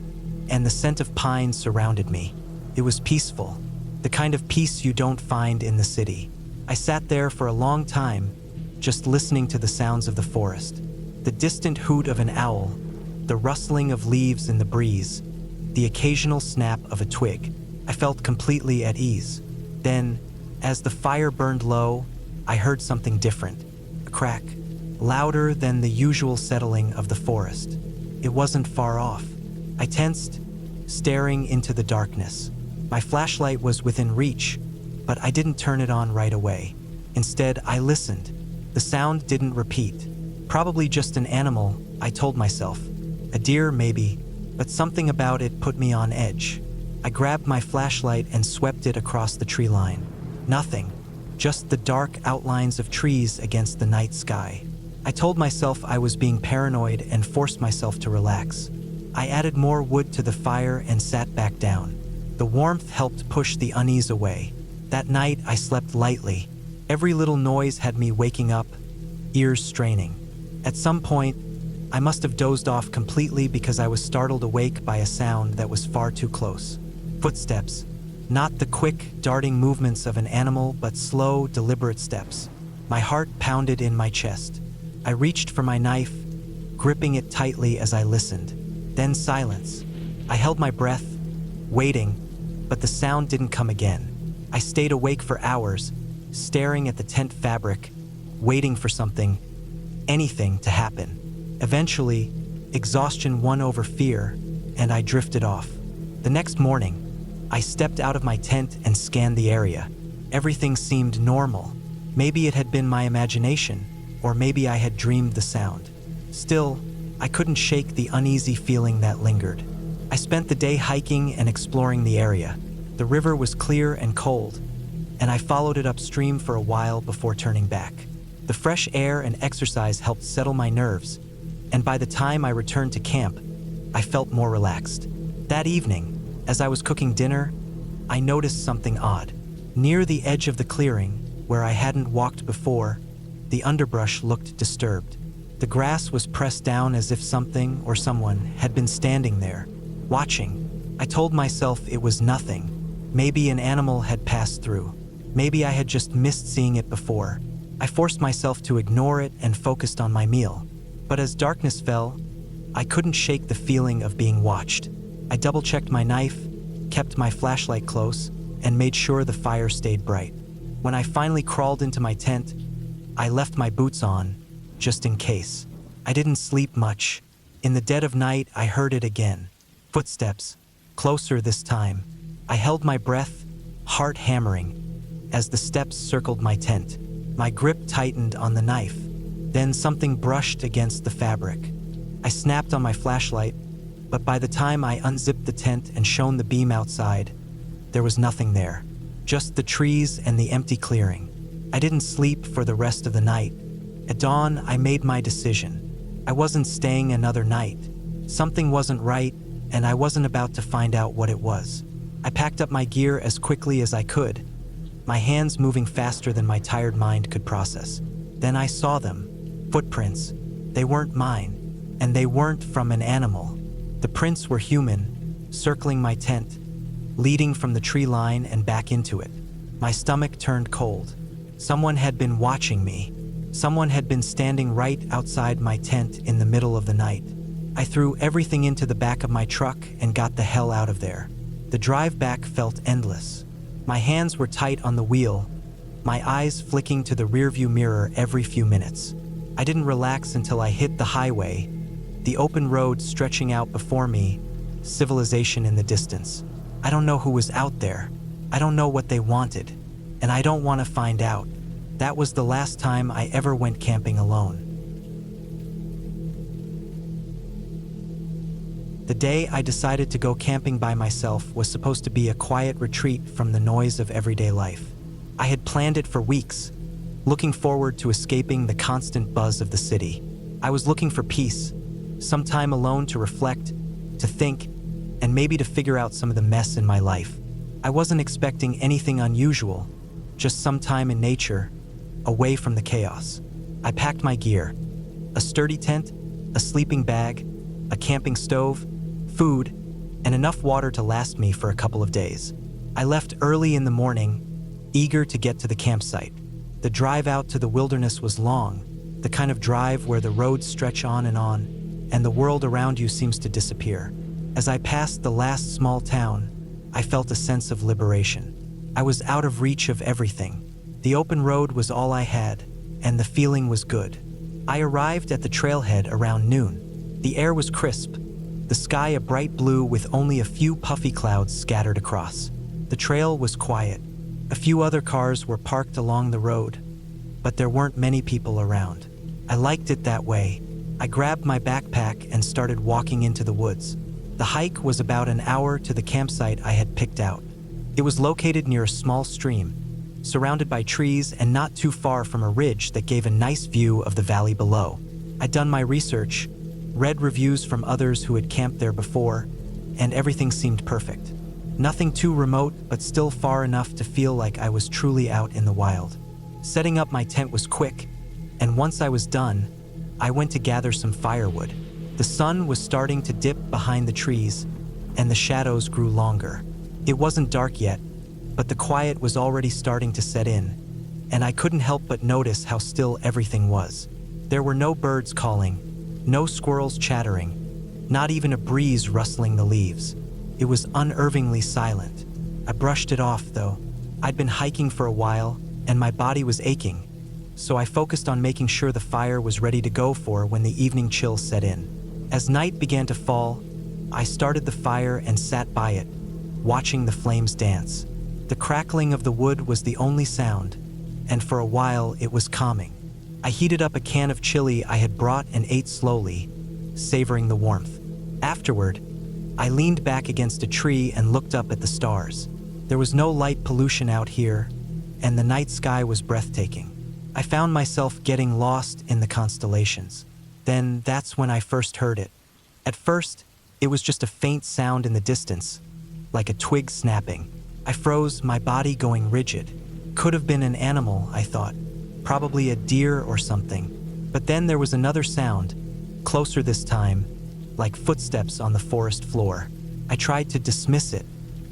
and the scent of pine surrounded me. It was peaceful, the kind of peace you don't find in the city. I sat there for a long time, just listening to the sounds of the forest. The distant hoot of an owl, the rustling of leaves in the breeze, the occasional snap of a twig. I felt completely at ease. Then, as the fire burned low, I heard something different. A crack, louder than the usual settling of the forest. It wasn't far off. I tensed, staring into the darkness. My flashlight was within reach, but I didn't turn it on right away. Instead, I listened. The sound didn't repeat. Probably just an animal, I told myself. A deer, maybe, but something about it put me on edge. I grabbed my flashlight and swept it across the tree line. Nothing, just the dark outlines of trees against the night sky. I told myself I was being paranoid and forced myself to relax. I added more wood to the fire and sat back down. The warmth helped push the unease away. That night, I slept lightly. Every little noise had me waking up, ears straining. At some point, I must have dozed off completely because I was startled awake by a sound that was far too close. Footsteps. Not the quick, darting movements of an animal, but slow, deliberate steps. My heart pounded in my chest. I reached for my knife, gripping it tightly as I listened. Then silence. I held my breath, waiting, but the sound didn't come again. I stayed awake for hours, staring at the tent fabric, waiting for something, anything to happen. Eventually, exhaustion won over fear, and I drifted off. The next morning, I stepped out of my tent and scanned the area. Everything seemed normal. Maybe it had been my imagination, or maybe I had dreamed the sound. Still, I couldn't shake the uneasy feeling that lingered. I spent the day hiking and exploring the area. The river was clear and cold, and I followed it upstream for a while before turning back. The fresh air and exercise helped settle my nerves, and by the time I returned to camp, I felt more relaxed. That evening, as I was cooking dinner, I noticed something odd. Near the edge of the clearing, where I hadn't walked before, the underbrush looked disturbed. The grass was pressed down as if something or someone had been standing there, watching. I told myself it was nothing. Maybe an animal had passed through. Maybe I had just missed seeing it before. I forced myself to ignore it and focused on my meal. But as darkness fell, I couldn't shake the feeling of being watched. I double-checked my knife, kept my flashlight close, and made sure the fire stayed bright. When I finally crawled into my tent, I left my boots on, just in case. I didn't sleep much. In the dead of night, I heard it again. Footsteps, closer this time. I held my breath, heart hammering, as the steps circled my tent. My grip tightened on the knife. Then something brushed against the fabric. I snapped on my flashlight, but by the time I unzipped the tent and shone the beam outside, there was nothing there. Just the trees and the empty clearing. I didn't sleep for the rest of the night. At dawn, I made my decision. I wasn't staying another night. Something wasn't right, and I wasn't about to find out what it was. I packed up my gear as quickly as I could, my hands moving faster than my tired mind could process. Then I saw them. Footprints. They weren't mine, and they weren't from an animal. The prints were human, circling my tent, leading from the tree line and back into it. My stomach turned cold. Someone had been watching me. Someone had been standing right outside my tent in the middle of the night. I threw everything into the back of my truck and got the hell out of there. The drive back felt endless. My hands were tight on the wheel, my eyes flicking to the rearview mirror every few minutes. I didn't relax until I hit the highway, the open road stretching out before me, civilization in the distance. I don't know who was out there. I don't know what they wanted, and I don't want to find out. That was the last time I ever went camping alone. The day I decided to go camping by myself was supposed to be a quiet retreat from the noise of everyday life. I had planned it for weeks, looking forward to escaping the constant buzz of the city. I was looking for peace, some time alone to reflect, to think, and maybe to figure out some of the mess in my life. I wasn't expecting anything unusual, just some time in nature, away from the chaos. I packed my gear: a sturdy tent, a sleeping bag, a camping stove, food, and enough water to last me for a couple of days. I left early in the morning, eager to get to the campsite. The drive out to the wilderness was long, the kind of drive where the roads stretch on, and the world around you seems to disappear. As I passed the last small town, I felt a sense of liberation. I was out of reach of everything. The open road was all I had, and the feeling was good. I arrived at the trailhead around noon. The air was crisp, the sky a bright blue with only a few puffy clouds scattered across. The trail was quiet. A few other cars were parked along the road, but there weren't many people around. I liked it that way. I grabbed my backpack and started walking into the woods. The hike was about an hour to the campsite I had picked out. It was located near a small stream, surrounded by trees and not too far from a ridge that gave a nice view of the valley below. I'd done my research, read reviews from others who had camped there before, and everything seemed perfect. Nothing too remote, but still far enough to feel like I was truly out in the wild. Setting up my tent was quick, and once I was done, I went to gather some firewood. The sun was starting to dip behind the trees, and the shadows grew longer. It wasn't dark yet, but the quiet was already starting to set in, and I couldn't help but notice how still everything was. There were no birds calling, no squirrels chattering, not even a breeze rustling the leaves. It was unnervingly silent. I brushed it off, though. I'd been hiking for a while, and my body was aching, so I focused on making sure the fire was ready to go for when the evening chill set in. As night began to fall, I started the fire and sat by it, watching the flames dance. The crackling of the wood was the only sound, and for a while it was calming. I heated up a can of chili I had brought and ate slowly, savoring the warmth. Afterward, I leaned back against a tree and looked up at the stars. There was no light pollution out here, and the night sky was breathtaking. I found myself getting lost in the constellations. Then that's when I first heard it. At first, it was just a faint sound in the distance, like a twig snapping. I froze, my body going rigid. Could have been an animal, I thought. Probably a deer or something. But then there was another sound, closer this time, like footsteps on the forest floor. I tried to dismiss it.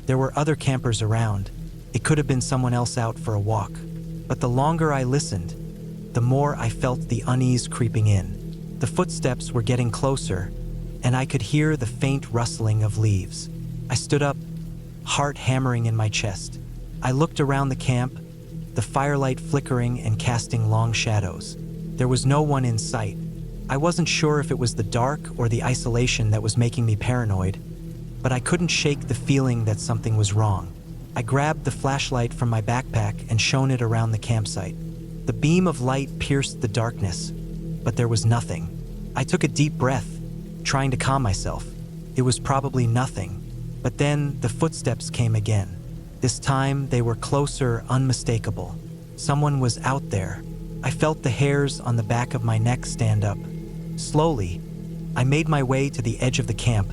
There were other campers around. It could have been someone else out for a walk. But the longer I listened, the more I felt the unease creeping in. The footsteps were getting closer, and I could hear the faint rustling of leaves. I stood up, heart hammering in my chest. I looked around the camp, the firelight flickering and casting long shadows. There was no one in sight. I wasn't sure if it was the dark or the isolation that was making me paranoid, but I couldn't shake the feeling that something was wrong. I grabbed the flashlight from my backpack and shone it around the campsite. The beam of light pierced the darkness, but there was nothing. I took a deep breath, trying to calm myself. It was probably nothing. But then the footsteps came again. This time they were closer, unmistakable. Someone was out there. I felt the hairs on the back of my neck stand up. Slowly, I made my way to the edge of the camp,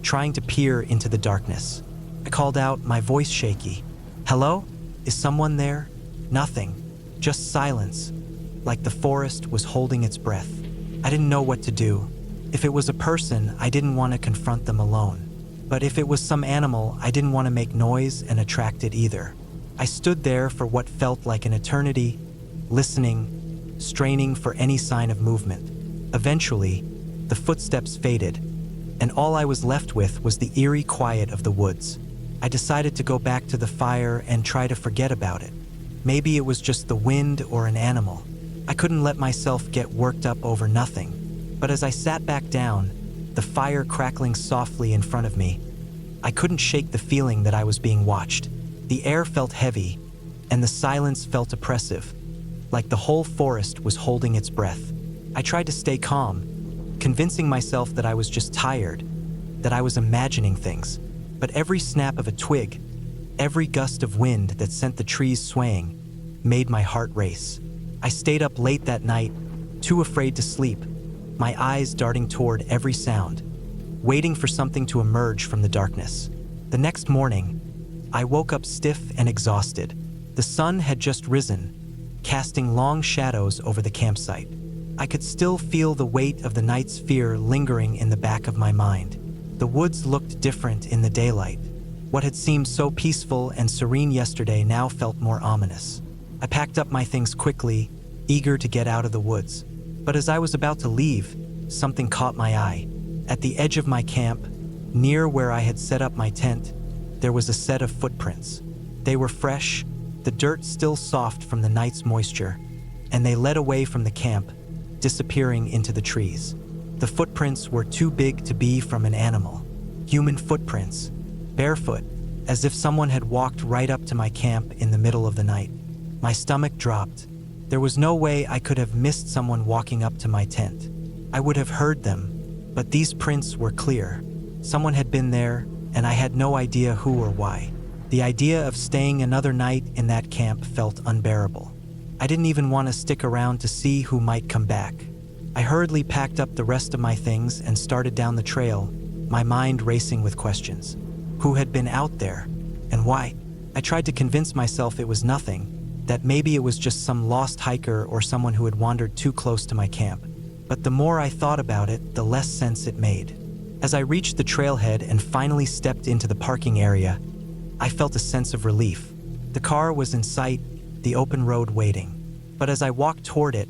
trying to peer into the darkness. I called out, my voice shaky. "Hello? Is someone there?" Nothing. Just silence, like the forest was holding its breath. I didn't know what to do. If it was a person, I didn't want to confront them alone. But if it was some animal, I didn't want to make noise and attract it either. I stood there for what felt like an eternity, listening, straining for any sign of movement. Eventually, the footsteps faded, and all I was left with was the eerie quiet of the woods. I decided to go back to the fire and try to forget about it. Maybe it was just the wind or an animal. I couldn't let myself get worked up over nothing. But as I sat back down, the fire crackling softly in front of me, I couldn't shake the feeling that I was being watched. The air felt heavy, and the silence felt oppressive, like the whole forest was holding its breath. I tried to stay calm, convincing myself that I was just tired, that I was imagining things. But every snap of a twig, every gust of wind that sent the trees swaying, made my heart race. I stayed up late that night, too afraid to sleep, my eyes darting toward every sound, waiting for something to emerge from the darkness. The next morning, I woke up stiff and exhausted. The sun had just risen, casting long shadows over the campsite. I could still feel the weight of the night's fear lingering in the back of my mind. The woods looked different in the daylight. What had seemed so peaceful and serene yesterday now felt more ominous. I packed up my things quickly, eager to get out of the woods. But as I was about to leave, something caught my eye. At the edge of my camp, near where I had set up my tent, there was a set of footprints. They were fresh, the dirt still soft from the night's moisture, and they led away from the camp, disappearing into the trees. The footprints were too big to be from an animal. Human footprints, barefoot, as if someone had walked right up to my camp in the middle of the night. My stomach dropped. There was no way I could have missed someone walking up to my tent. I would have heard them, but these prints were clear. Someone had been there, and I had no idea who or why. The idea of staying another night in that camp felt unbearable. I didn't even want to stick around to see who might come back. I hurriedly packed up the rest of my things and started down the trail, my mind racing with questions. Who had been out there, and why? I tried to convince myself it was nothing, that maybe it was just some lost hiker or someone who had wandered too close to my camp. But the more I thought about it, the less sense it made. As I reached the trailhead and finally stepped into the parking area, I felt a sense of relief. The car was in sight, the open road waiting. But as I walked toward it,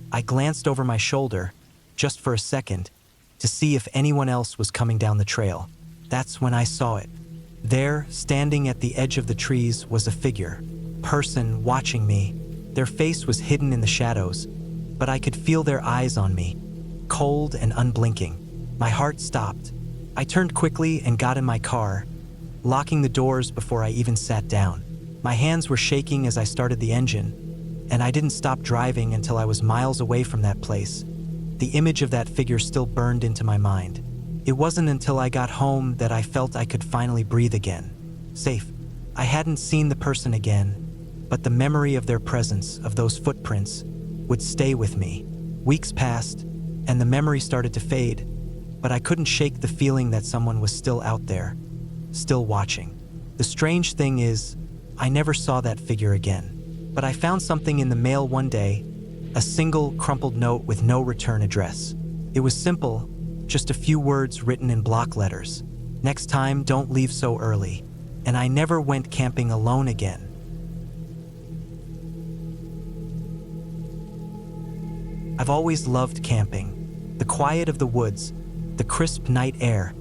I glanced over my shoulder, just for a second, to see if anyone else was coming down the trail. That's when I saw it. There, standing at the edge of the trees, was a figure, person watching me. Their face was hidden in the shadows, but I could feel their eyes on me, cold and unblinking. My heart stopped. I turned quickly and got in my car, locking the doors before I even sat down. My hands were shaking as I started the engine, and I didn't stop driving until I was miles away from that place. The image of that figure still burned into my mind. It wasn't until I got home that I felt I could finally breathe again. Safe. I hadn't seen the person again, but the memory of their presence, of those footprints, would stay with me. Weeks passed, and the memory started to fade, but I couldn't shake the feeling that someone was still out there, still watching. The strange thing is, I never saw that figure again. But I found something in the mail one day, a single crumpled note with no return address. It was simple, just a few words written in block letters. Next time, don't leave so early. And I never went camping alone again. I've always loved camping. The quiet of the woods, the crisp night air,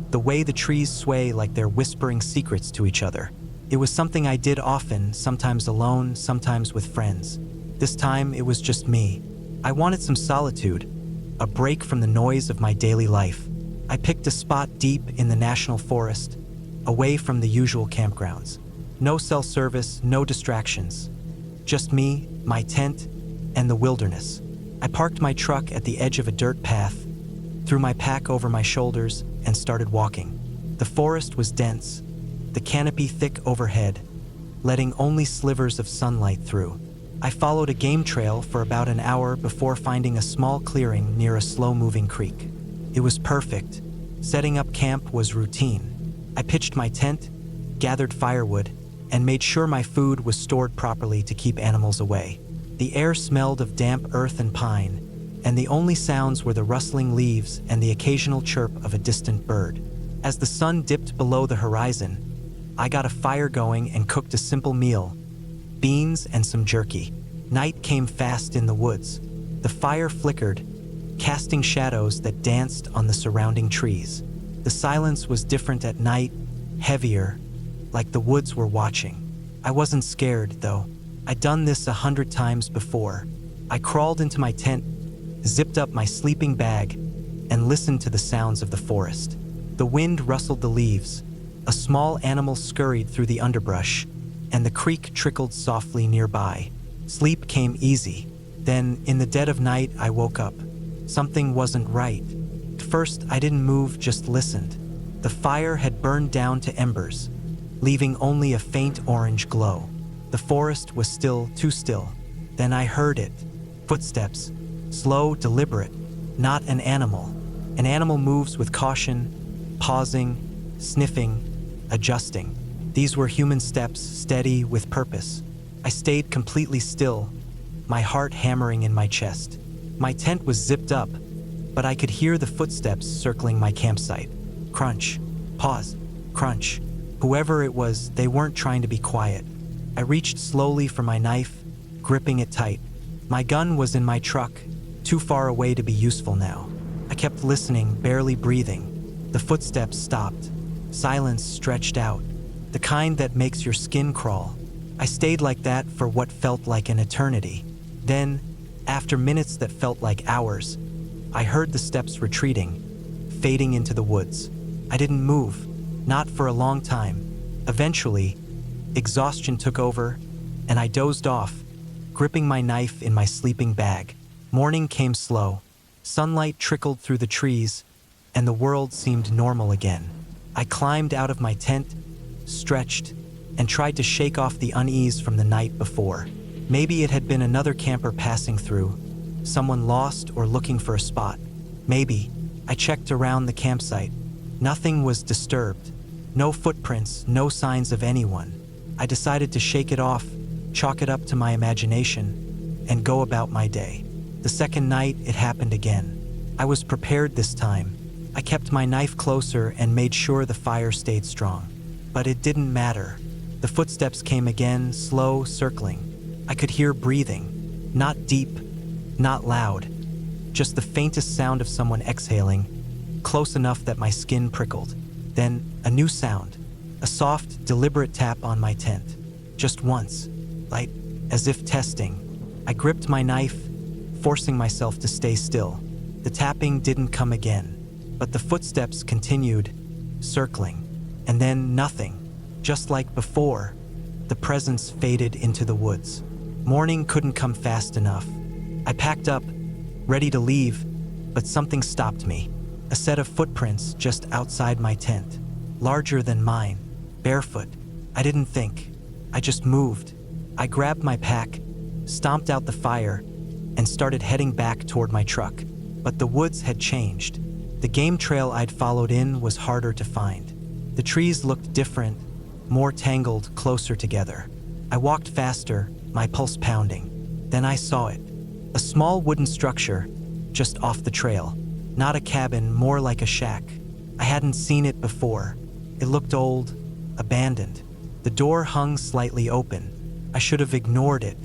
the way the trees sway like they're whispering secrets to each other. It was something I did often, sometimes alone, sometimes with friends. This time, it was just me. I wanted some solitude, a break from the noise of my daily life. I picked a spot deep in the national forest, away from the usual campgrounds. No cell service, no distractions. Just me, my tent, and the wilderness. I parked my truck at the edge of a dirt path, threw my pack over my shoulders, and started walking. The forest was dense, the canopy thick overhead, letting only slivers of sunlight through. I followed a game trail for about an hour before finding a small clearing near a slow-moving creek. It was perfect. Setting up camp was routine. I pitched my tent, gathered firewood, and made sure my food was stored properly to keep animals away. The air smelled of damp earth and pine, and the only sounds were the rustling leaves and the occasional chirp of a distant bird. As the sun dipped below the horizon, I got a fire going and cooked a simple meal: beans and some jerky. Night came fast in the woods. The fire flickered, casting shadows that danced on the surrounding trees. The silence was different at night, heavier, like the woods were watching. I wasn't scared, though. I'd done this 100 times before. I crawled into my tent, zipped up my sleeping bag, and listened to the sounds of the forest. The wind rustled the leaves, a small animal scurried through the underbrush, and the creek trickled softly nearby. Sleep came easy. Then, in the dead of night, I woke up. Something wasn't right. At first, I didn't move, just listened. The fire had burned down to embers, leaving only a faint orange glow. The forest was still, too still. Then I heard it. Footsteps. Slow, deliberate. Not an animal. An animal moves with caution, pausing, sniffing, adjusting. These were human steps, steady, with purpose. I stayed completely still, my heart hammering in my chest. My tent was zipped up, but I could hear the footsteps circling my campsite. Crunch. Pause. Crunch. Whoever it was, they weren't trying to be quiet. I reached slowly for my knife, gripping it tight. My gun was in my truck, too far away to be useful now. I kept listening, barely breathing. The footsteps stopped. Silence stretched out, the kind that makes your skin crawl. I stayed like that for what felt like an eternity. Then, after minutes that felt like hours, I heard the steps retreating, fading into the woods. I didn't move, not for a long time. Eventually, exhaustion took over, and I dozed off, gripping my knife in my sleeping bag. Morning came slow. Sunlight trickled through the trees, and the world seemed normal again. I climbed out of my tent, stretched, and tried to shake off the unease from the night before. Maybe it had been another camper passing through, someone lost or looking for a spot. Maybe. I checked around the campsite. Nothing was disturbed. No footprints, no signs of anyone. I decided to shake it off, chalk it up to my imagination, and go about my day. The second night, it happened again. I was prepared this time. I kept my knife closer and made sure the fire stayed strong. But it didn't matter. The footsteps came again, slow, circling. I could hear breathing. Not deep, not loud. Just the faintest sound of someone exhaling, close enough that my skin prickled. Then, a new sound. A soft, deliberate tap on my tent. Just once, light, as if testing. I gripped my knife, forcing myself to stay still. The tapping didn't come again, but the footsteps continued, circling. And then nothing. Just like before, the presence faded into the woods. Morning couldn't come fast enough. I packed up, ready to leave, but something stopped me. A set of footprints just outside my tent, larger than mine, barefoot. I didn't think. I just moved. I grabbed my pack, stomped out the fire, and started heading back toward my truck. But the woods had changed. The game trail I'd followed in was harder to find. The trees looked different, more tangled, closer together. I walked faster, my pulse pounding. Then I saw it. A small wooden structure, just off the trail. Not a cabin, more like a shack. I hadn't seen it before. It looked old, abandoned. The door hung slightly open. I should have ignored it.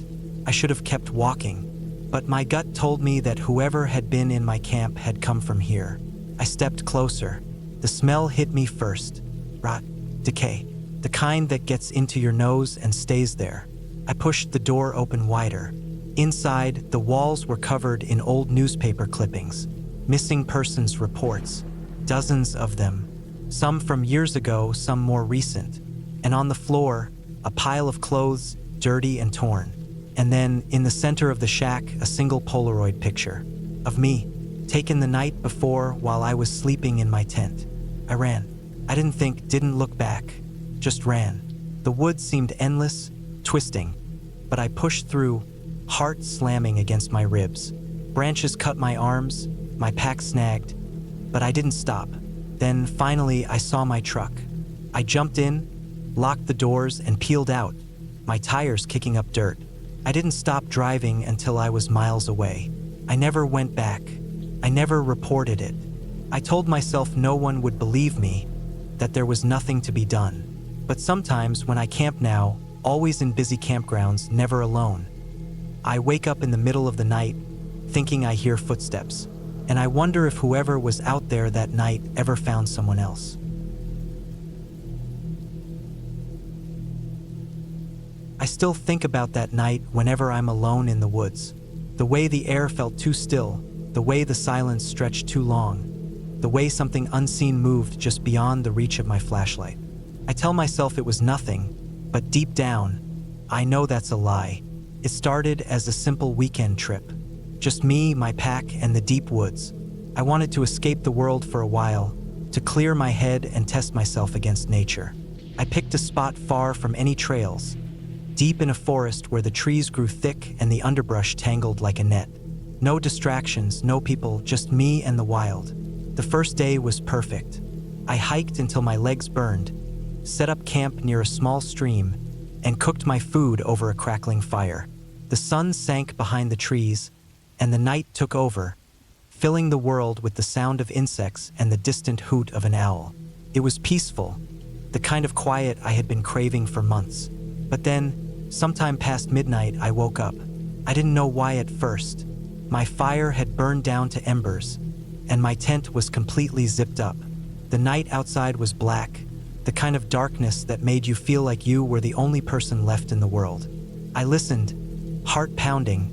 I should have kept walking. But my gut told me that whoever had been in my camp had come from here. I stepped closer. The smell hit me first. Rot, decay, the kind that gets into your nose and stays there. I pushed the door open wider. Inside, the walls were covered in old newspaper clippings, missing persons reports, dozens of them, some from years ago, some more recent. And on the floor, a pile of clothes, dirty and torn. And then, in the center of the shack, a single Polaroid picture of me, taken the night before while I was sleeping in my tent. I ran. I didn't think, didn't look back, just ran. The woods seemed endless, twisting, but I pushed through, heart slamming against my ribs. Branches cut my arms, my pack snagged, but I didn't stop. Then finally I saw my truck. I jumped in, locked the doors, and peeled out, my tires kicking up dirt. I didn't stop driving until I was miles away. I never went back. I never reported it. I told myself no one would believe me, that there was nothing to be done. But sometimes when I camp now, always in busy campgrounds, never alone, I wake up in the middle of the night, thinking I hear footsteps, and I wonder if whoever was out there that night ever found someone else. I still think about that night whenever I'm alone in the woods. The way the air felt too still, the way the silence stretched too long, the way something unseen moved just beyond the reach of my flashlight. I tell myself it was nothing, but deep down, I know that's a lie. It started as a simple weekend trip. Just me, my pack, and the deep woods. I wanted to escape the world for a while, to clear my head and test myself against nature. I picked a spot far from any trails, deep in a forest where the trees grew thick and the underbrush tangled like a net. No distractions, no people, just me and the wild. The first day was perfect. I hiked until my legs burned, set up camp near a small stream, and cooked my food over a crackling fire. The sun sank behind the trees, and the night took over, filling the world with the sound of insects and the distant hoot of an owl. It was peaceful, the kind of quiet I had been craving for months. But then, sometime past midnight, I woke up. I didn't know why at first. My fire had burned down to embers, and my tent was completely zipped up. The night outside was black, the kind of darkness that made you feel like you were the only person left in the world. I listened, heart pounding,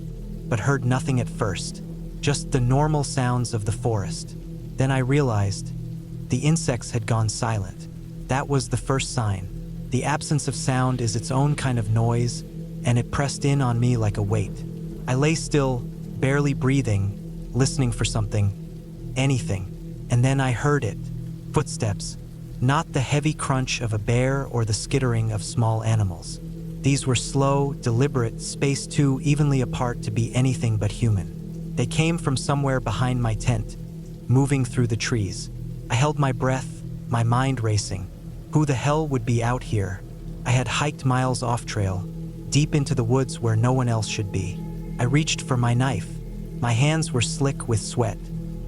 but heard nothing at first, just the normal sounds of the forest. Then I realized the insects had gone silent. That was the first sign. The absence of sound is its own kind of noise, and it pressed in on me like a weight. I lay still, barely breathing, listening for something, anything, and then I heard it. Footsteps, not the heavy crunch of a bear or the skittering of small animals. These were slow, deliberate, spaced too evenly apart to be anything but human. They came from somewhere behind my tent, moving through the trees. I held my breath, my mind racing. Who the hell would be out here? I had hiked miles off trail, deep into the woods where no one else should be. I reached for my knife. My hands were slick with sweat.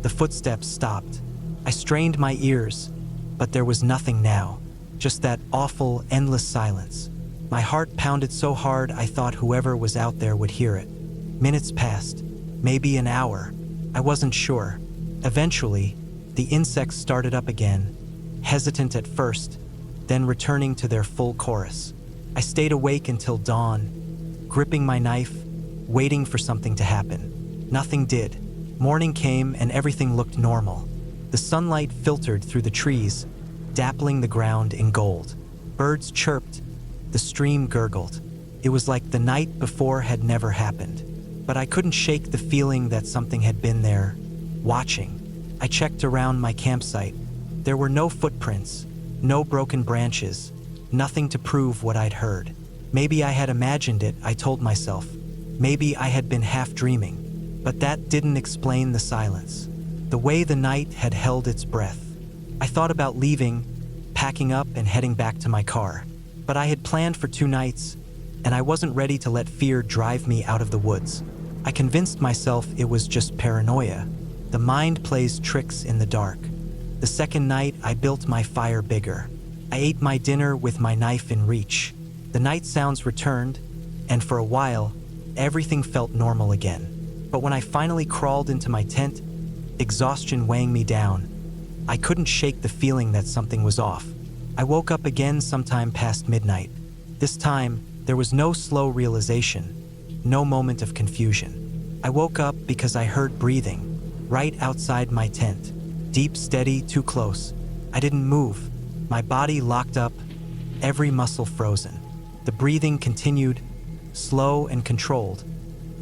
The footsteps stopped. I strained my ears, but there was nothing now, just that awful, endless silence. My heart pounded so hard I thought whoever was out there would hear it. Minutes passed, maybe an hour. I wasn't sure. Eventually, the insects started up again, hesitant at first, then returning to their full chorus. I stayed awake until dawn, gripping my knife, waiting for something to happen. Nothing did. Morning came and everything looked normal. The sunlight filtered through the trees, dappling the ground in gold. Birds chirped. The stream gurgled. It was like the night before had never happened. But I couldn't shake the feeling that something had been there, watching. I checked around my campsite. There were no footprints, no broken branches, nothing to prove what I'd heard. Maybe I had imagined it, I told myself. Maybe I had been half dreaming. But that didn't explain the silence. The way the night had held its breath. I thought about leaving, packing up and heading back to my car. But I had planned for 2 nights, and I wasn't ready to let fear drive me out of the woods. I convinced myself it was just paranoia. The mind plays tricks in the dark. The second night, I built my fire bigger. I ate my dinner with my knife in reach. The night sounds returned, and for a while, everything felt normal again. But when I finally crawled into my tent, exhaustion weighing me down, I couldn't shake the feeling that something was off. I woke up again sometime past midnight. This time, there was no slow realization, no moment of confusion. I woke up because I heard breathing, right outside my tent. Deep, steady, too close. I didn't move. My body locked up, every muscle frozen. The breathing continued, slow and controlled,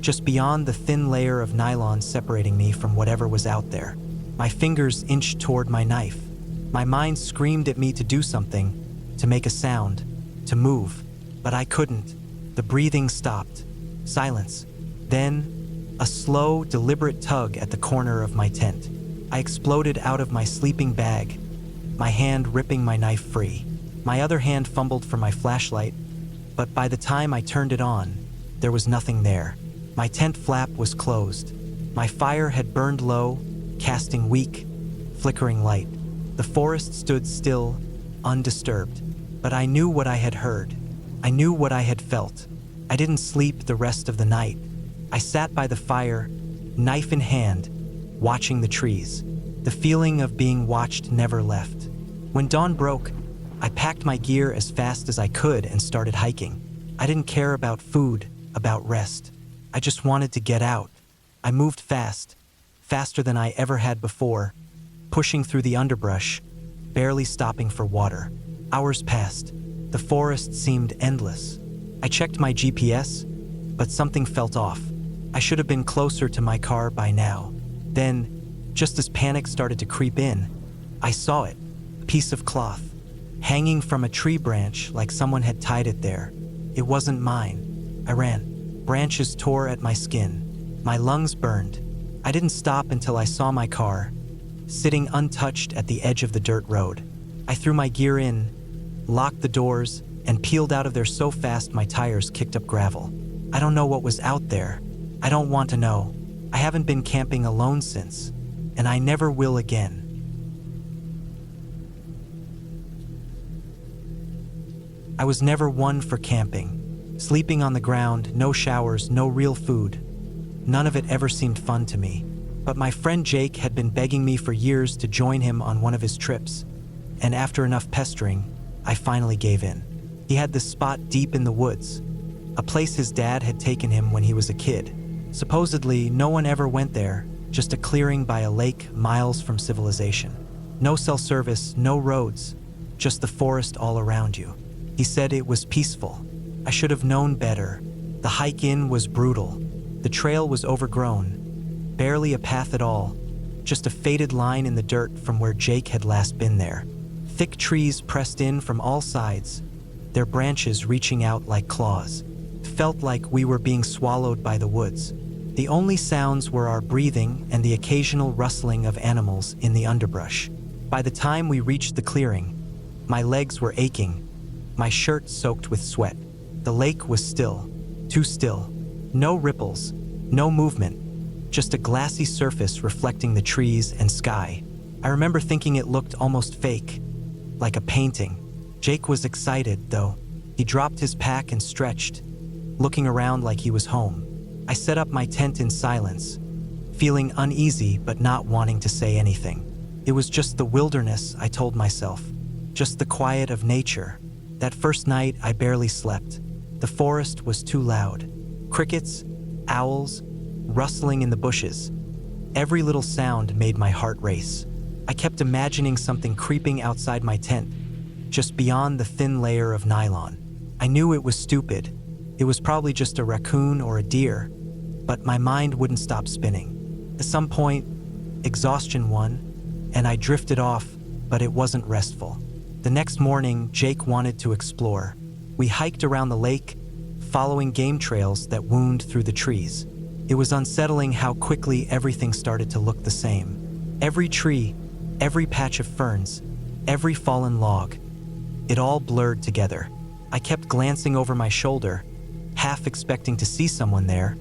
just beyond the thin layer of nylon separating me from whatever was out there. My fingers inched toward my knife. My mind screamed at me to do something, to make a sound, to move, but I couldn't. The breathing stopped. Silence. Then, a slow, deliberate tug at the corner of my tent. I exploded out of my sleeping bag, my hand ripping my knife free. My other hand fumbled for my flashlight, but by the time I turned it on, there was nothing there. My tent flap was closed. My fire had burned low, casting weak, flickering light. The forest stood still, undisturbed, but I knew what I had heard. I knew what I had felt. I didn't sleep the rest of the night. I sat by the fire, knife in hand, watching the trees. The feeling of being watched never left. When dawn broke, I packed my gear as fast as I could and started hiking. I didn't care about food, about rest. I just wanted to get out. I moved fast, faster than I ever had before, pushing through the underbrush, barely stopping for water. Hours passed. The forest seemed endless. I checked my GPS, but something felt off. I should have been closer to my car by now. Then, just as panic started to creep in, I saw it, a piece of cloth, hanging from a tree branch like someone had tied it there. It wasn't mine. I ran. Branches tore at my skin. My lungs burned. I didn't stop until I saw my car, sitting untouched at the edge of the dirt road. I threw my gear in, locked the doors, and peeled out of there so fast my tires kicked up gravel. I don't know what was out there. I don't want to know. I haven't been camping alone since, and I never will again. I was never one for camping. Sleeping on the ground, no showers, no real food. None of it ever seemed fun to me. But my friend Jake had been begging me for years to join him on one of his trips, and after enough pestering, I finally gave in. He had this spot deep in the woods, a place his dad had taken him when he was a kid. Supposedly, no one ever went there, just a clearing by a lake miles from civilization. No cell service, no roads, just the forest all around you. He said it was peaceful. I should have known better. The hike in was brutal. The trail was overgrown, barely a path at all, just a faded line in the dirt from where Jake had last been there. Thick trees pressed in from all sides, their branches reaching out like claws. It felt like we were being swallowed by the woods. The only sounds were our breathing and the occasional rustling of animals in the underbrush. By the time we reached the clearing, my legs were aching, my shirt soaked with sweat. The lake was still, too still. No ripples, no movement, just a glassy surface reflecting the trees and sky. I remember thinking it looked almost fake, like a painting. Jake was excited, though. He dropped his pack and stretched, looking around like he was home. I set up my tent in silence, feeling uneasy but not wanting to say anything. It was just the wilderness, I told myself, just the quiet of nature. That first night, I barely slept. The forest was too loud. Crickets, owls, rustling in the bushes. Every little sound made my heart race. I kept imagining something creeping outside my tent, just beyond the thin layer of nylon. I knew it was stupid. It was probably just a raccoon or a deer, but my mind wouldn't stop spinning. At some point, exhaustion won, and I drifted off, but it wasn't restful. The next morning, Jake wanted to explore. We hiked around the lake, following game trails that wound through the trees. It was unsettling how quickly everything started to look the same. Every tree, every patch of ferns, every fallen log. It all blurred together. I kept glancing over my shoulder, half expecting to see someone there,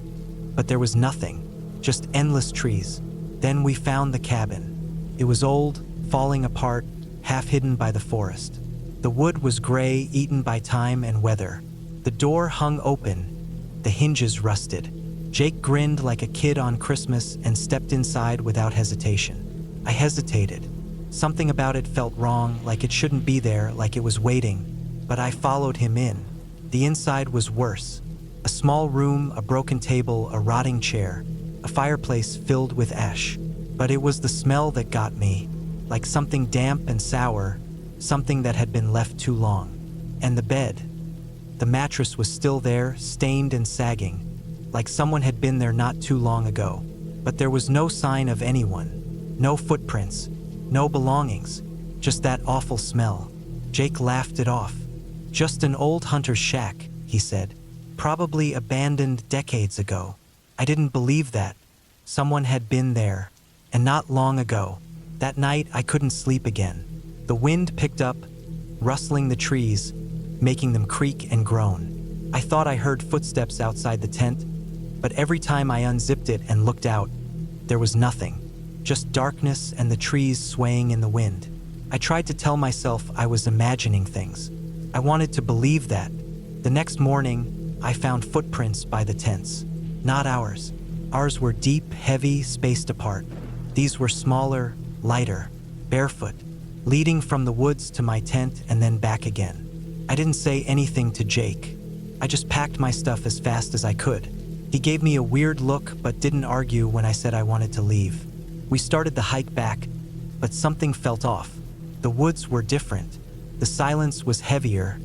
but there was nothing, just endless trees. Then we found the cabin. It was old, falling apart, half hidden by the forest. The wood was gray, eaten by time and weather. The door hung open, the hinges rusted. Jake grinned like a kid on Christmas and stepped inside without hesitation. I hesitated. Something about it felt wrong, like it shouldn't be there, like it was waiting. But I followed him in. The inside was worse. A small room, a broken table, a rotting chair, a fireplace filled with ash. But it was the smell that got me, like something damp and sour, something that had been left too long. And the bed. The mattress was still there, stained and sagging. like someone had been there not too long ago. But there was no sign of anyone, no footprints, no belongings, just that awful smell. Jake laughed it off. "Just an old hunter's shack," he said. "Probably abandoned decades ago." I didn't believe that. Someone had been there, and not long ago. That night, I couldn't sleep again. The wind picked up, rustling the trees, making them creak and groan. I thought I heard footsteps outside the tent, but every time I unzipped it and looked out, there was nothing, just darkness and the trees swaying in the wind. I tried to tell myself I was imagining things. I wanted to believe that. The next morning, I found footprints by the tents. Not ours. Ours were deep, heavy, spaced apart. These were smaller, lighter, barefoot, leading from the woods to my tent and then back again. I didn't say anything to Jake. I just packed my stuff as fast as I could. He gave me a weird look but didn't argue when I said I wanted to leave. We started the hike back, but something felt off. The woods were different. The silence was heavier,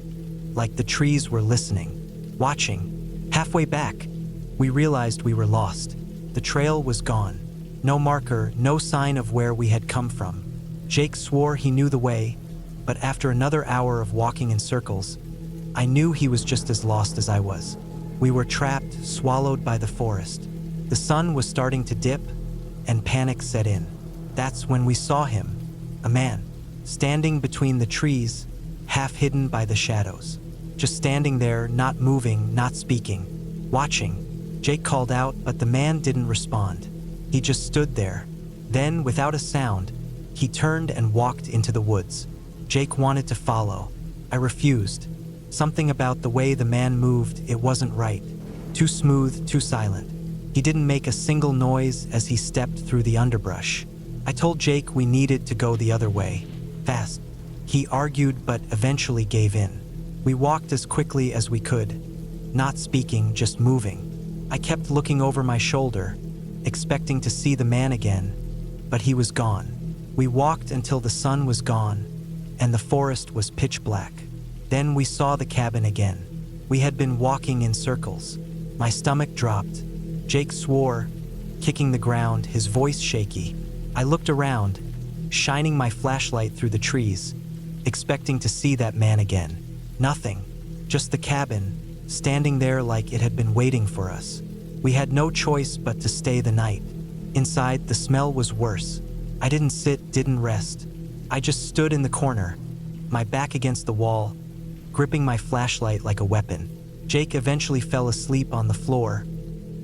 like the trees were listening, watching. Halfway back, we realized we were lost. The trail was gone. No marker, no sign of where we had come from. Jake swore he knew the way, but after another hour of walking in circles, I knew he was just as lost as I was. We were trapped, swallowed by the forest. The sun was starting to dip, and panic set in. That's when we saw him, a man, standing between the trees, half hidden by the shadows. Just standing there, not moving, not speaking, watching. Jake called out, but the man didn't respond. He just stood there. Then, without a sound, he turned and walked into the woods. Jake wanted to follow. I refused. Something about the way the man moved, it wasn't right. Too smooth, too silent. He didn't make a single noise as he stepped through the underbrush. I told Jake we needed to go the other way, fast. He argued but eventually gave in. We walked as quickly as we could, not speaking, just moving. I kept looking over my shoulder, expecting to see the man again, but he was gone. We walked until the sun was gone, and the forest was pitch black. Then we saw the cabin again. We had been walking in circles. My stomach dropped. Jake swore, kicking the ground, his voice shaky. I looked around, shining my flashlight through the trees, expecting to see that man again. Nothing, just the cabin, standing there like it had been waiting for us. We had no choice but to stay the night. Inside, the smell was worse. I didn't sit, didn't rest. I just stood in the corner, my back against the wall, gripping my flashlight like a weapon. Jake eventually fell asleep on the floor,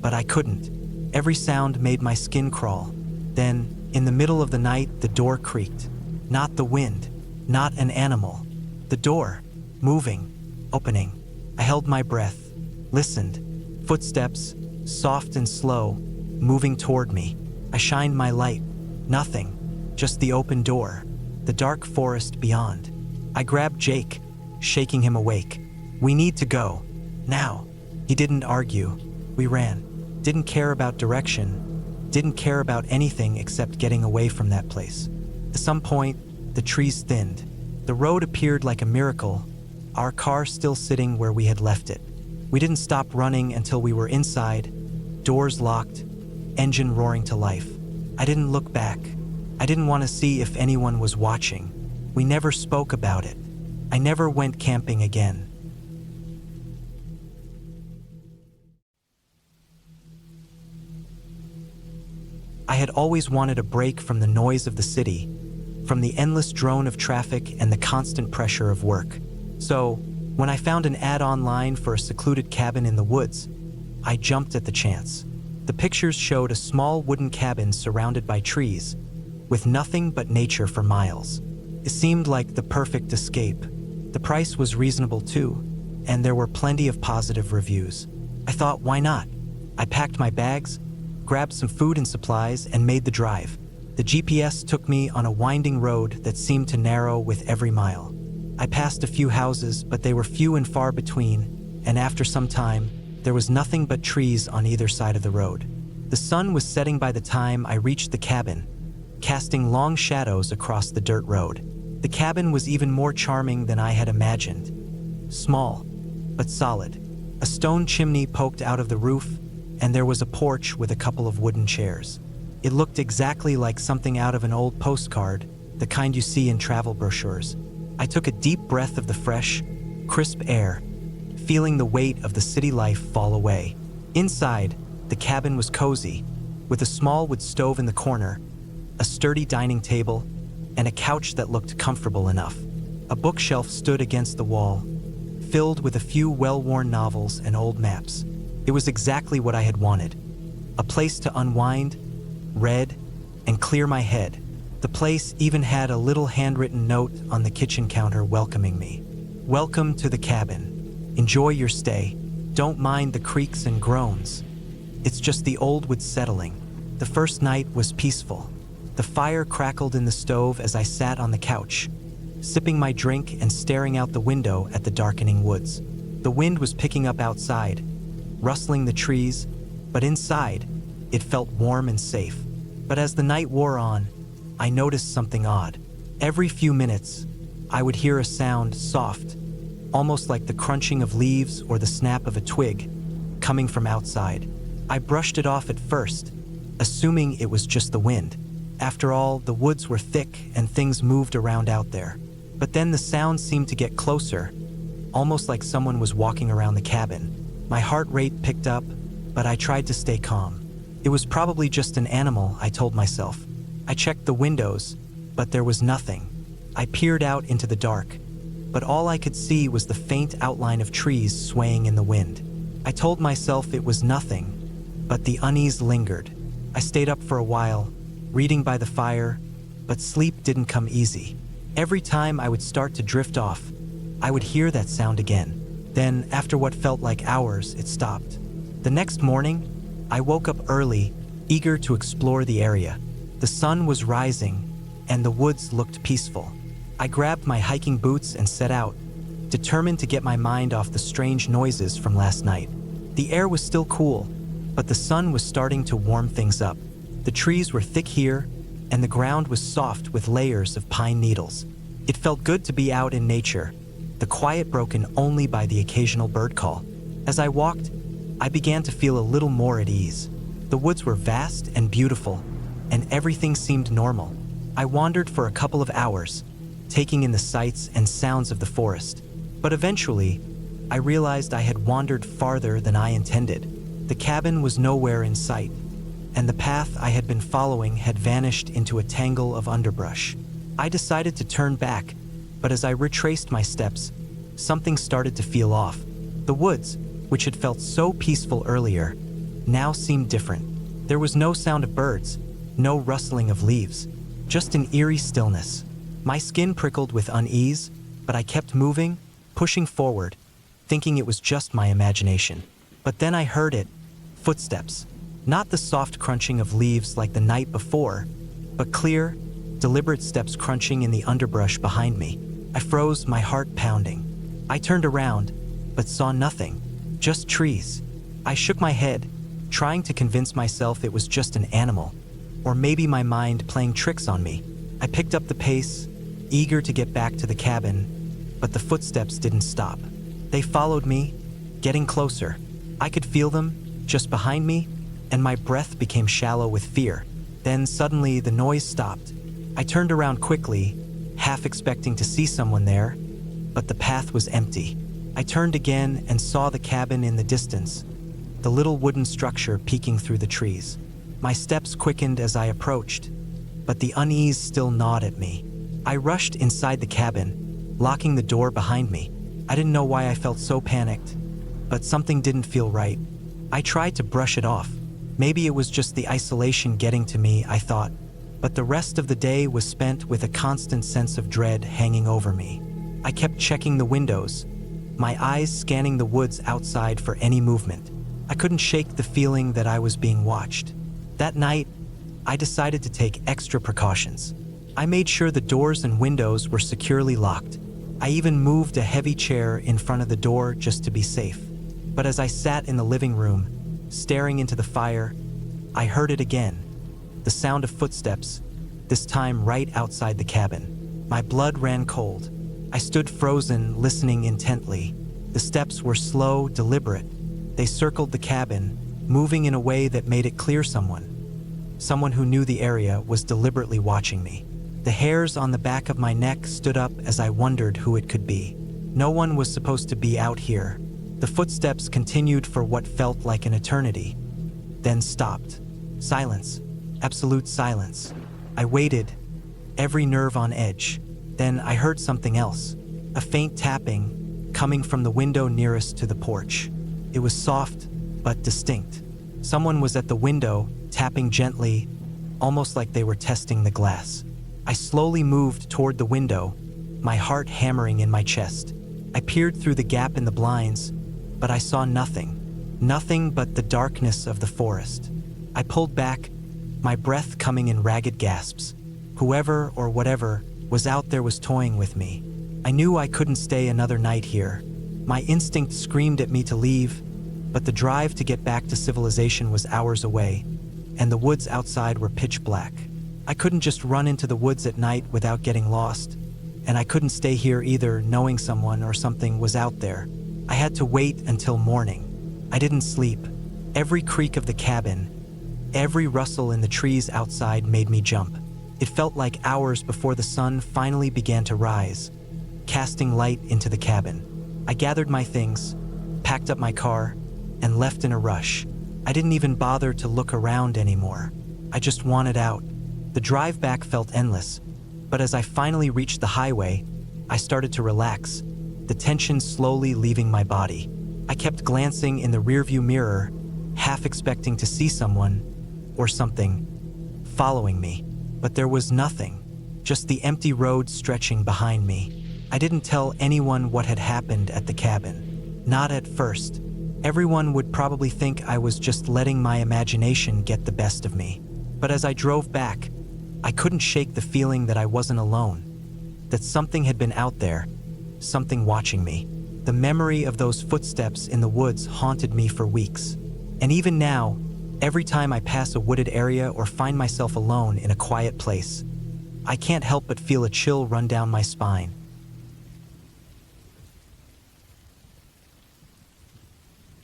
but I couldn't. Every sound made my skin crawl. Then, in the middle of the night, the door creaked. Not the wind, not an animal. The door, moving, opening. I held my breath, listened. Footsteps, soft and slow, moving toward me. I shined my light. Nothing, just the open door, the dark forest beyond. I grabbed Jake, shaking him awake. "We need to go. Now." He didn't argue. We ran. Didn't care about direction. Didn't care about anything except getting away from that place. At some point, the trees thinned. The road appeared like a miracle, our car still sitting where we had left it. We didn't stop running until we were inside, doors locked, engine roaring to life. I didn't look back. I didn't want to see if anyone was watching. We never spoke about it. I never went camping again. I had always wanted a break from the noise of the city, from the endless drone of traffic and the constant pressure of work. So, when I found an ad online for a secluded cabin in the woods, I jumped at the chance. The pictures showed a small wooden cabin surrounded by trees, with nothing but nature for miles. It seemed like the perfect escape. The price was reasonable too, and there were plenty of positive reviews. I thought, why not? I packed my bags, grabbed some food and supplies, and made the drive. The GPS took me on a winding road that seemed to narrow with every mile. I passed a few houses, but they were few and far between, and after some time, there was nothing but trees on either side of the road. The sun was setting by the time I reached the cabin, casting long shadows across the dirt road. The cabin was even more charming than I had imagined. Small, but solid. A stone chimney poked out of the roof, and there was a porch with a couple of wooden chairs. It looked exactly like something out of an old postcard, the kind you see in travel brochures. I took a deep breath of the fresh, crisp air, feeling the weight of the city life fall away. Inside, the cabin was cozy, with a small wood stove in the corner, a sturdy dining table, and a couch that looked comfortable enough. A bookshelf stood against the wall, filled with a few well-worn novels and old maps. It was exactly what I had wanted. A place to unwind, read, and clear my head. The place even had a little handwritten note on the kitchen counter welcoming me. "Welcome to the cabin. Enjoy your stay. Don't mind the creaks and groans. It's just the old wood settling." The first night was peaceful. The fire crackled in the stove as I sat on the couch, sipping my drink and staring out the window at the darkening woods. The wind was picking up outside, rustling the trees, but inside, it felt warm and safe. But as the night wore on, I noticed something odd. Every few minutes, I would hear a sound, soft, almost like the crunching of leaves or the snap of a twig, coming from outside. I brushed it off at first, assuming it was just the wind. After all, the woods were thick and things moved around out there. But then the sound seemed to get closer, almost like someone was walking around the cabin. My heart rate picked up, but I tried to stay calm. It was probably just an animal, I told myself. I checked the windows, but there was nothing. I peered out into the dark, but all I could see was the faint outline of trees swaying in the wind. I told myself it was nothing, but the unease lingered. I stayed up for a while, reading by the fire, but sleep didn't come easy. Every time I would start to drift off, I would hear that sound again. Then, after what felt like hours, it stopped. The next morning, I woke up early, eager to explore the area. The sun was rising, and the woods looked peaceful. I grabbed my hiking boots and set out, determined to get my mind off the strange noises from last night. The air was still cool, but the sun was starting to warm things up. The trees were thick here, and the ground was soft with layers of pine needles. It felt good to be out in nature, the quiet broken only by the occasional bird call. As I walked, I began to feel a little more at ease. The woods were vast and beautiful, and everything seemed normal. I wandered for a couple of hours, taking in the sights and sounds of the forest. But eventually, I realized I had wandered farther than I intended. The cabin was nowhere in sight, and the path I had been following had vanished into a tangle of underbrush. I decided to turn back, but as I retraced my steps, something started to feel off. The woods, which had felt so peaceful earlier, now seemed different. There was no sound of birds, no rustling of leaves, just an eerie stillness. My skin prickled with unease, but I kept moving, pushing forward, thinking it was just my imagination. But then I heard it, footsteps. Not the soft crunching of leaves like the night before, but clear, deliberate steps crunching in the underbrush behind me. I froze, my heart pounding. I turned around, but saw nothing, just trees. I shook my head, trying to convince myself it was just an animal, or maybe my mind playing tricks on me. I picked up the pace, eager to get back to the cabin, but the footsteps didn't stop. They followed me, getting closer. I could feel them, just behind me, and my breath became shallow with fear. Then suddenly the noise stopped. I turned around quickly, half expecting to see someone there, but the path was empty. I turned again and saw the cabin in the distance, the little wooden structure peeking through the trees. My steps quickened as I approached, but the unease still gnawed at me. I rushed inside the cabin, locking the door behind me. I didn't know why I felt so panicked, but something didn't feel right. I tried to brush it off. Maybe it was just the isolation getting to me, I thought, but the rest of the day was spent with a constant sense of dread hanging over me. I kept checking the windows, my eyes scanning the woods outside for any movement. I couldn't shake the feeling that I was being watched. That night, I decided to take extra precautions. I made sure the doors and windows were securely locked. I even moved a heavy chair in front of the door just to be safe. But as I sat in the living room, staring into the fire, I heard it again. The sound of footsteps, this time right outside the cabin. My blood ran cold. I stood frozen, listening intently. The steps were slow, deliberate. They circled the cabin, moving in a way that made it clear someone who knew the area was deliberately watching me. The hairs on the back of my neck stood up as I wondered who it could be. No one was supposed to be out here. The footsteps continued for what felt like an eternity, then stopped. Silence. Absolute silence. I waited, every nerve on edge. Then I heard something else. A faint tapping, coming from the window nearest to the porch. It was soft, but distinct. Someone was at the window, tapping gently, almost like they were testing the glass. I slowly moved toward the window, my heart hammering in my chest. I peered through the gap in the blinds, but I saw nothing. Nothing but the darkness of the forest. I pulled back, my breath coming in ragged gasps. Whoever or whatever was out there was toying with me. I knew I couldn't stay another night here. My instinct screamed at me to leave, but the drive to get back to civilization was hours away, and the woods outside were pitch black. I couldn't just run into the woods at night without getting lost, and I couldn't stay here either knowing someone or something was out there. I had to wait until morning. I didn't sleep. Every creak of the cabin, every rustle in the trees outside made me jump. It felt like hours before the sun finally began to rise, casting light into the cabin. I gathered my things, packed up my car, and left in a rush. I didn't even bother to look around anymore. I just wanted out. The drive back felt endless, but as I finally reached the highway, I started to relax, the tension slowly leaving my body. I kept glancing in the rearview mirror, half expecting to see someone or something following me, but there was nothing, just the empty road stretching behind me. I didn't tell anyone what had happened at the cabin. Not at first. Everyone would probably think I was just letting my imagination get the best of me. But as I drove back, I couldn't shake the feeling that I wasn't alone, that something had been out there, something watching me. The memory of those footsteps in the woods haunted me for weeks. And even now, every time I pass a wooded area or find myself alone in a quiet place, I can't help but feel a chill run down my spine.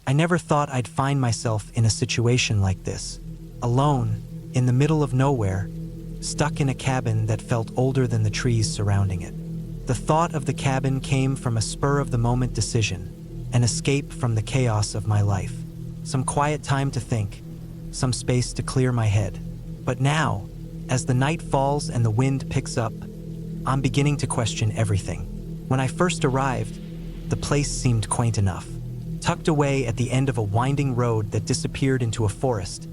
I never thought I'd find myself in a situation like this, alone, in the middle of nowhere, stuck in a cabin that felt older than the trees surrounding it. The thought of the cabin came from a spur-of-the-moment decision, an escape from the chaos of my life. Some quiet time to think, some space to clear my head. But now, as the night falls and the wind picks up, I'm beginning to question everything. When I first arrived, the place seemed quaint enough. Tucked away at the end of a winding road that disappeared into a forest,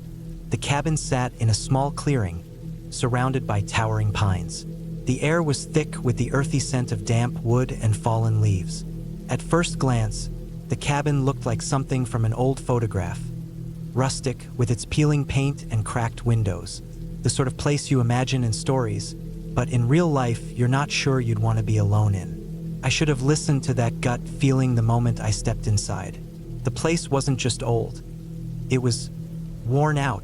the cabin sat in a small clearing, surrounded by towering pines. The air was thick with the earthy scent of damp wood and fallen leaves. At first glance, the cabin looked like something from an old photograph. Rustic, with its peeling paint and cracked windows. The sort of place you imagine in stories, but in real life you're not sure you'd want to be alone in. I should have listened to that gut feeling the moment I stepped inside. The place wasn't just old. It was worn out,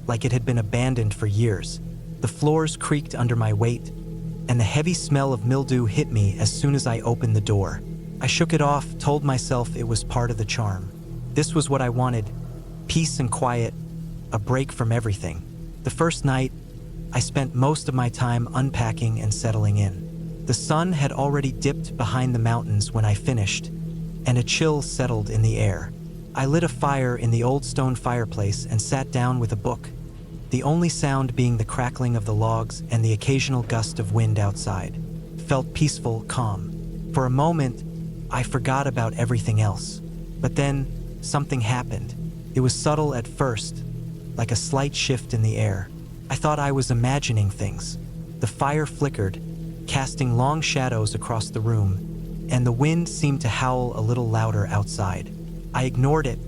like it had been abandoned for years. The floors creaked under my weight, and the heavy smell of mildew hit me as soon as I opened the door. I shook it off, told myself it was part of the charm. This was what I wanted, peace and quiet, a break from everything. The first night, I spent most of my time unpacking and settling in. The sun had already dipped behind the mountains when I finished, and a chill settled in the air. I lit a fire in the old stone fireplace and sat down with a book, the only sound being the crackling of the logs and the occasional gust of wind outside. It felt peaceful, calm. For a moment, I forgot about everything else. But then, something happened. It was subtle at first, like a slight shift in the air. I thought I was imagining things. The fire flickered, casting long shadows across the room, and the wind seemed to howl a little louder outside. I ignored it,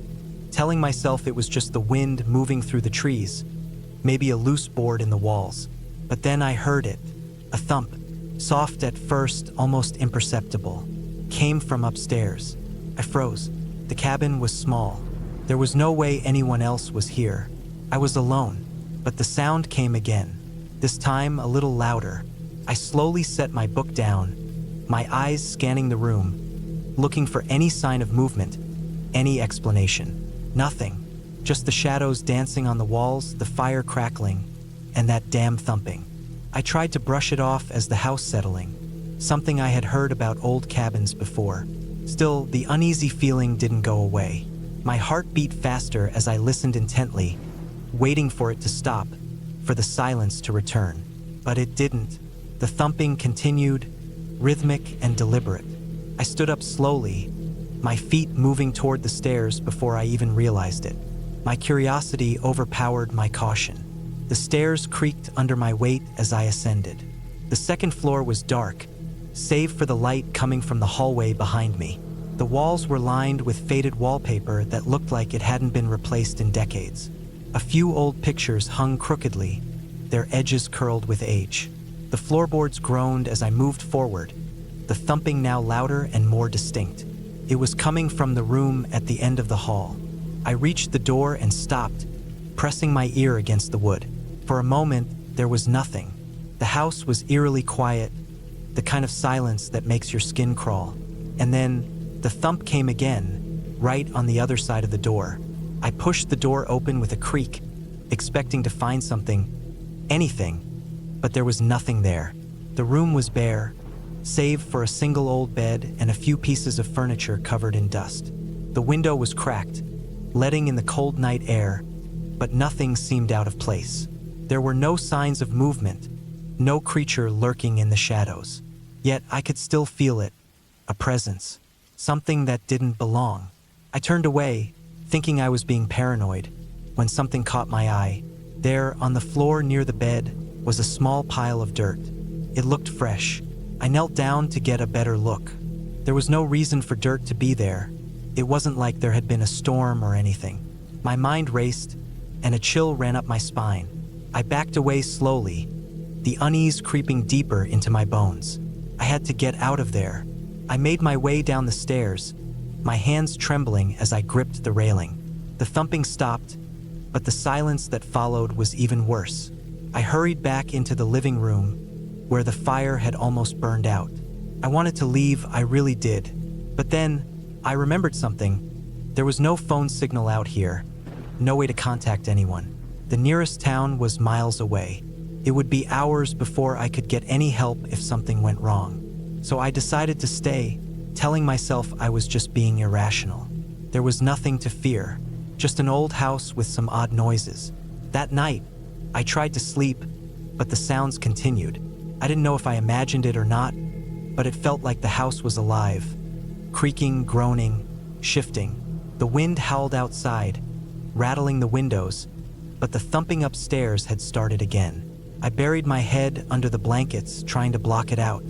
telling myself it was just the wind moving through the trees, maybe a loose board in the walls. But then I heard it, a thump, soft at first, almost imperceptible, came from upstairs. I froze. The cabin was small. There was no way anyone else was here. I was alone, but the sound came again, this time a little louder. I slowly set my book down, my eyes scanning the room, looking for any sign of movement, any explanation. Nothing. Just the shadows dancing on the walls, the fire crackling, and that damn thumping. I tried to brush it off as the house settling, something I had heard about old cabins before. Still, the uneasy feeling didn't go away. My heart beat faster as I listened intently, waiting for it to stop, for the silence to return. But it didn't. The thumping continued, rhythmic and deliberate. I stood up slowly, my feet moving toward the stairs before I even realized it. My curiosity overpowered my caution. The stairs creaked under my weight as I ascended. The second floor was dark, save for the light coming from the hallway behind me. The walls were lined with faded wallpaper that looked like it hadn't been replaced in decades. A few old pictures hung crookedly, their edges curled with age. The floorboards groaned as I moved forward, the thumping now louder and more distinct. It was coming from the room at the end of the hall. I reached the door and stopped, pressing my ear against the wood. For a moment, there was nothing. The house was eerily quiet, the kind of silence that makes your skin crawl. And then, the thump came again, right on the other side of the door. I pushed the door open with a creak, expecting to find something, anything, but there was nothing there. The room was bare, save for a single old bed and a few pieces of furniture covered in dust. The window was cracked, letting in the cold night air, but nothing seemed out of place. There were no signs of movement, no creature lurking in the shadows. Yet I could still feel it, a presence, something that didn't belong. I turned away, thinking I was being paranoid, when something caught my eye. There, on the floor near the bed, was a small pile of dirt. It looked fresh. I knelt down to get a better look. There was no reason for dirt to be there. It wasn't like there had been a storm or anything. My mind raced, and a chill ran up my spine. I backed away slowly, the unease creeping deeper into my bones. I had to get out of there. I made my way down the stairs, my hands trembling as I gripped the railing. The thumping stopped, but the silence that followed was even worse. I hurried back into the living room, where the fire had almost burned out. I wanted to leave, I really did. But then, I remembered something. There was no phone signal out here, no way to contact anyone. The nearest town was miles away. It would be hours before I could get any help if something went wrong. So I decided to stay, telling myself I was just being irrational. There was nothing to fear, just an old house with some odd noises. That night, I tried to sleep, but the sounds continued. I didn't know if I imagined it or not, but it felt like the house was alive, creaking, groaning, shifting. The wind howled outside, rattling the windows, but the thumping upstairs had started again. I buried my head under the blankets, trying to block it out,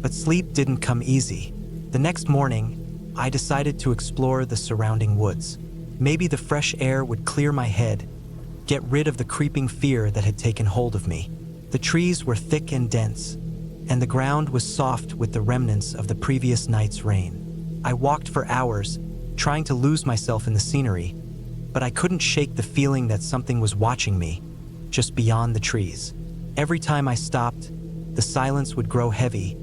but sleep didn't come easy. The next morning, I decided to explore the surrounding woods. Maybe the fresh air would clear my head, get rid of the creeping fear that had taken hold of me. The trees were thick and dense, and the ground was soft with the remnants of the previous night's rain. I walked for hours, trying to lose myself in the scenery, but I couldn't shake the feeling that something was watching me, just beyond the trees. Every time I stopped, the silence would grow heavy,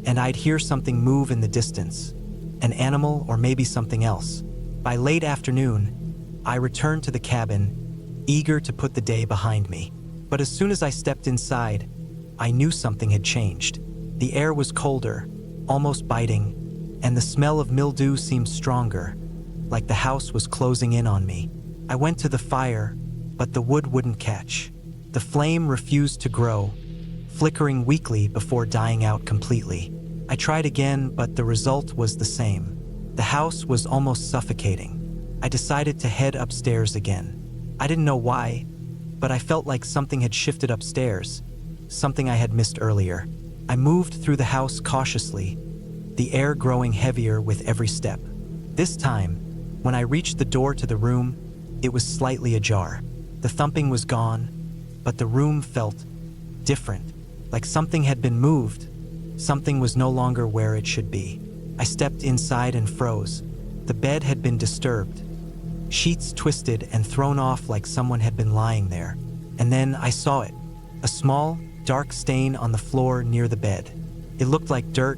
and I'd hear something move in the distance, an animal or maybe something else. By late afternoon, I returned to the cabin, eager to put the day behind me. But as soon as I stepped inside, I knew something had changed. The air was colder, almost biting, and the smell of mildew seemed stronger, like the house was closing in on me. I went to the fire, but the wood wouldn't catch. The flame refused to grow, flickering weakly before dying out completely. I tried again, but the result was the same. The house was almost suffocating. I decided to head upstairs again. I didn't know why, but I felt like something had shifted upstairs, something I had missed earlier. I moved through the house cautiously, the air growing heavier with every step. This time, when I reached the door to the room, it was slightly ajar. The thumping was gone, but the room felt different, like something had been moved. Something was no longer where it should be. I stepped inside and froze. The bed had been disturbed, sheets twisted and thrown off like someone had been lying there. And then I saw it, a small, dark stain on the floor near the bed. It looked like dirt,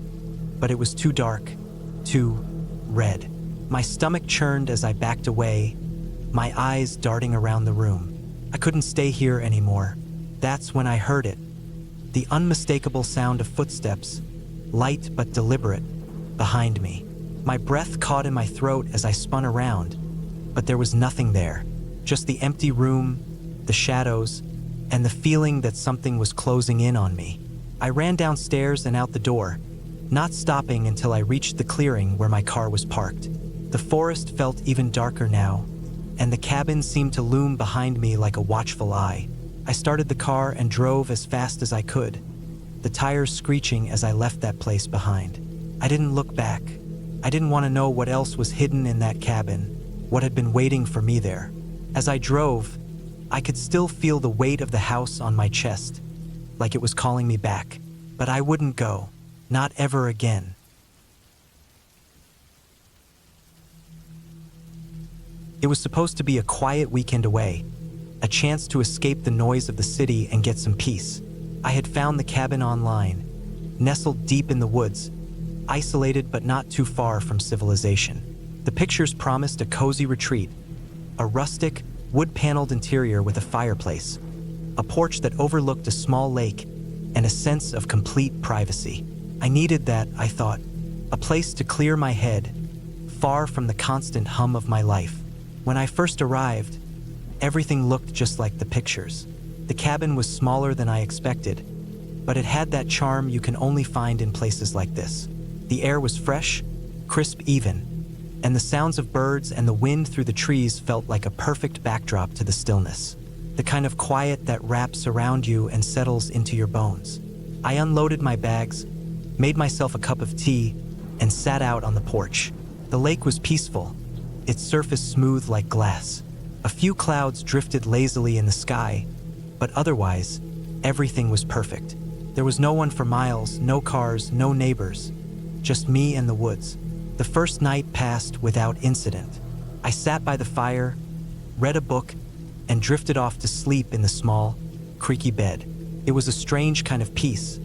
but it was too dark, too red. My stomach churned as I backed away, my eyes darting around the room. I couldn't stay here anymore. That's when I heard it. The unmistakable sound of footsteps, light but deliberate, behind me. My breath caught in my throat as I spun around, but there was nothing there. Just the empty room, the shadows, and the feeling that something was closing in on me. I ran downstairs and out the door, not stopping until I reached the clearing where my car was parked. The forest felt even darker now, and the cabin seemed to loom behind me like a watchful eye. I started the car and drove as fast as I could, the tires screeching as I left that place behind. I didn't look back. I didn't want to know what else was hidden in that cabin, what had been waiting for me there. As I drove, I could still feel the weight of the house on my chest, like it was calling me back. But I wouldn't go, not ever again. It was supposed to be a quiet weekend away, a chance to escape the noise of the city and get some peace. I had found the cabin online, nestled deep in the woods, isolated but not too far from civilization. The pictures promised a cozy retreat, a rustic, wood-paneled interior with a fireplace, a porch that overlooked a small lake, and a sense of complete privacy. I needed that, I thought, a place to clear my head, far from the constant hum of my life. When I first arrived, everything looked just like the pictures. The cabin was smaller than I expected, but it had that charm you can only find in places like this. The air was fresh, crisp even, and the sounds of birds and the wind through the trees felt like a perfect backdrop to the stillness. The kind of quiet that wraps around you and settles into your bones. I unloaded my bags, made myself a cup of tea, and sat out on the porch. The lake was peaceful, its surface smooth like glass. A few clouds drifted lazily in the sky, but otherwise, everything was perfect. There was no one for miles, no cars, no neighbors, just me and the woods. The first night passed without incident. I sat by the fire, read a book, and drifted off to sleep in the small, creaky bed. It was a strange kind of peace,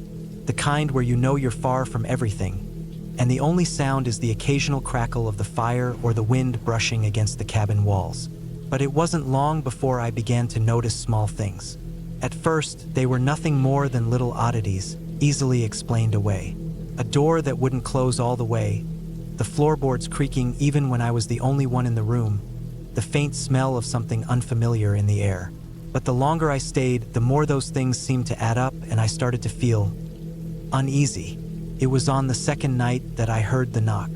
the kind where you know you're far from everything, and the only sound is the occasional crackle of the fire or the wind brushing against the cabin walls. But it wasn't long before I began to notice small things. At first, they were nothing more than little oddities, easily explained away. A door that wouldn't close all the way, the floorboards creaking even when I was the only one in the room, the faint smell of something unfamiliar in the air. But the longer I stayed, the more those things seemed to add up, and I started to feel uneasy. It was on the second night that I heard the knock.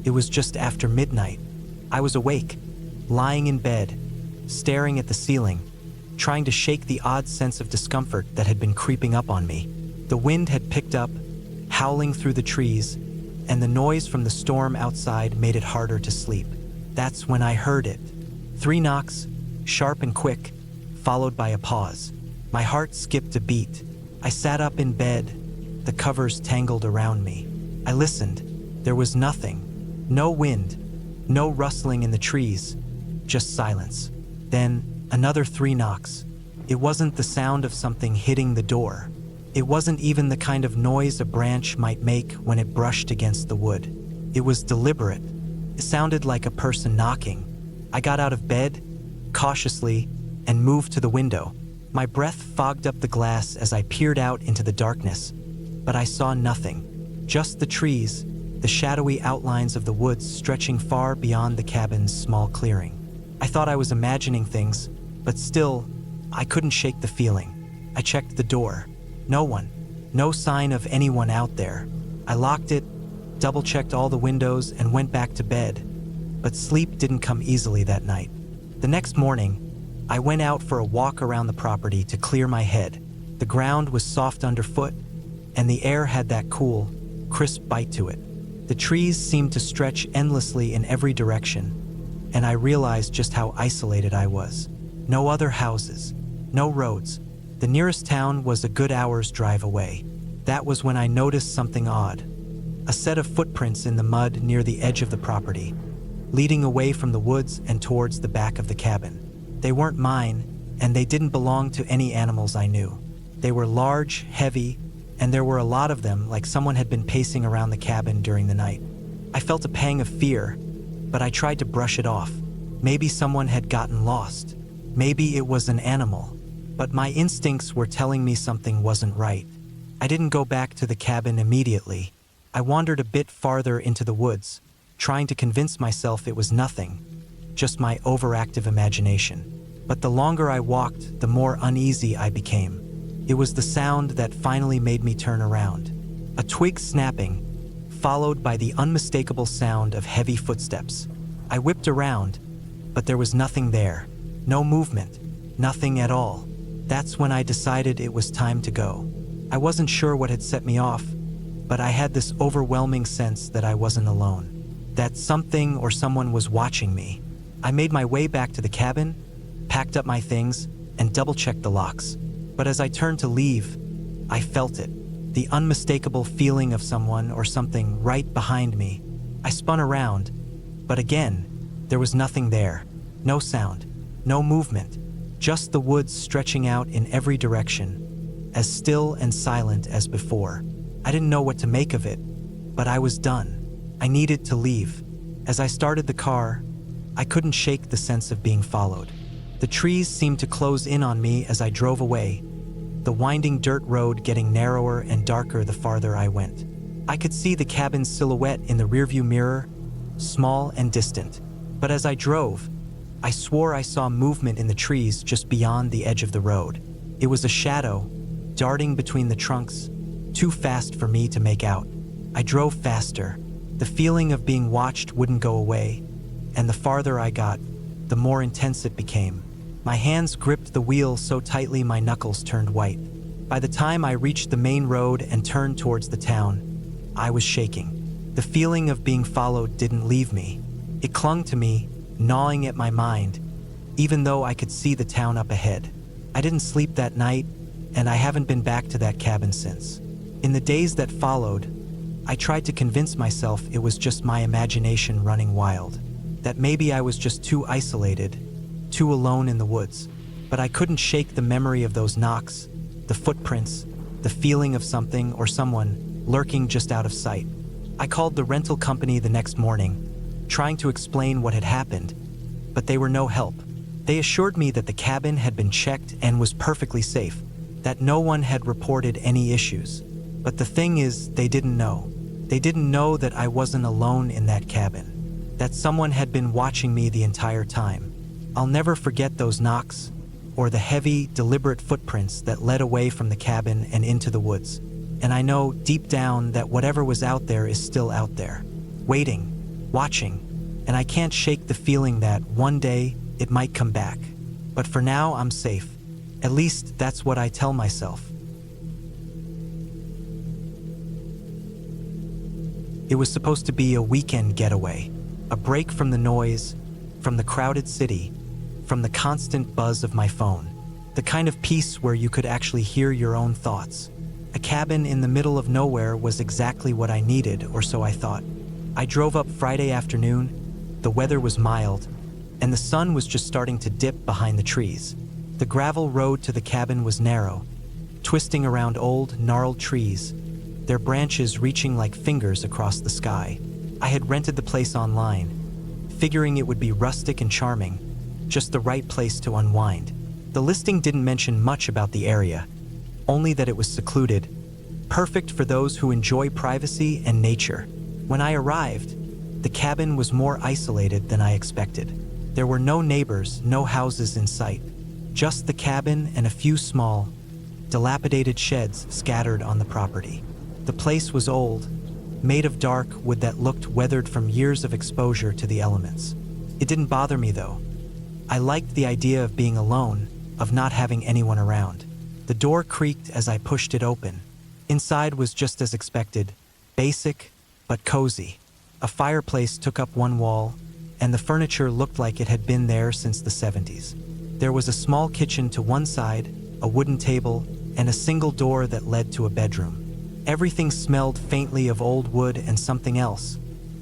It was just after midnight. I was awake, lying in bed, staring at the ceiling, trying to shake the odd sense of discomfort that had been creeping up on me. The wind had picked up, howling through the trees, and the noise from the storm outside made it harder to sleep. That's when I heard it. 3 knocks, sharp and quick, followed by a pause. My heart skipped a beat. I sat up in bed, the covers tangled around me. I listened. There was nothing. No wind, no rustling in the trees, just silence. Then, another 3 knocks. It wasn't the sound of something hitting the door. It wasn't even the kind of noise a branch might make when it brushed against the wood. It was deliberate. It sounded like a person knocking. I got out of bed, cautiously, and moved to the window. My breath fogged up the glass as I peered out into the darkness, but I saw nothing. Just the trees, the shadowy outlines of the woods stretching far beyond the cabin's small clearing. I thought I was imagining things, but still, I couldn't shake the feeling. I checked the door. No one. No sign of anyone out there. I locked it, double-checked all the windows, and went back to bed. But sleep didn't come easily that night. The next morning, I went out for a walk around the property to clear my head. The ground was soft underfoot, and the air had that cool, crisp bite to it. The trees seemed to stretch endlessly in every direction, and I realized just how isolated I was. No other houses, no roads. The nearest town was a good hour's drive away. That was when I noticed something odd. A set of footprints in the mud near the edge of the property, leading away from the woods and towards the back of the cabin. They weren't mine, and they didn't belong to any animals I knew. They were large, heavy, and there were a lot of them, like someone had been pacing around the cabin during the night. I felt a pang of fear, but I tried to brush it off. Maybe someone had gotten lost. Maybe it was an animal. But my instincts were telling me something wasn't right. I didn't go back to the cabin immediately. I wandered a bit farther into the woods, trying to convince myself it was nothing, just my overactive imagination. But the longer I walked, the more uneasy I became. It was the sound that finally made me turn around. A twig snapping, followed by the unmistakable sound of heavy footsteps. I whipped around, but there was nothing there. No movement, nothing at all. That's when I decided it was time to go. I wasn't sure what had set me off, but I had this overwhelming sense that I wasn't alone, that something or someone was watching me. I made my way back to the cabin, packed up my things, and double-checked the locks. But as I turned to leave, I felt it, the unmistakable feeling of someone or something right behind me. I spun around, but again, there was nothing there. No sound, no movement, just the woods stretching out in every direction, as still and silent as before. I didn't know what to make of it, but I was done. I needed to leave. As I started the car, I couldn't shake the sense of being followed. The trees seemed to close in on me as I drove away, the winding dirt road getting narrower and darker the farther I went. I could see the cabin's silhouette in the rearview mirror, small and distant. But as I drove, I swore I saw movement in the trees just beyond the edge of the road. It was a shadow, darting between the trunks, too fast for me to make out. I drove faster. The feeling of being watched wouldn't go away, and the farther I got, the more intense it became. My hands gripped the wheel so tightly my knuckles turned white. By the time I reached the main road and turned towards the town, I was shaking. The feeling of being followed didn't leave me. It clung to me, gnawing at my mind, even though I could see the town up ahead. I didn't sleep that night, and I haven't been back to that cabin since. In the days that followed, I tried to convince myself it was just my imagination running wild, that maybe I was just too isolated, too alone in the woods. But I couldn't shake the memory of those knocks, the footprints, the feeling of something or someone lurking just out of sight. I called the rental company the next morning, trying to explain what had happened, but they were no help. They assured me that the cabin had been checked and was perfectly safe, that no one had reported any issues. But the thing is, they didn't know. They didn't know that I wasn't alone in that cabin, that someone had been watching me the entire time. I'll never forget those knocks, or the heavy, deliberate footprints that led away from the cabin and into the woods. And I know deep down that whatever was out there is still out there, waiting, watching, and I can't shake the feeling that one day it might come back. But for now, I'm safe. At least that's what I tell myself. It was supposed to be a weekend getaway, a break from the noise, from the crowded city, from the constant buzz of my phone, the kind of peace where you could actually hear your own thoughts. A cabin in the middle of nowhere was exactly what I needed, or so I thought. I drove up Friday afternoon. The weather was mild, and the sun was just starting to dip behind the trees. The gravel road to the cabin was narrow, twisting around old, gnarled trees, their branches reaching like fingers across the sky. I had rented the place online, figuring it would be rustic and charming, just the right place to unwind. The listing didn't mention much about the area, only that it was secluded, perfect for those who enjoy privacy and nature. When I arrived, the cabin was more isolated than I expected. There were no neighbors, no houses in sight, just the cabin and a few small, dilapidated sheds scattered on the property. The place was old, made of dark wood that looked weathered from years of exposure to the elements. It didn't bother me though. I liked the idea of being alone, of not having anyone around. The door creaked as I pushed it open. Inside was just as expected, basic but cozy. A fireplace took up one wall, and the furniture looked like it had been there since the 70s. There was a small kitchen to one side, a wooden table, and a single door that led to a bedroom. Everything smelled faintly of old wood and something else,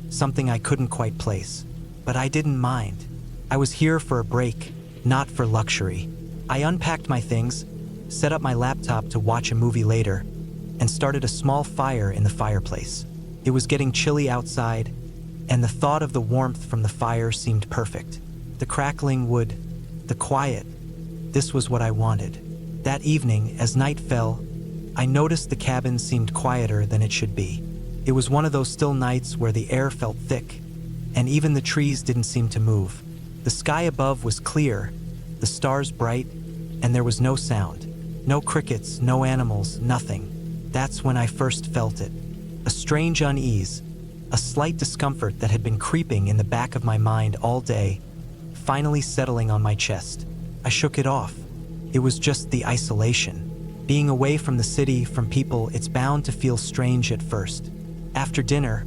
something I couldn't quite place. But I didn't mind. I was here for a break, not for luxury. I unpacked my things, set up my laptop to watch a movie later, and started a small fire in the fireplace. It was getting chilly outside, and the thought of the warmth from the fire seemed perfect. The crackling wood, the quiet. This was what I wanted. That evening, as night fell, I noticed the cabin seemed quieter than it should be. It was one of those still nights where the air felt thick, and even the trees didn't seem to move. The sky above was clear, the stars bright, and there was no sound. No crickets, no animals, nothing. That's when I first felt it. A strange unease, a slight discomfort that had been creeping in the back of my mind all day, finally settling on my chest. I shook it off. It was just the isolation. Being away from the city, from people, it's bound to feel strange at first. After dinner,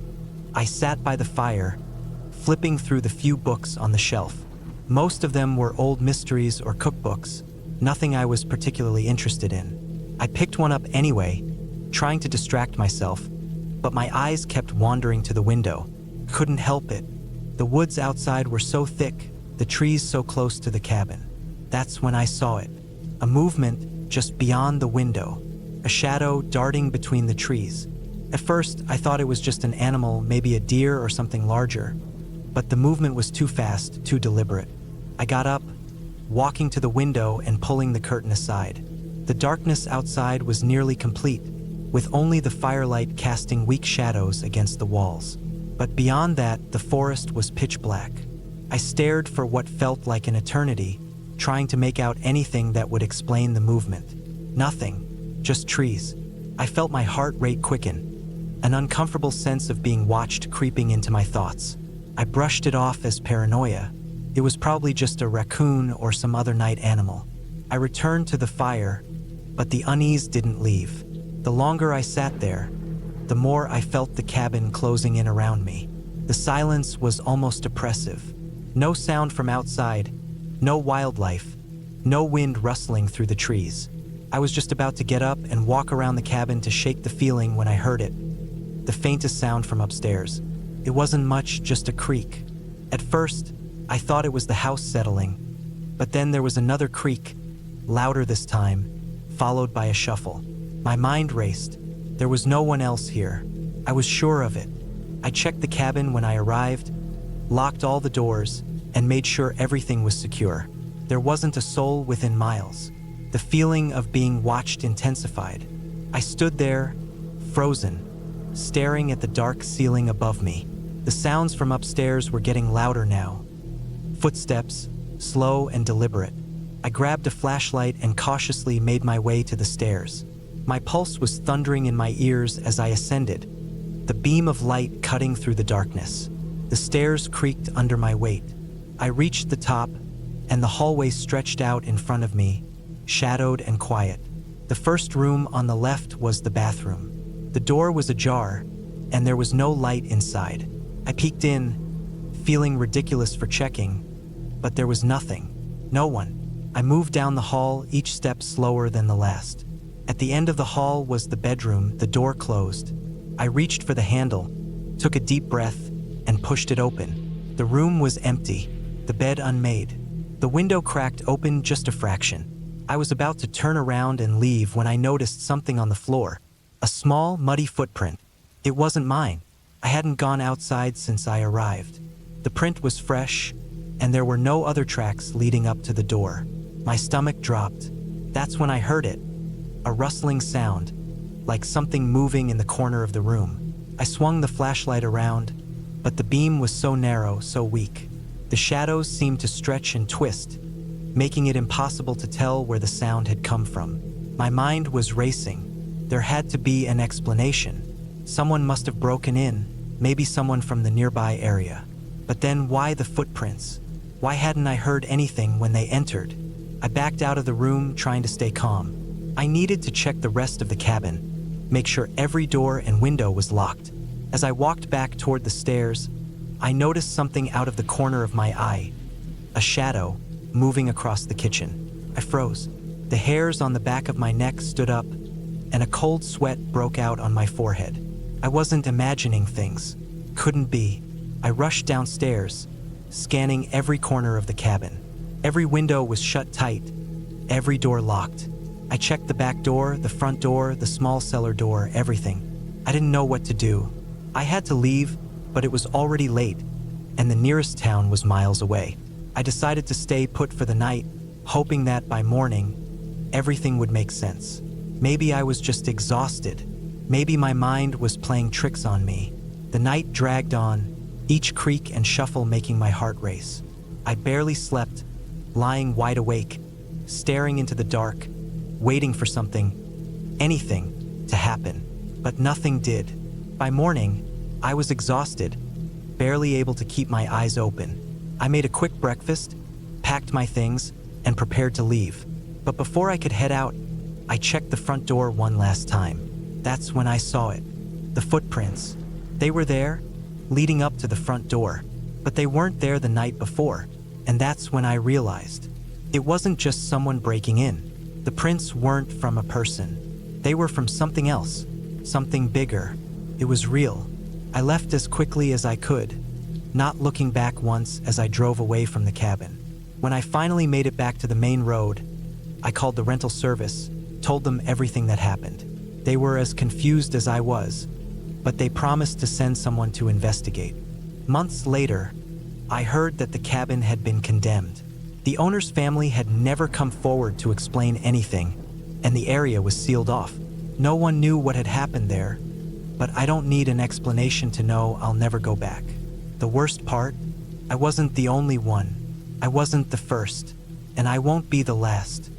I sat by the fire, flipping through the few books on the shelf. Most of them were old mysteries or cookbooks, nothing I was particularly interested in. I picked one up anyway, trying to distract myself, but my eyes kept wandering to the window. Couldn't help it. The woods outside were so thick, the trees so close to the cabin. That's when I saw it. A movement just beyond the window, a shadow darting between the trees. At first, I thought it was just an animal, maybe a deer or something larger, but the movement was too fast, too deliberate. I got up, walking to the window and pulling the curtain aside. The darkness outside was nearly complete, with only the firelight casting weak shadows against the walls. But beyond that, the forest was pitch black. I stared for what felt like an eternity, trying to make out anything that would explain the movement. Nothing, just trees. I felt my heart rate quicken, an uncomfortable sense of being watched creeping into my thoughts. I brushed it off as paranoia. It was probably just a raccoon or some other night animal. I returned to the fire, but the unease didn't leave. The longer I sat there, the more I felt the cabin closing in around me. The silence was almost oppressive. No sound from outside, no wildlife, no wind rustling through the trees. I was just about to get up and walk around the cabin to shake the feeling when I heard it. The faintest sound from upstairs. It wasn't much, just a creak. At first, I thought it was the house settling, but then there was another creak, louder this time, followed by a shuffle. My mind raced. There was no one else here. I was sure of it. I checked the cabin when I arrived, locked all the doors, and made sure everything was secure. There wasn't a soul within miles. The feeling of being watched intensified. I stood there, frozen, staring at the dark ceiling above me. The sounds from upstairs were getting louder now. Footsteps, slow and deliberate. I grabbed a flashlight and cautiously made my way to the stairs. My pulse was thundering in my ears as I ascended, the beam of light cutting through the darkness. The stairs creaked under my weight. I reached the top, and the hallway stretched out in front of me, shadowed and quiet. The first room on the left was the bathroom. The door was ajar, and there was no light inside. I peeked in, feeling ridiculous for checking, but there was nothing. No one. I moved down the hall, each step slower than the last. At the end of the hall was the bedroom, the door closed. I reached for the handle, took a deep breath, and pushed it open. The room was empty, the bed unmade. The window cracked open just a fraction. I was about to turn around and leave when I noticed something on the floor. A small, muddy footprint. It wasn't mine. I hadn't gone outside since I arrived. The print was fresh, and there were no other tracks leading up to the door. My stomach dropped. That's when I heard it. A rustling sound, like something moving in the corner of the room. I swung the flashlight around, but the beam was so narrow, so weak. The shadows seemed to stretch and twist, making it impossible to tell where the sound had come from. My mind was racing. There had to be an explanation. Someone must have broken in, maybe someone from the nearby area. But then why the footprints? Why hadn't I heard anything when they entered? I backed out of the room, trying to stay calm. I needed to check the rest of the cabin, make sure every door and window was locked. As I walked back toward the stairs, I noticed something out of the corner of my eye. A shadow moving across the kitchen. I froze. The hairs on the back of my neck stood up, and a cold sweat broke out on my forehead. I wasn't imagining things. Couldn't be. I rushed downstairs, scanning every corner of the cabin. Every window was shut tight, every door locked. I checked the back door, the front door, the small cellar door, everything. I didn't know what to do. I had to leave, but it was already late, and the nearest town was miles away. I decided to stay put for the night, hoping that by morning, everything would make sense. Maybe I was just exhausted. Maybe my mind was playing tricks on me. The night dragged on, each creak and shuffle making my heart race. I barely slept, lying wide awake, staring into the dark, waiting for something, anything, to happen. But nothing did. By morning, I was exhausted, barely able to keep my eyes open. I made a quick breakfast, packed my things, and prepared to leave. But before I could head out, I checked the front door one last time. That's when I saw it. The footprints. They were there, leading up to the front door, but they weren't there the night before, and that's when I realized. It wasn't just someone breaking in. The prints weren't from a person. They were from something else, something bigger. It was real. I left as quickly as I could, not looking back once as I drove away from the cabin. When I finally made it back to the main road, I called the rental service, told them everything that happened. They were as confused as I was, but they promised to send someone to investigate. Months later, I heard that the cabin had been condemned. The owner's family had never come forward to explain anything, and the area was sealed off. No one knew what had happened there, but I don't need an explanation to know I'll never go back. The worst part? I wasn't the only one. I wasn't the first, and I won't be the last.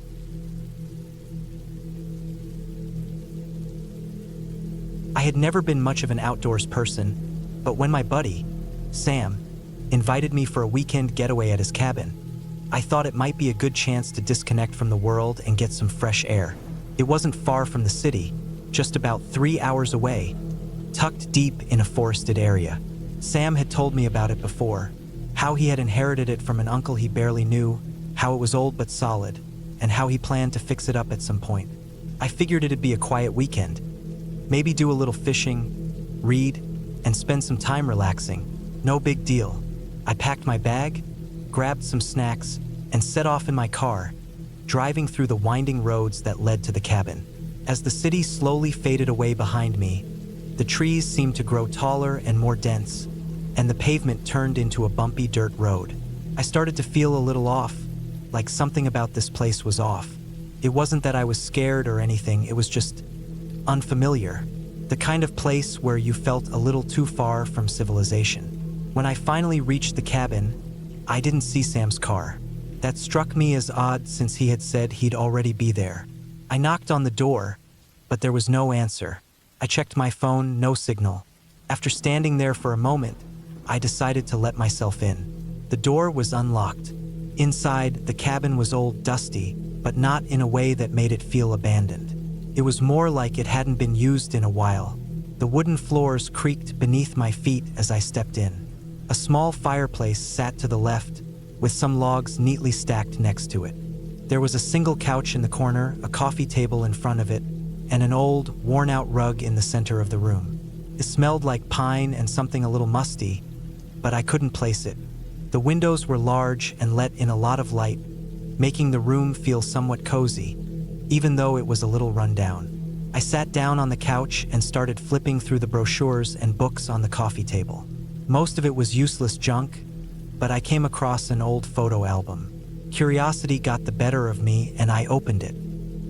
I had never been much of an outdoors person, but when my buddy, Sam, invited me for a weekend getaway at his cabin, I thought it might be a good chance to disconnect from the world and get some fresh air. It wasn't far from the city, just about 3 hours away, tucked deep in a forested area. Sam had told me about it before, how he had inherited it from an uncle he barely knew, how it was old but solid, and how he planned to fix it up at some point. I figured it'd be a quiet weekend. Maybe do a little fishing, read, and spend some time relaxing. No big deal. I packed my bag, grabbed some snacks, and set off in my car, driving through the winding roads that led to the cabin. As the city slowly faded away behind me, the trees seemed to grow taller and more dense, and the pavement turned into a bumpy dirt road. I started to feel a little off, like something about this place was off. It wasn't that I was scared or anything, it was just unfamiliar. The kind of place where you felt a little too far from civilization. When I finally reached the cabin, I didn't see Sam's car. That struck me as odd since he had said he'd already be there. I knocked on the door, but there was no answer. I checked my phone, no signal. After standing there for a moment, I decided to let myself in. The door was unlocked. Inside, the cabin was old, dusty, but not in a way that made it feel abandoned. It was more like it hadn't been used in a while. The wooden floors creaked beneath my feet as I stepped in. A small fireplace sat to the left, with some logs neatly stacked next to it. There was a single couch in the corner, a coffee table in front of it, and an old, worn-out rug in the center of the room. It smelled like pine and something a little musty, but I couldn't place it. The windows were large and let in a lot of light, making the room feel somewhat cozy, even though it was a little run down. I sat down on the couch and started flipping through the brochures and books on the coffee table. Most of it was useless junk, but I came across an old photo album. Curiosity got the better of me and I opened it.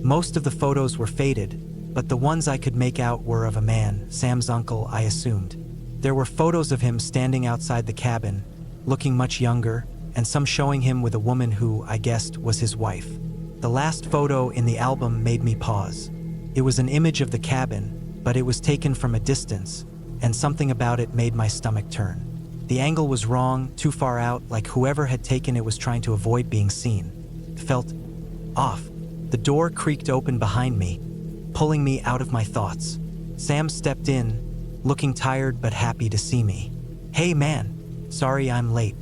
Most of the photos were faded, but the ones I could make out were of a man, Sam's uncle, I assumed. There were photos of him standing outside the cabin, looking much younger, and some showing him with a woman who, I guessed, was his wife. The last photo in the album made me pause. It was an image of the cabin, but it was taken from a distance, and something about it made my stomach turn. The angle was wrong, too far out, like whoever had taken it was trying to avoid being seen. It felt off. The door creaked open behind me, pulling me out of my thoughts. Sam stepped in, looking tired but happy to see me. "Hey man, sorry I'm late.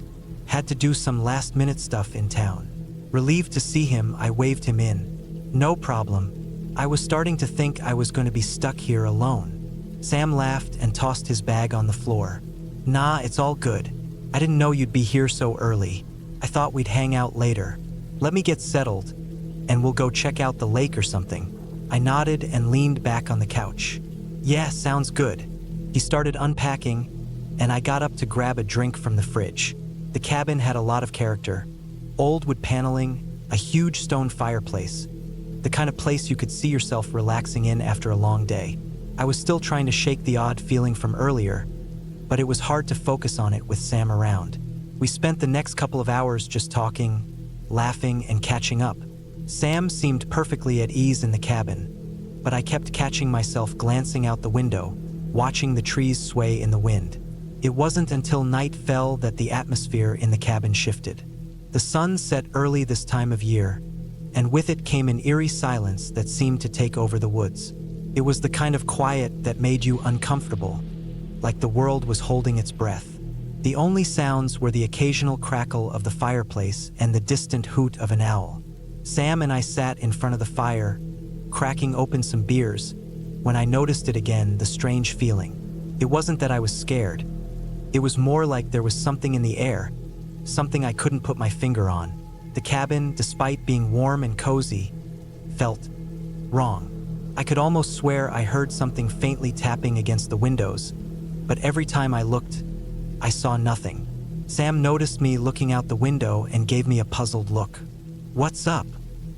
Had to do some last-minute stuff in town." Relieved to see him, I waved him in. "No problem. I was starting to think I was going to be stuck here alone." Sam laughed and tossed his bag on the floor. "Nah, it's all good. I didn't know you'd be here so early. I thought we'd hang out later. Let me get settled, and we'll go check out the lake or something." I nodded and leaned back on the couch. "Yeah, sounds good." He started unpacking, and I got up to grab a drink from the fridge. The cabin had a lot of character, Old wood paneling, a huge stone fireplace. The kind of place you could see yourself relaxing in after a long day. I was still trying to shake the odd feeling from earlier, but it was hard to focus on it with Sam around. We spent the next couple of hours just talking, laughing, and catching up. Sam seemed perfectly at ease in the cabin, but I kept catching myself glancing out the window, watching the trees sway in the wind. It wasn't until night fell that the atmosphere in the cabin shifted. The sun set early this time of year, and with it came an eerie silence that seemed to take over the woods. It was the kind of quiet that made you uncomfortable, like the world was holding its breath. The only sounds were the occasional crackle of the fireplace and the distant hoot of an owl. Sam and I sat in front of the fire, cracking open some beers, when I noticed it again, the strange feeling. It wasn't that I was scared. It was more like there was something in the air, something I couldn't put my finger on. The cabin, despite being warm and cozy, felt wrong. I could almost swear I heard something faintly tapping against the windows, but every time I looked, I saw nothing. Sam noticed me looking out the window and gave me a puzzled look. "What's up?"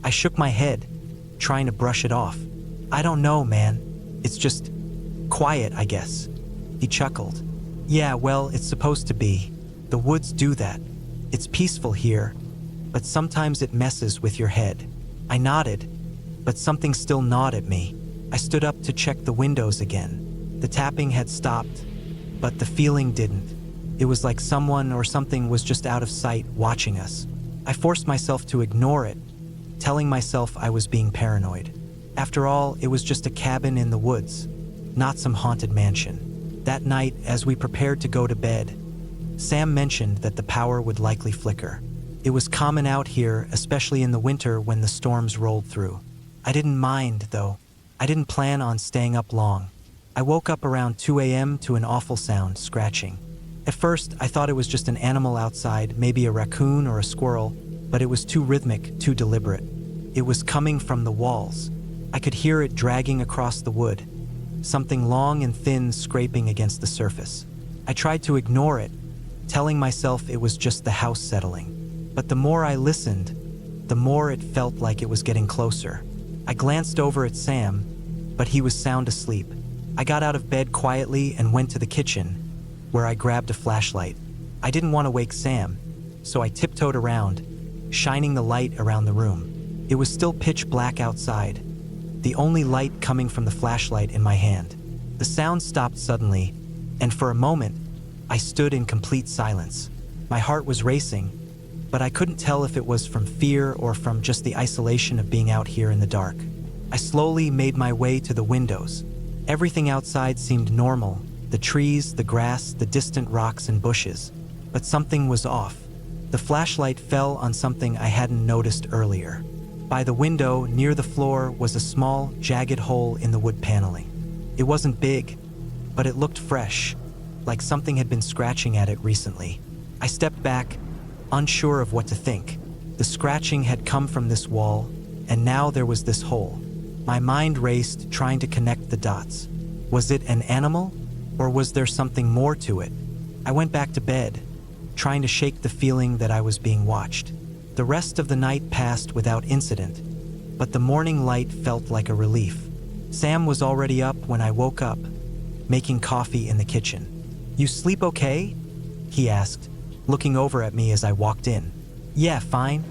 I shook my head, trying to brush it off. "I don't know, man. It's just quiet, I guess." He chuckled. "Yeah, well, it's supposed to be. The woods do that. It's peaceful here, but sometimes it messes with your head." I nodded, but something still gnawed at me. I stood up to check the windows again. The tapping had stopped, but the feeling didn't. It was like someone or something was just out of sight watching us. I forced myself to ignore it, telling myself I was being paranoid. After all, it was just a cabin in the woods, not some haunted mansion. That night, as we prepared to go to bed, Sam mentioned that the power would likely flicker. It was common out here, especially in the winter when the storms rolled through. I didn't mind, though. I didn't plan on staying up long. I woke up around 2 a.m. to an awful sound, scratching. At first, I thought it was just an animal outside, maybe a raccoon or a squirrel, but it was too rhythmic, too deliberate. It was coming from the walls. I could hear it dragging across the wood, something long and thin scraping against the surface. I tried to ignore it, telling myself it was just the house settling. But the more I listened, the more it felt like it was getting closer. I glanced over at Sam, but he was sound asleep. I got out of bed quietly and went to the kitchen, where I grabbed a flashlight. I didn't want to wake Sam, so I tiptoed around, shining the light around the room. It was still pitch black outside, the only light coming from the flashlight in my hand. The sound stopped suddenly, and for a moment, I stood in complete silence. My heart was racing, but I couldn't tell if it was from fear or from just the isolation of being out here in the dark. I slowly made my way to the windows. Everything outside seemed normal, the trees, the grass, the distant rocks and bushes. But something was off. The flashlight fell on something I hadn't noticed earlier. By the window, near the floor, was a small, jagged hole in the wood paneling. It wasn't big, but it looked fresh, like something had been scratching at it recently. I stepped back, unsure of what to think. The scratching had come from this wall, and now there was this hole. My mind raced, trying to connect the dots. Was it an animal, or was there something more to it? I went back to bed, trying to shake the feeling that I was being watched. The rest of the night passed without incident, but the morning light felt like a relief. Sam was already up when I woke up, making coffee in the kitchen. "You sleep okay?" he asked, looking over at me as I walked in. "Yeah, fine,"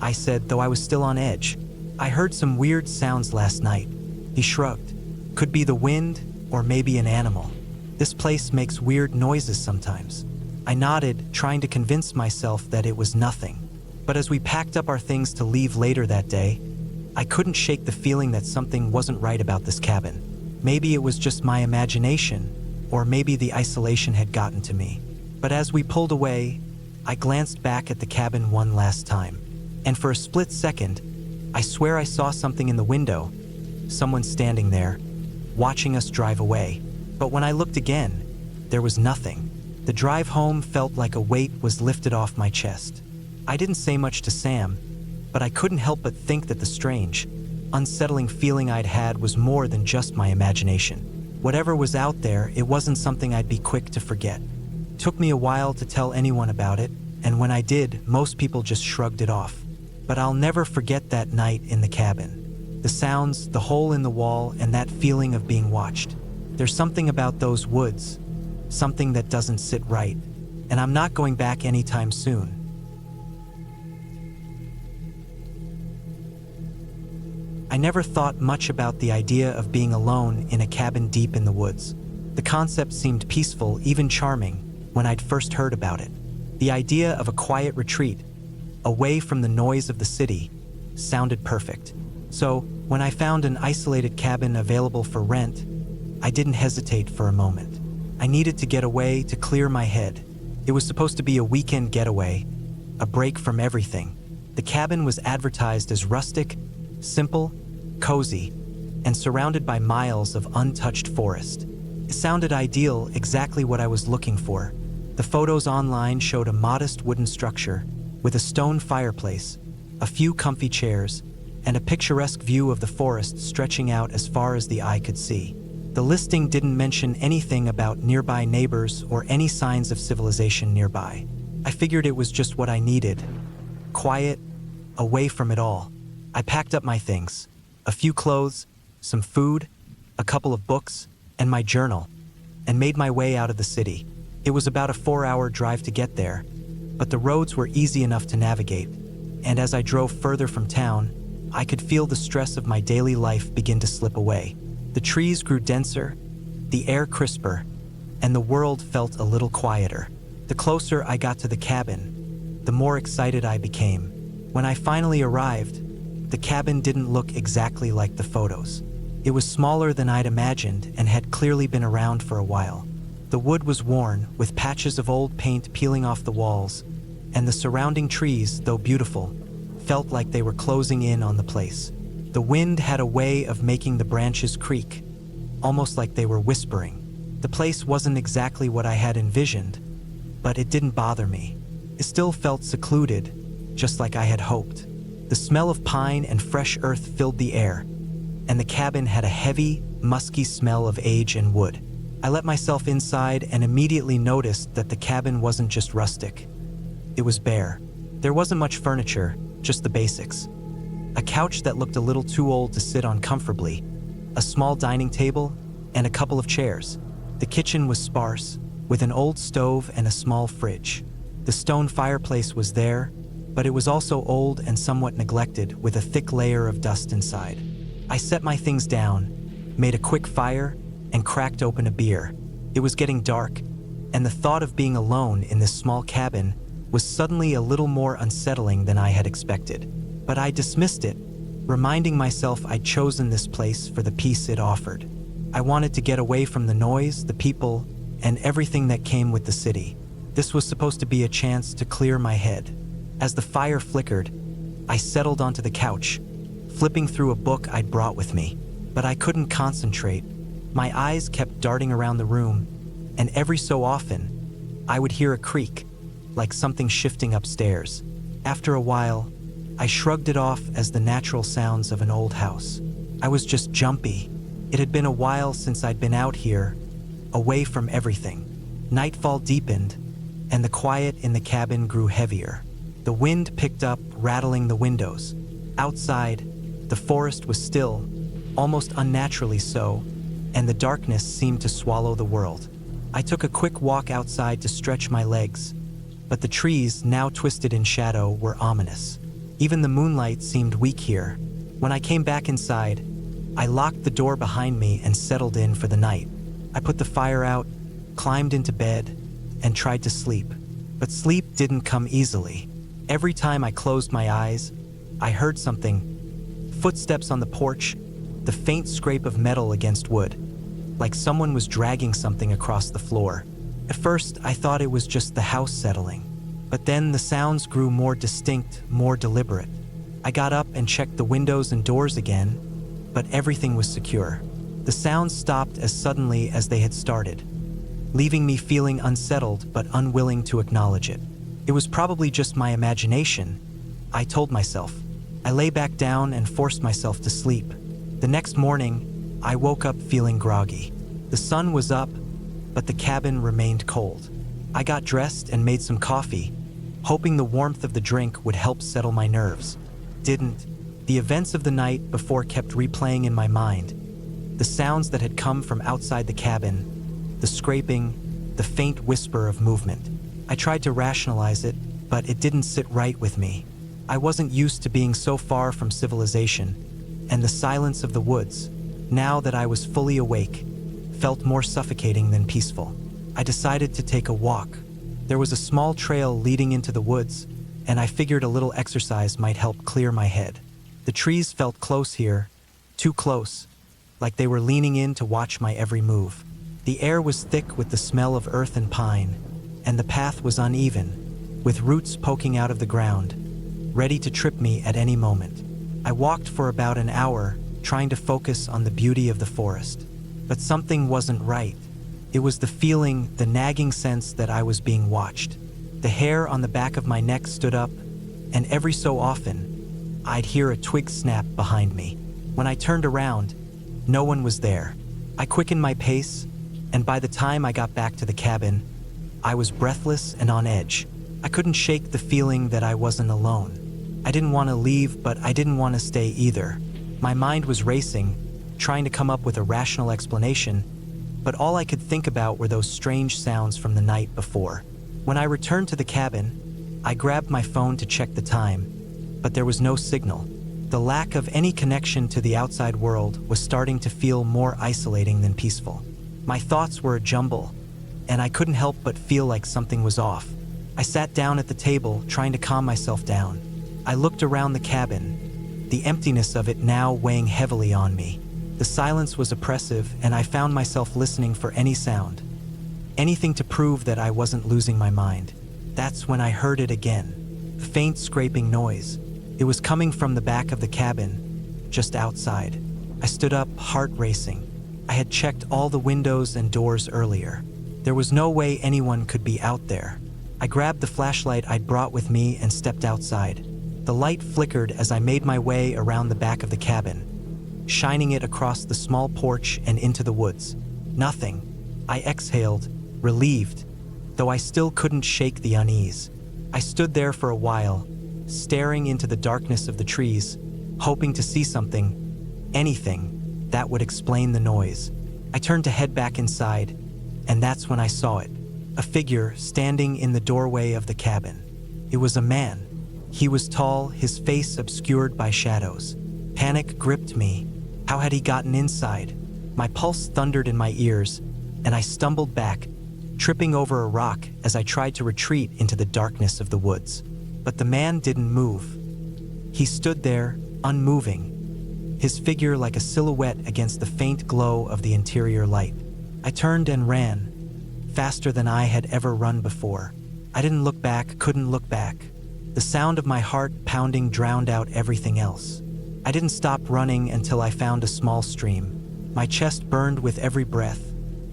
I said, though I was still on edge. "I heard some weird sounds last night." He shrugged. "Could be the wind, or maybe an animal. This place makes weird noises sometimes." I nodded, trying to convince myself that it was nothing. But as we packed up our things to leave later that day, I couldn't shake the feeling that something wasn't right about this cabin. Maybe it was just my imagination, or maybe the isolation had gotten to me. But as we pulled away, I glanced back at the cabin one last time. And for a split second, I swear I saw something in the window, someone standing there, watching us drive away. But when I looked again, there was nothing. The drive home felt like a weight was lifted off my chest. I didn't say much to Sam, but I couldn't help but think that the strange, unsettling feeling I'd had was more than just my imagination. Whatever was out there, it wasn't something I'd be quick to forget. It took me a while to tell anyone about it, and when I did, most people just shrugged it off. But I'll never forget that night in the cabin. The sounds, the hole in the wall, and that feeling of being watched. There's something about those woods, something that doesn't sit right, and I'm not going back anytime soon. I never thought much about the idea of being alone in a cabin deep in the woods. The concept seemed peaceful, even charming, when I'd first heard about it. The idea of a quiet retreat, away from the noise of the city, sounded perfect. So, when I found an isolated cabin available for rent, I didn't hesitate for a moment. I needed to get away, to clear my head. It was supposed to be a weekend getaway, a break from everything. The cabin was advertised as rustic, simple, cozy, and surrounded by miles of untouched forest. It sounded ideal, exactly what I was looking for. The photos online showed a modest wooden structure with a stone fireplace, a few comfy chairs, and a picturesque view of the forest stretching out as far as the eye could see. The listing didn't mention anything about nearby neighbors or any signs of civilization nearby. I figured it was just what I needed. Quiet, away from it all. I packed up my things, a few clothes, some food, a couple of books, and my journal, and made my way out of the city. It was about a 4-hour drive to get there, but the roads were easy enough to navigate, and as I drove further from town, I could feel the stress of my daily life begin to slip away. The trees grew denser, the air crisper, and the world felt a little quieter. The closer I got to the cabin, the more excited I became. When I finally arrived, the cabin didn't look exactly like the photos. It was smaller than I'd imagined and had clearly been around for a while. The wood was worn, with patches of old paint peeling off the walls, and the surrounding trees, though beautiful, felt like they were closing in on the place. The wind had a way of making the branches creak, almost like they were whispering. The place wasn't exactly what I had envisioned, but it didn't bother me. It still felt secluded, just like I had hoped. The smell of pine and fresh earth filled the air, and the cabin had a heavy, musky smell of age and wood. I let myself inside and immediately noticed that the cabin wasn't just rustic. It was bare. There wasn't much furniture, just the basics. A couch that looked a little too old to sit on comfortably, a small dining table, and a couple of chairs. The kitchen was sparse, with an old stove and a small fridge. The stone fireplace was there, but it was also old and somewhat neglected, with a thick layer of dust inside. I set my things down, made a quick fire, and cracked open a beer. It was getting dark, and the thought of being alone in this small cabin was suddenly a little more unsettling than I had expected. But I dismissed it, reminding myself I'd chosen this place for the peace it offered. I wanted to get away from the noise, the people, and everything that came with the city. This was supposed to be a chance to clear my head. As the fire flickered, I settled onto the couch, flipping through a book I'd brought with me. But I couldn't concentrate. My eyes kept darting around the room, and every so often, I would hear a creak, like something shifting upstairs. After a while, I shrugged it off as the natural sounds of an old house. I was just jumpy. It had been a while since I'd been out here, away from everything. Nightfall deepened, and the quiet in the cabin grew heavier. The wind picked up, rattling the windows. Outside, the forest was still, almost unnaturally so, and the darkness seemed to swallow the world. I took a quick walk outside to stretch my legs, but the trees, now twisted in shadow, were ominous. Even the moonlight seemed weak here. When I came back inside, I locked the door behind me and settled in for the night. I put the fire out, climbed into bed, and tried to sleep. But sleep didn't come easily. Every time I closed my eyes, I heard something. Footsteps on the porch, the faint scrape of metal against wood, like someone was dragging something across the floor. At first, I thought it was just the house settling, but then the sounds grew more distinct, more deliberate. I got up and checked the windows and doors again, but everything was secure. The sounds stopped as suddenly as they had started, leaving me feeling unsettled but unwilling to acknowledge it. It was probably just my imagination, I told myself. I lay back down and forced myself to sleep. The next morning, I woke up feeling groggy. The sun was up, but the cabin remained cold. I got dressed and made some coffee, hoping the warmth of the drink would help settle my nerves. Didn't. The events of the night before kept replaying in my mind. The sounds that had come from outside the cabin, the scraping, the faint whisper of movement. I tried to rationalize it, but it didn't sit right with me. I wasn't used to being so far from civilization, and the silence of the woods, now that I was fully awake, felt more suffocating than peaceful. I decided to take a walk. There was a small trail leading into the woods, and I figured a little exercise might help clear my head. The trees felt close here, too close, like they were leaning in to watch my every move. The air was thick with the smell of earth and pine, and the path was uneven, with roots poking out of the ground, ready to trip me at any moment. I walked for about an hour, trying to focus on the beauty of the forest. But something wasn't right. It was the feeling, the nagging sense that I was being watched. The hair on the back of my neck stood up, and every so often, I'd hear a twig snap behind me. When I turned around, no one was there. I quickened my pace, and by the time I got back to the cabin, I was breathless and on edge. I couldn't shake the feeling that I wasn't alone. I didn't want to leave, but I didn't want to stay either. My mind was racing, trying to come up with a rational explanation, but all I could think about were those strange sounds from the night before. When I returned to the cabin, I grabbed my phone to check the time, but there was no signal. The lack of any connection to the outside world was starting to feel more isolating than peaceful. My thoughts were a jumble, and I couldn't help but feel like something was off. I sat down at the table, trying to calm myself down. I looked around the cabin, the emptiness of it now weighing heavily on me. The silence was oppressive, and I found myself listening for any sound, anything to prove that I wasn't losing my mind. That's when I heard it again, a faint scraping noise. It was coming from the back of the cabin, just outside. I stood up, heart racing. I had checked all the windows and doors earlier. There was no way anyone could be out there. I grabbed the flashlight I'd brought with me and stepped outside. The light flickered as I made my way around the back of the cabin, shining it across the small porch and into the woods. Nothing. I exhaled, relieved, though I still couldn't shake the unease. I stood there for a while, staring into the darkness of the trees, hoping to see something, anything, that would explain the noise. I turned to head back inside, and that's when I saw it. A figure standing in the doorway of the cabin. It was a man. He was tall, his face obscured by shadows. Panic gripped me. How had he gotten inside? My pulse thundered in my ears, and I stumbled back, tripping over a rock as I tried to retreat into the darkness of the woods. But the man didn't move. He stood there, unmoving, his figure like a silhouette against the faint glow of the interior light. I turned and ran, faster than I had ever run before. I didn't look back, couldn't look back. The sound of my heart pounding drowned out everything else. I didn't stop running until I found a small stream. My chest burned with every breath,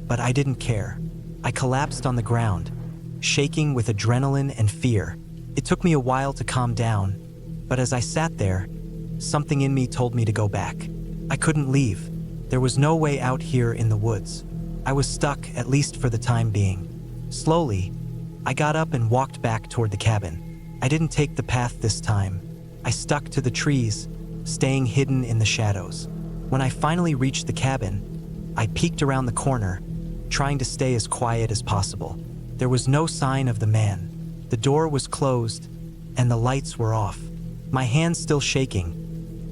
but I didn't care. I collapsed on the ground, shaking with adrenaline and fear. It took me a while to calm down, but as I sat there, something in me told me to go back. I couldn't leave. There was no way out here in the woods. I was stuck, at least for the time being. Slowly, I got up and walked back toward the cabin. I didn't take the path this time. I stuck to the trees, staying hidden in the shadows. When I finally reached the cabin, I peeked around the corner, trying to stay as quiet as possible. There was no sign of the man. The door was closed, and the lights were off. My hands still shaking,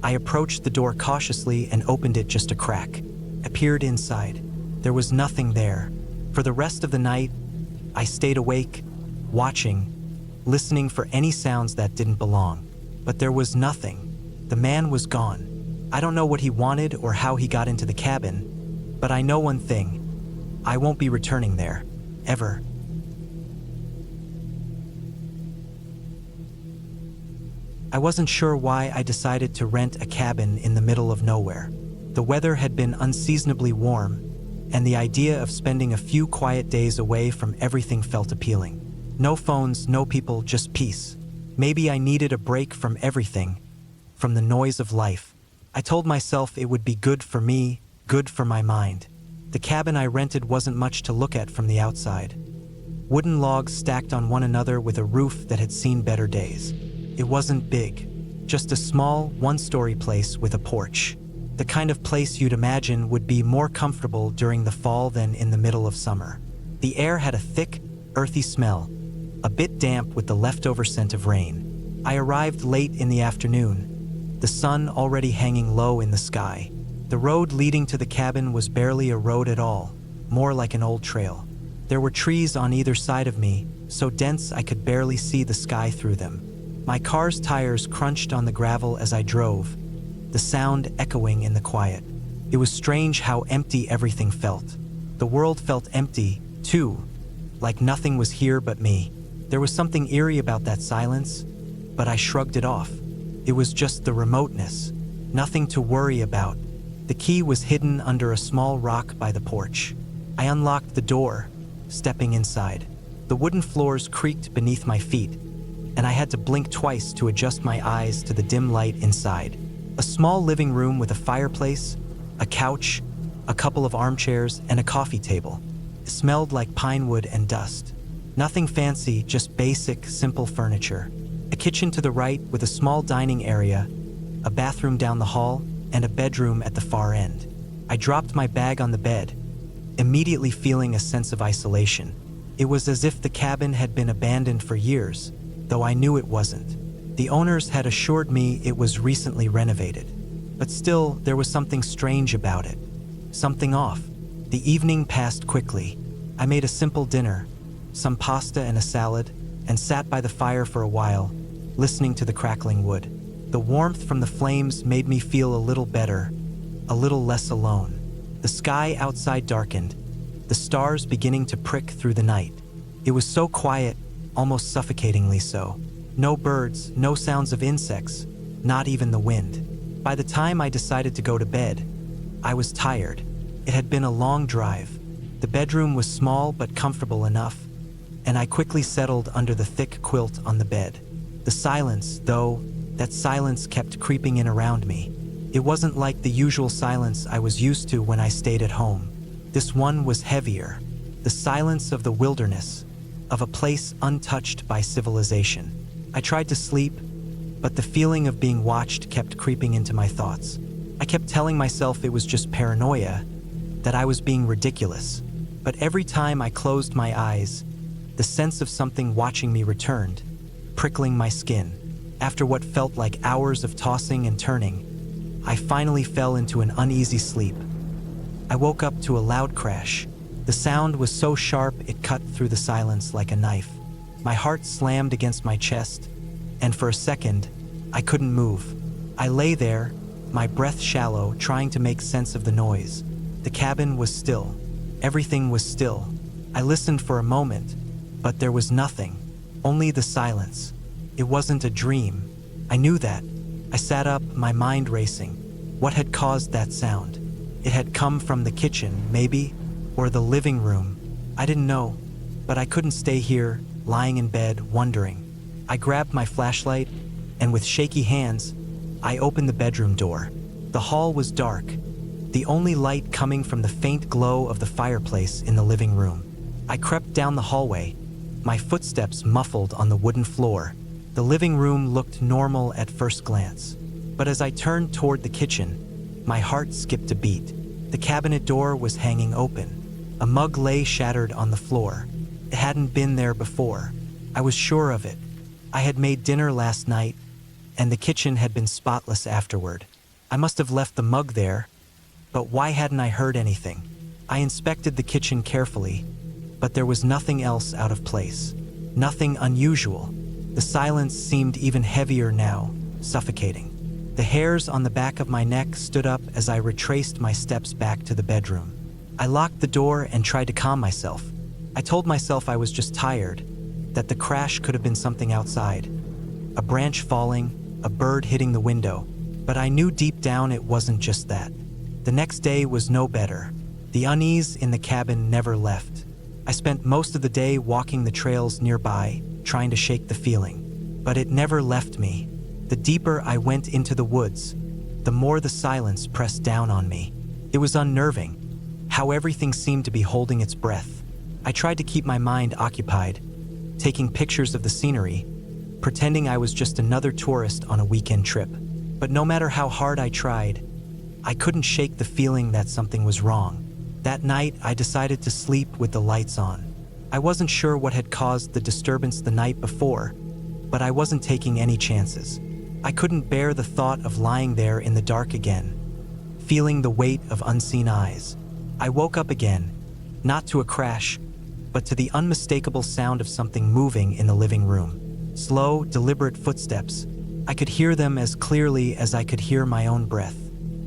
I approached the door cautiously and opened it just a crack. I peered inside. There was nothing there. For the rest of the night, I stayed awake, watching, listening for any sounds that didn't belong. But there was nothing. The man was gone. I don't know what he wanted or how he got into the cabin, but I know one thing. I won't be returning there, ever. I wasn't sure why I decided to rent a cabin in the middle of nowhere. The weather had been unseasonably warm, and the idea of spending a few quiet days away from everything felt appealing. No phones, no people, just peace. Maybe I needed a break from everything, from the noise of life. I told myself it would be good for me, good for my mind. The cabin I rented wasn't much to look at from the outside. wooden logs stacked on one another with a roof that had seen better days. It wasn't big, just a small, one-story place with a porch. The kind of place you'd imagine would be more comfortable during the fall than in the middle of summer. The air had a thick, earthy smell, a bit damp with the leftover scent of rain. I arrived late in the afternoon, the sun already hanging low in the sky. The road leading to the cabin was barely a road at all, more like an old trail. There were trees on either side of me, so dense I could barely see the sky through them. My car's tires crunched on the gravel as I drove, the sound echoing in the quiet. It was strange how empty everything felt. The world felt empty, too, like nothing was here but me. There was something eerie about that silence, but I shrugged it off. It was just the remoteness, nothing to worry about. The key was hidden under a small rock by the porch. I unlocked the door, stepping inside. The wooden floors creaked beneath my feet, and I had to blink twice to adjust my eyes to the dim light inside. A small living room with a fireplace, a couch, a couple of armchairs, and a coffee table. It smelled like pine wood and dust. Nothing fancy, just basic, simple furniture. A kitchen to the right with a small dining area, a bathroom down the hall, and a bedroom at the far end. I dropped my bag on the bed, immediately feeling a sense of isolation. It was as if the cabin had been abandoned for years, though I knew it wasn't. The owners had assured me it was recently renovated. But still, there was something strange about it. Something off. The evening passed quickly. I made a simple dinner, some pasta and a salad, and sat by the fire for a while, listening to the crackling wood. The warmth from the flames made me feel a little better, a little less alone. The sky outside darkened, the stars beginning to prick through the night. It was so quiet, almost suffocatingly so. No birds, no sounds of insects, not even the wind. By the time I decided to go to bed, I was tired. It had been a long drive. The bedroom was small but comfortable enough, and I quickly settled under the thick quilt on the bed. The silence, though, that silence kept creeping in around me. It wasn't like the usual silence I was used to when I stayed at home. This one was heavier. The silence of the wilderness, of a place untouched by civilization. I tried to sleep, but the feeling of being watched kept creeping into my thoughts. I kept telling myself it was just paranoia, that I was being ridiculous. But every time I closed my eyes, the sense of something watching me returned, prickling my skin. After what felt like hours of tossing and turning, I finally fell into an uneasy sleep. I woke up to a loud crash. The sound was so sharp it cut through the silence like a knife. My heart slammed against my chest, and for a second, I couldn't move. I lay there, my breath shallow, trying to make sense of the noise. The cabin was still. Everything was still. I listened for a moment, but there was nothing, only the silence. It wasn't a dream. I knew that. I sat up, my mind racing. What had caused that sound? It had come from the kitchen, maybe, or the living room. I didn't know, but I couldn't stay here, lying in bed, wondering. I grabbed my flashlight, and with shaky hands, I opened the bedroom door. The hall was dark, the only light coming from the faint glow of the fireplace in the living room. I crept down the hallway, my footsteps muffled on the wooden floor. The living room looked normal at first glance, but as I turned toward the kitchen, my heart skipped a beat. The cabinet door was hanging open. A mug lay shattered on the floor. It hadn't been there before. I was sure of it. I had made dinner last night, and the kitchen had been spotless afterward. I must have left the mug there, but why hadn't I heard anything? I inspected the kitchen carefully, but there was nothing else out of place. Nothing unusual. The silence seemed even heavier now, suffocating. The hairs on the back of my neck stood up as I retraced my steps back to the bedroom. I locked the door and tried to calm myself. I told myself I was just tired, that the crash could have been something outside. A branch falling, a bird hitting the window. But I knew deep down it wasn't just that. The next day was no better. The unease in the cabin never left. I spent most of the day walking the trails nearby, trying to shake the feeling. But it never left me. The deeper I went into the woods, the more the silence pressed down on me. It was unnerving, how everything seemed to be holding its breath. I tried to keep my mind occupied, taking pictures of the scenery, pretending I was just another tourist on a weekend trip. But no matter how hard I tried, I couldn't shake the feeling that something was wrong. That night, I decided to sleep with the lights on. I wasn't sure what had caused the disturbance the night before, but I wasn't taking any chances. I couldn't bear the thought of lying there in the dark again, feeling the weight of unseen eyes. I woke up again, not to a crash, but to the unmistakable sound of something moving in the living room. Slow, deliberate footsteps. I could hear them as clearly as I could hear my own breath.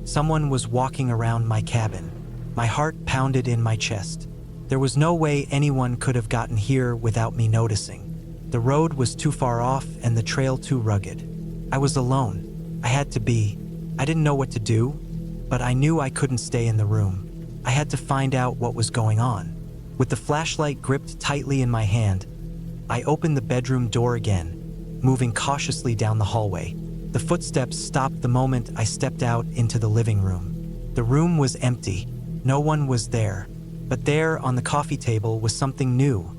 Someone was walking around my cabin. My heart pounded in my chest. There was no way anyone could have gotten here without me noticing. The road was too far off and the trail too rugged. I was alone. I had to be. I didn't know what to do, but I knew I couldn't stay in the room. I had to find out what was going on. With the flashlight gripped tightly in my hand, I opened the bedroom door again, moving cautiously down the hallway. The footsteps stopped the moment I stepped out into the living room. The room was empty. No one was there. But there, on the coffee table, was something new.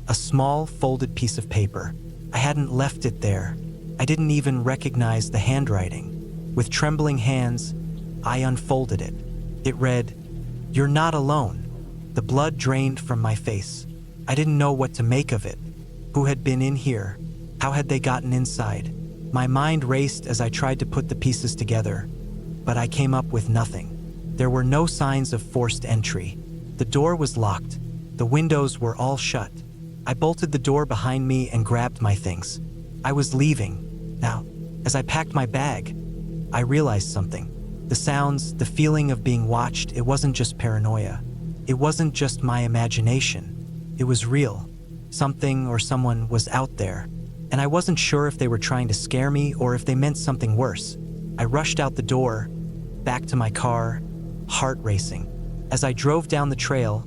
A small, folded piece of paper. I hadn't left it there. I didn't even recognize the handwriting. With trembling hands, I unfolded it. It read, "You're not alone." The blood drained from my face. I didn't know what to make of it. Who had been in here? How had they gotten inside? My mind raced as I tried to put the pieces together, but I came up with nothing. There were no signs of forced entry. The door was locked. The windows were all shut. I bolted the door behind me and grabbed my things. I was leaving. Now, as I packed my bag, I realized something. The sounds, the feeling of being watched, it wasn't just paranoia. It wasn't just my imagination. It was real. Something or someone was out there, and I wasn't sure if they were trying to scare me or if they meant something worse. I rushed out the door, back to my car, heart racing. As I drove down the trail,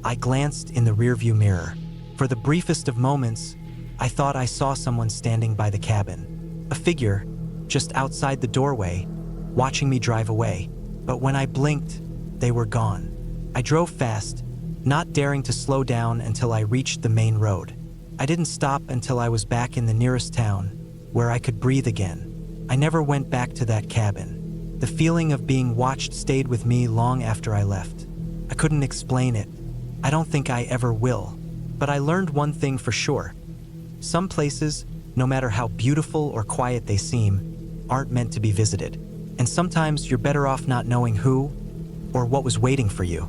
I glanced in the rearview mirror. For the briefest of moments, I thought I saw someone standing by the cabin. A figure, just outside the doorway, watching me drive away. But when I blinked, they were gone. I drove fast, not daring to slow down until I reached the main road. I didn't stop until I was back in the nearest town, where I could breathe again. I never went back to that cabin. The feeling of being watched stayed with me long after I left. I couldn't explain it. I don't think I ever will. But I learned one thing for sure. Some places, no matter how beautiful or quiet they seem, aren't meant to be visited. And sometimes you're better off not knowing who or what was waiting for you.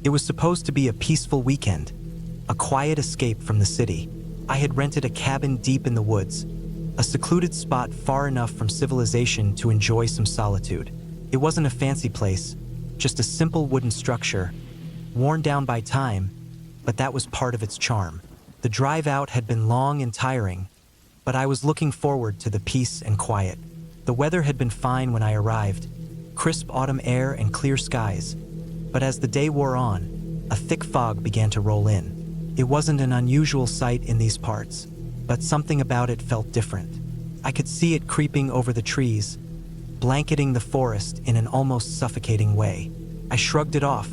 It was supposed to be a peaceful weekend, a quiet escape from the city. I had rented a cabin deep in the woods, a secluded spot far enough from civilization to enjoy some solitude. It wasn't a fancy place, just a simple wooden structure, worn down by time, but that was part of its charm. The drive out had been long and tiring, but I was looking forward to the peace and quiet. The weather had been fine when I arrived, crisp autumn air and clear skies. But as the day wore on, a thick fog began to roll in. It wasn't an unusual sight in these parts, but something about it felt different. I could see it creeping over the trees, blanketing the forest in an almost suffocating way. I shrugged it off,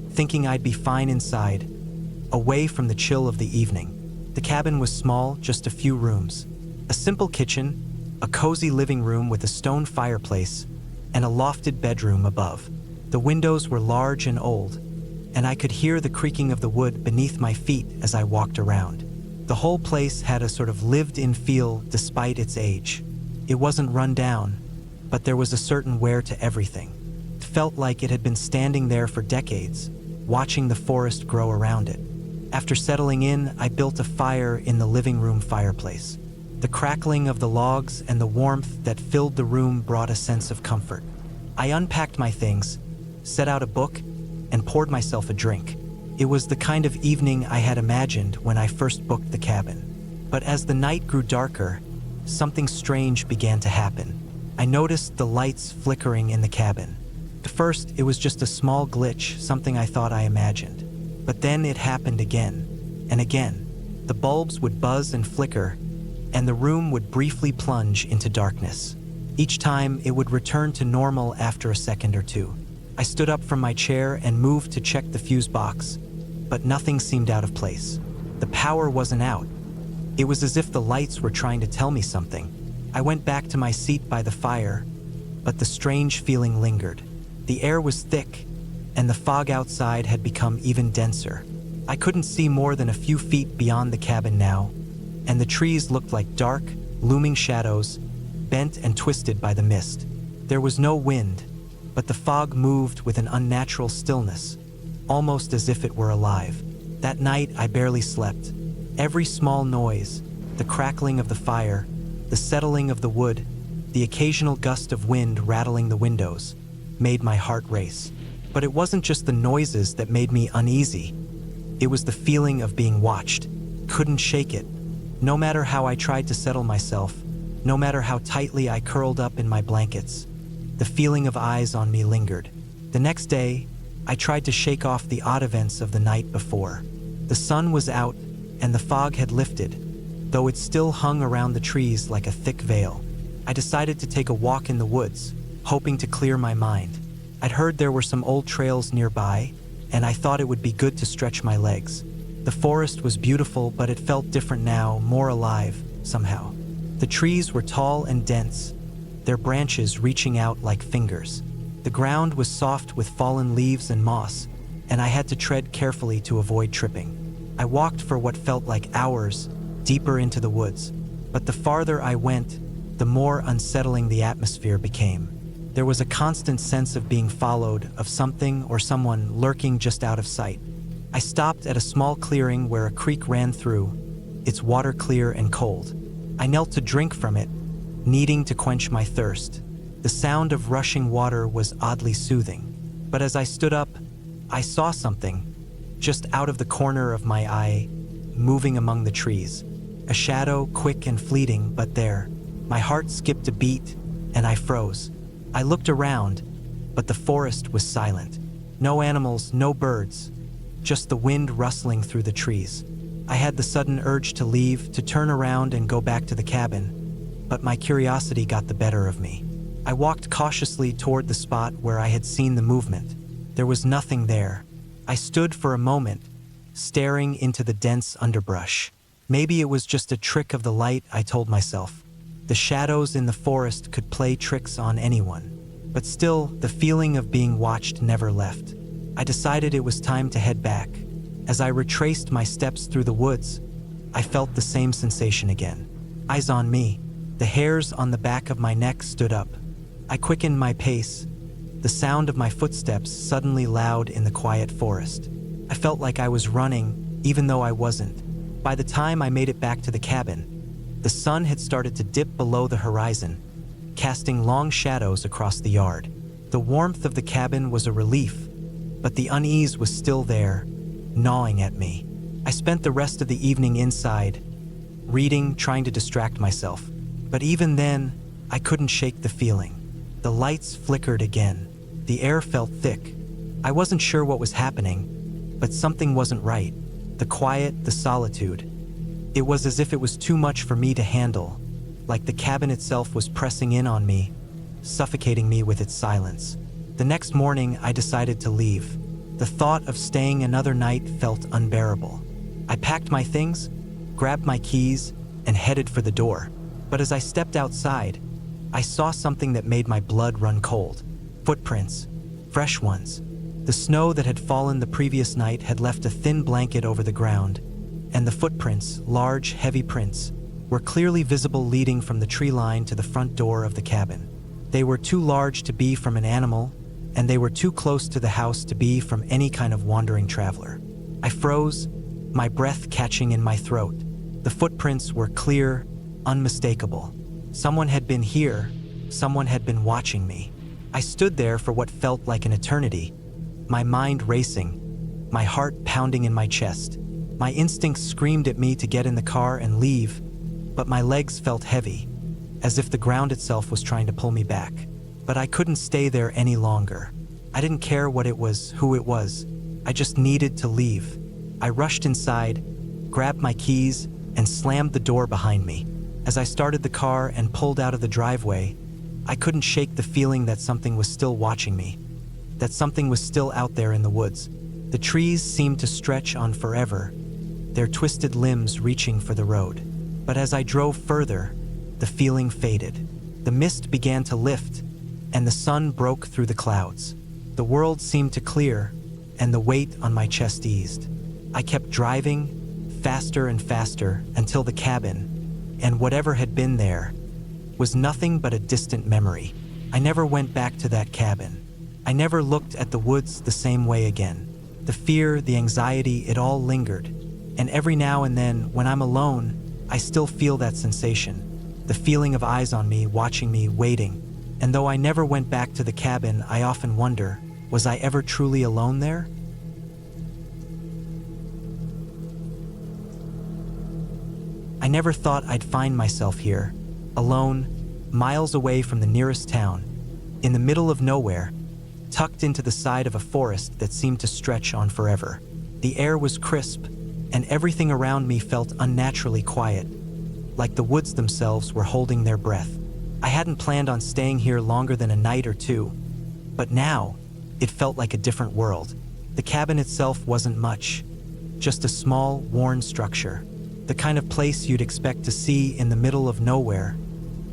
thinking I'd be fine inside, away from the chill of the evening. The cabin was small, just a few rooms. A simple kitchen, a cozy living room with a stone fireplace, and a lofted bedroom above. The windows were large and old, and I could hear the creaking of the wood beneath my feet as I walked around. The whole place had a sort of lived-in feel despite its age. It wasn't run down, but there was a certain wear to everything. It felt like it had been standing there for decades, watching the forest grow around it. After settling in, I built a fire in the living room fireplace. The crackling of the logs and the warmth that filled the room brought a sense of comfort. I unpacked my things, set out a book, and poured myself a drink. It was the kind of evening I had imagined when I first booked the cabin. But as the night grew darker, something strange began to happen. I noticed the lights flickering in the cabin. At first, it was just a small glitch, something I thought I imagined. But then it happened again and again. The bulbs would buzz and flicker, and the room would briefly plunge into darkness. Each time, it would return to normal after a second or two. I stood up from my chair and moved to check the fuse box, but nothing seemed out of place. The power wasn't out. It was as if the lights were trying to tell me something. I went back to my seat by the fire, but the strange feeling lingered. The air was thick, and the fog outside had become even denser. I couldn't see more than a few feet beyond the cabin now, and the trees looked like dark, looming shadows, bent and twisted by the mist. There was no wind, but the fog moved with an unnatural stillness, almost as if it were alive. That night, I barely slept. Every small noise, the crackling of the fire, the settling of the wood, the occasional gust of wind rattling the windows, made my heart race. But it wasn't just the noises that made me uneasy. It was the feeling of being watched. Couldn't shake it. No matter how I tried to settle myself, no matter how tightly I curled up in my blankets, the feeling of eyes on me lingered. The next day, I tried to shake off the odd events of the night before. The sun was out, and the fog had lifted, though it still hung around the trees like a thick veil. I decided to take a walk in the woods, hoping to clear my mind. I'd heard there were some old trails nearby, and I thought it would be good to stretch my legs. The forest was beautiful, but it felt different now, more alive, somehow. The trees were tall and dense, their branches reaching out like fingers. The ground was soft with fallen leaves and moss, and I had to tread carefully to avoid tripping. I walked for what felt like hours, deeper into the woods, but the farther I went, the more unsettling the atmosphere became. There was a constant sense of being followed, of something or someone lurking just out of sight. I stopped at a small clearing where a creek ran through, its water clear and cold. I knelt to drink from it, needing to quench my thirst. The sound of rushing water was oddly soothing. But as I stood up, I saw something, just out of the corner of my eye, moving among the trees. A shadow, quick and fleeting, but there. My heart skipped a beat, and I froze. I looked around, but the forest was silent. No animals, no birds, just the wind rustling through the trees. I had the sudden urge to leave, to turn around and go back to the cabin, but my curiosity got the better of me. I walked cautiously toward the spot where I had seen the movement. There was nothing there. I stood for a moment, staring into the dense underbrush. Maybe it was just a trick of the light, I told myself. The shadows in the forest could play tricks on anyone. But still, the feeling of being watched never left. I decided it was time to head back. As I retraced my steps through the woods, I felt the same sensation again. Eyes on me. The hairs on the back of my neck stood up. I quickened my pace, the sound of my footsteps suddenly loud in the quiet forest. I felt like I was running, even though I wasn't. By the time I made it back to the cabin, the sun had started to dip below the horizon, casting long shadows across the yard. The warmth of the cabin was a relief, but the unease was still there, gnawing at me. I spent the rest of the evening inside, reading, trying to distract myself. But even then, I couldn't shake the feeling. The lights flickered again. The air felt thick. I wasn't sure what was happening, but something wasn't right. The quiet, the solitude. It was as if it was too much for me to handle, like the cabin itself was pressing in on me, suffocating me with its silence. The next morning, I decided to leave. The thought of staying another night felt unbearable. I packed my things, grabbed my keys, and headed for the door. But as I stepped outside, I saw something that made my blood run cold. Footprints, fresh ones. The snow that had fallen the previous night had left a thin blanket over the ground, and the footprints, large, heavy prints, were clearly visible leading from the tree line to the front door of the cabin. They were too large to be from an animal, and they were too close to the house to be from any kind of wandering traveler. I froze, my breath catching in my throat. The footprints were clear, unmistakable. Someone had been here, someone had been watching me. I stood there for what felt like an eternity, my mind racing, my heart pounding in my chest. My instincts screamed at me to get in the car and leave, but my legs felt heavy, as if the ground itself was trying to pull me back. But I couldn't stay there any longer. I didn't care what it was, who it was. I just needed to leave. I rushed inside, grabbed my keys, and slammed the door behind me. As I started the car and pulled out of the driveway, I couldn't shake the feeling that something was still watching me. that something was still out there in the woods. The trees seemed to stretch on forever, their twisted limbs reaching for the road. But as I drove further, the feeling faded. The mist began to lift, and the sun broke through the clouds. The world seemed to clear, and the weight on my chest eased. I kept driving, faster and faster, until the cabin, and whatever had been there, was nothing but a distant memory. I never went back to that cabin. I never looked at the woods the same way again. The fear, the anxiety, it all lingered. And every now and then, when I'm alone, I still feel that sensation. The feeling of eyes on me, watching me, waiting. And though I never went back to the cabin, I often wonder, was I ever truly alone there? I never thought I'd find myself here, alone, miles away from the nearest town, in the middle of nowhere, tucked into the side of a forest that seemed to stretch on forever. The air was crisp, and everything around me felt unnaturally quiet, like the woods themselves were holding their breath. I hadn't planned on staying here longer than a night or two, but now, it felt like a different world. The cabin itself wasn't much, just a small, worn structure, the kind of place you'd expect to see in the middle of nowhere,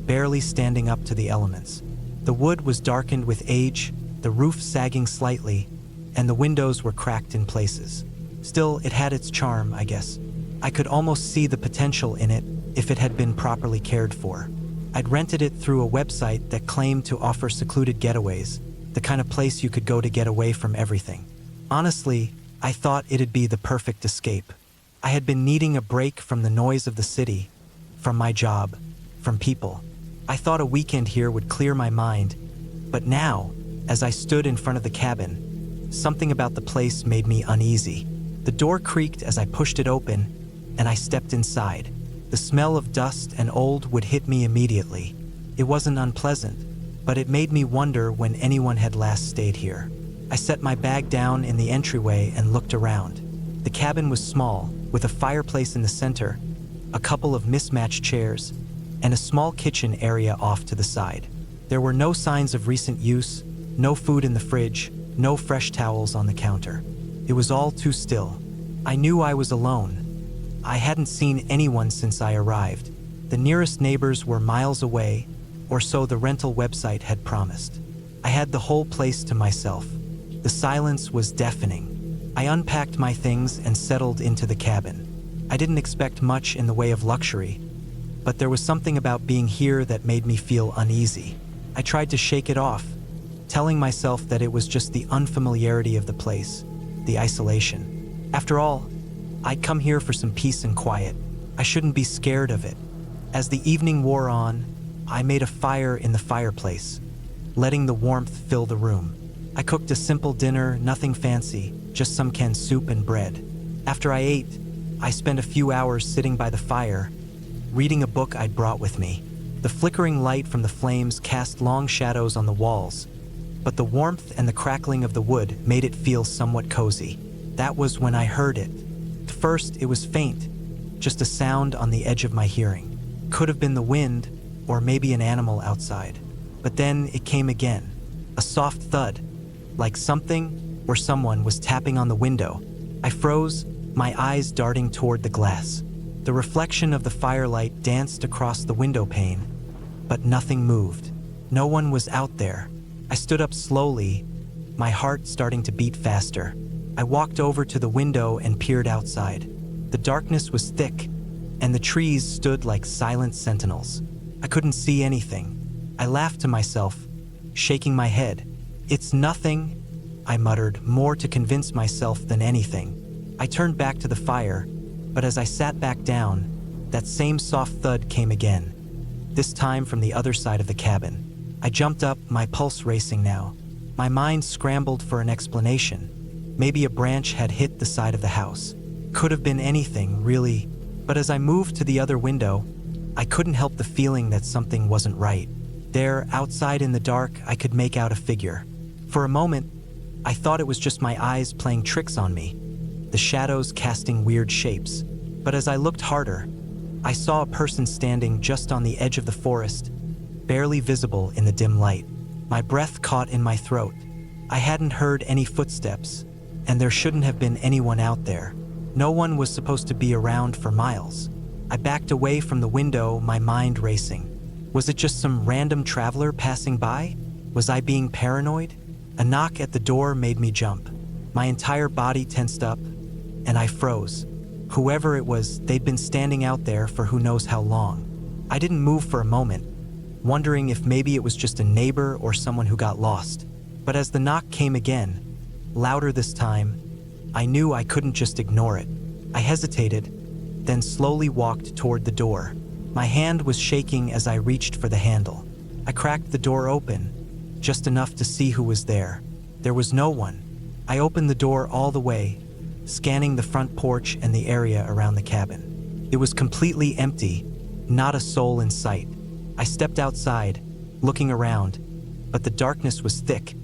barely standing up to the elements. The wood was darkened with age, the roof sagging slightly, and the windows were cracked in places. Still, it had its charm, I guess. I could almost see the potential in it if it had been properly cared for. I'd rented it through a website that claimed to offer secluded getaways, the kind of place you could go to get away from everything. Honestly, I thought it'd be the perfect escape. I had been needing a break from the noise of the city, from my job, from people. I thought a weekend here would clear my mind, but now, as I stood in front of the cabin, something about the place made me uneasy. The door creaked as I pushed it open, and I stepped inside. The smell of dust and old wood hit me immediately. It wasn't unpleasant, but it made me wonder when anyone had last stayed here. I set my bag down in the entryway and looked around. The cabin was small, with a fireplace in the center, a couple of mismatched chairs, and a small kitchen area off to the side. There were no signs of recent use, no food in the fridge, no fresh towels on the counter. It was all too still. I knew I was alone. I hadn't seen anyone since I arrived. The nearest neighbors were miles away, or so the rental website had promised. I had the whole place to myself. The silence was deafening. I unpacked my things and settled into the cabin. I didn't expect much in the way of luxury, but there was something about being here that made me feel uneasy. I tried to shake it off, telling myself that it was just the unfamiliarity of the place, the isolation. After all, I'd come here for some peace and quiet. I shouldn't be scared of it. As the evening wore on, I made a fire in the fireplace, letting the warmth fill the room. I cooked a simple dinner, nothing fancy, just some canned soup and bread. After I ate, I spent a few hours sitting by the fire, reading a book I'd brought with me. The flickering light from the flames cast long shadows on the walls, but the warmth and the crackling of the wood made it feel somewhat cozy. That was when I heard it. At first, it was faint, just a sound on the edge of my hearing. Could have been the wind, or maybe an animal outside. But then it came again, a soft thud, like something or someone was tapping on the window. I froze, my eyes darting toward the glass. The reflection of the firelight danced across the window pane, but nothing moved. No one was out there. I stood up slowly, my heart starting to beat faster. I walked over to the window and peered outside. The darkness was thick, and the trees stood like silent sentinels. I couldn't see anything. I laughed to myself, shaking my head. "It's nothing," I muttered, more to convince myself than anything. I turned back to the fire, but as I sat back down, that same soft thud came again, this time from the other side of the cabin. I jumped up, my pulse racing now. My mind scrambled for an explanation. Maybe a branch had hit the side of the house. Could have been anything, really. But as I moved to the other window, I couldn't help the feeling that something wasn't right. There, outside in the dark, I could make out a figure. For a moment, I thought it was just my eyes playing tricks on me, the shadows casting weird shapes. But as I looked harder, I saw a person standing just on the edge of the forest, barely visible in the dim light. My breath caught in my throat. I hadn't heard any footsteps, and there shouldn't have been anyone out there. No one was supposed to be around for miles. I backed away from the window, my mind racing. Was it just some random traveler passing by? Was I being paranoid? A knock at the door made me jump. My entire body tensed up, and I froze. Whoever it was, they'd been standing out there for who knows how long. I didn't move for a moment, wondering if maybe it was just a neighbor or someone who got lost. But as the knock came again, louder this time, I knew I couldn't just ignore it. I hesitated, then slowly walked toward the door. My hand was shaking as I reached for the handle. I cracked the door open, just enough to see who was there. There was no one. I opened the door all the way, scanning the front porch and the area around the cabin. It was completely empty, not a soul in sight. I stepped outside, looking around, but the darkness was thick,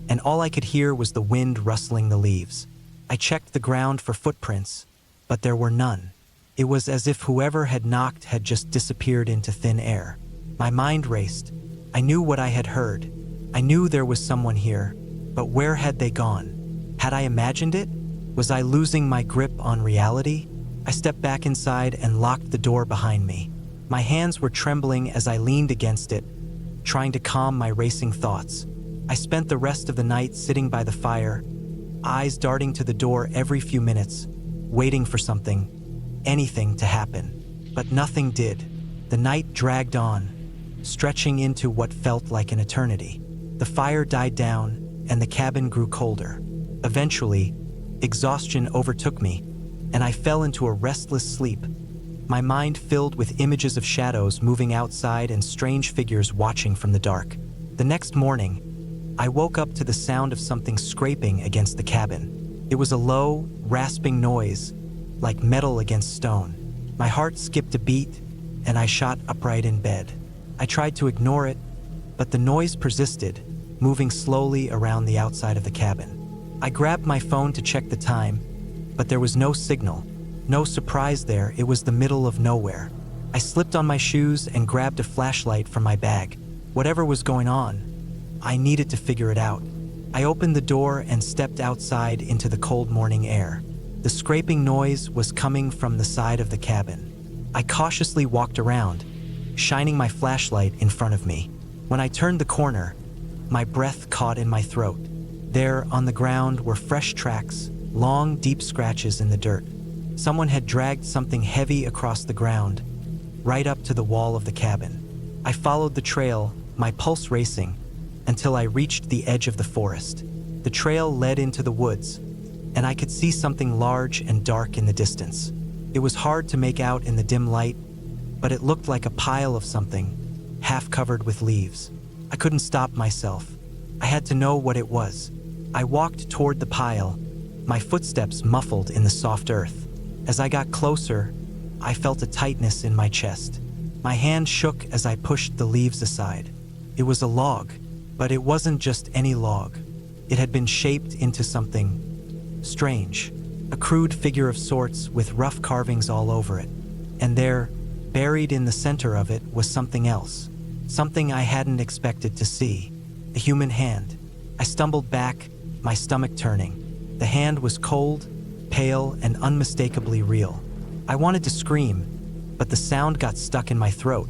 and all I could hear was the wind rustling the leaves. I checked the ground for footprints, but there were none. It was as if whoever had knocked had just disappeared into thin air. My mind raced. I knew what I had heard. I knew there was someone here, but where had they gone? Had I imagined it? Was I losing my grip on reality? I stepped back inside and locked the door behind me. My hands were trembling as I leaned against it, trying to calm my racing thoughts. I spent the rest of the night sitting by the fire, eyes darting to the door every few minutes, waiting for something, anything to happen. But nothing did. The night dragged on, stretching into what felt like an eternity. The fire died down, and the cabin grew colder. Eventually, exhaustion overtook me, and I fell into a restless sleep, my mind filled with images of shadows moving outside and strange figures watching from the dark. The next morning, I woke up to the sound of something scraping against the cabin. It was a low, rasping noise, like metal against stone. My heart skipped a beat, and I shot upright in bed. I tried to ignore it, but the noise persisted, moving slowly around the outside of the cabin. I grabbed my phone to check the time, but there was no signal. No surprise there, it was the middle of nowhere. I slipped on my shoes and grabbed a flashlight from my bag. Whatever was going on, I needed to figure it out. I opened the door and stepped outside into the cold morning air. The scraping noise was coming from the side of the cabin. I cautiously walked around, shining my flashlight in front of me. When I turned the corner, my breath caught in my throat. There, on the ground, were fresh tracks, long, deep scratches in the dirt. Someone had dragged something heavy across the ground, right up to the wall of the cabin. I followed the trail, my pulse racing, until I reached the edge of the forest. The trail led into the woods, and I could see something large and dark in the distance. It was hard to make out in the dim light, but it looked like a pile of something, half covered with leaves. I couldn't stop myself. I had to know what it was. I walked toward the pile, my footsteps muffled in the soft earth. As I got closer, I felt a tightness in my chest. My hand shook as I pushed the leaves aside. It was a log, but it wasn't just any log. It had been shaped into something strange, a crude figure of sorts with rough carvings all over it. And there, buried in the center of it, was something else, something I hadn't expected to see, a human hand. I stumbled back, my stomach turning. The hand was cold, pale, and unmistakably real. I wanted to scream, but the sound got stuck in my throat.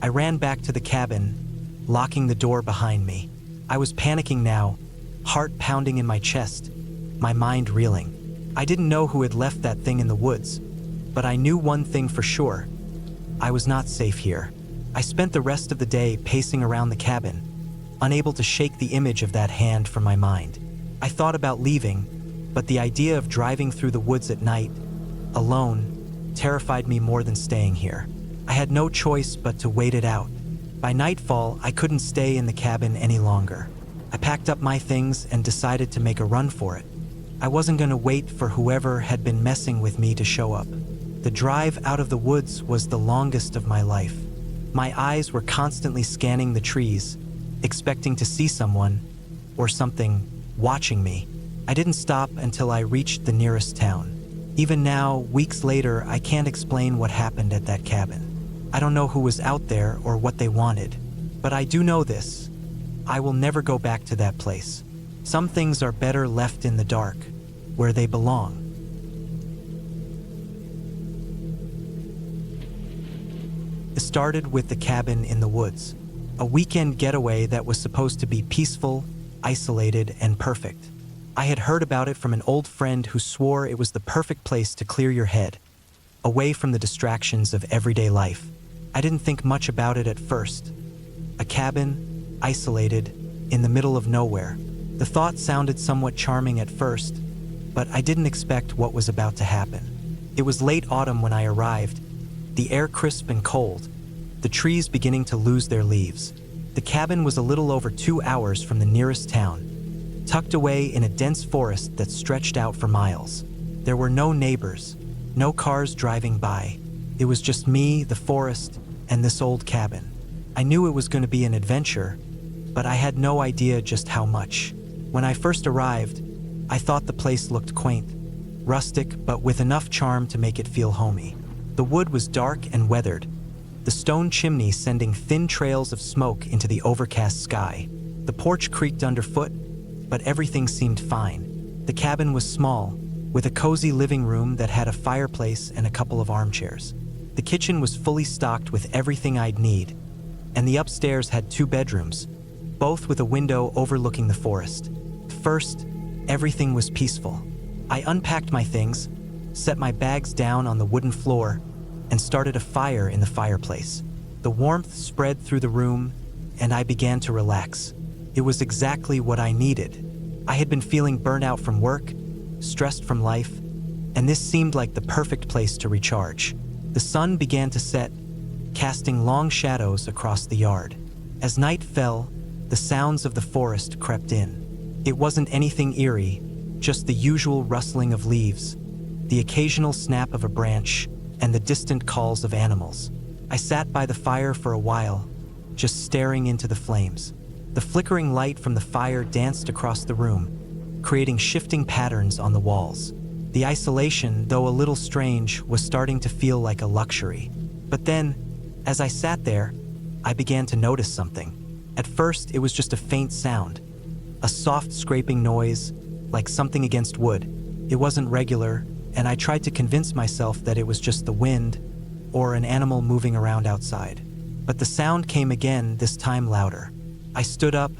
I ran back to the cabin, locking the door behind me. I was panicking now, heart pounding in my chest, my mind reeling. I didn't know who had left that thing in the woods, but I knew one thing for sure. I was not safe here. I spent the rest of the day pacing around the cabin, unable to shake the image of that hand from my mind. I thought about leaving, but the idea of driving through the woods at night, alone, terrified me more than staying here. I had no choice but to wait it out. By nightfall, I couldn't stay in the cabin any longer. I packed up my things and decided to make a run for it. I wasn't going to wait for whoever had been messing with me to show up. The drive out of the woods was the longest of my life. My eyes were constantly scanning the trees, expecting to see someone, or something, watching me. I didn't stop until I reached the nearest town. Even now, weeks later, I can't explain what happened at that cabin. I don't know who was out there or what they wanted, but I do know this. I will never go back to that place. Some things are better left in the dark, where they belong. It started with the cabin in the woods, a weekend getaway that was supposed to be peaceful, isolated, and perfect. I had heard about it from an old friend who swore it was the perfect place to clear your head, away from the distractions of everyday life. I didn't think much about it at first. A cabin, isolated, in the middle of nowhere. The thought sounded somewhat charming at first, but I didn't expect what was about to happen. It was late autumn when I arrived, the air crisp and cold, the trees beginning to lose their leaves. The cabin was a little over 2 hours from the nearest town, tucked away in a dense forest that stretched out for miles. There were no neighbors, no cars driving by. It was just me, the forest, and this old cabin. I knew it was going to be an adventure, but I had no idea just how much. When I first arrived, I thought the place looked quaint, rustic, but with enough charm to make it feel homey. The wood was dark and weathered, the stone chimney sending thin trails of smoke into the overcast sky. The porch creaked underfoot, but everything seemed fine. The cabin was small, with a cozy living room that had a fireplace and a couple of armchairs. The kitchen was fully stocked with everything I'd need, and the upstairs had 2 bedrooms, both with a window overlooking the forest. First, everything was peaceful. I unpacked my things, set my bags down on the wooden floor, and started a fire in the fireplace. The warmth spread through the room, and I began to relax. It was exactly what I needed. I had been feeling burnout from work, stressed from life, and this seemed like the perfect place to recharge. The sun began to set, casting long shadows across the yard. As night fell, the sounds of the forest crept in. It wasn't anything eerie, just the usual rustling of leaves, the occasional snap of a branch, and the distant calls of animals. I sat by the fire for a while, just staring into the flames. The flickering light from the fire danced across the room, creating shifting patterns on the walls. The isolation, though a little strange, was starting to feel like a luxury. But then, as I sat there, I began to notice something. At first, it was just a faint sound, a soft scraping noise, like something against wood. It wasn't regular, and I tried to convince myself that it was just the wind or an animal moving around outside. But the sound came again, this time louder. I stood up,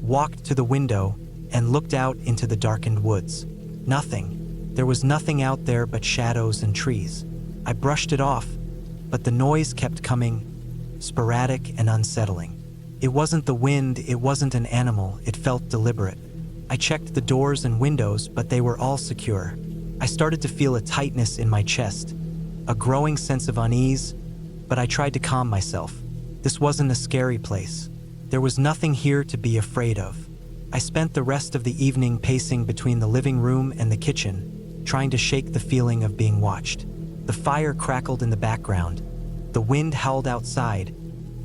walked to the window, and looked out into the darkened woods. Nothing. There was nothing out there but shadows and trees. I brushed it off, but the noise kept coming, sporadic and unsettling. It wasn't the wind, it wasn't an animal, it felt deliberate. I checked the doors and windows, but they were all secure. I started to feel a tightness in my chest, a growing sense of unease, but I tried to calm myself. This wasn't a scary place. There was nothing here to be afraid of. I spent the rest of the evening pacing between the living room and the kitchen, trying to shake the feeling of being watched. The fire crackled in the background. The wind howled outside,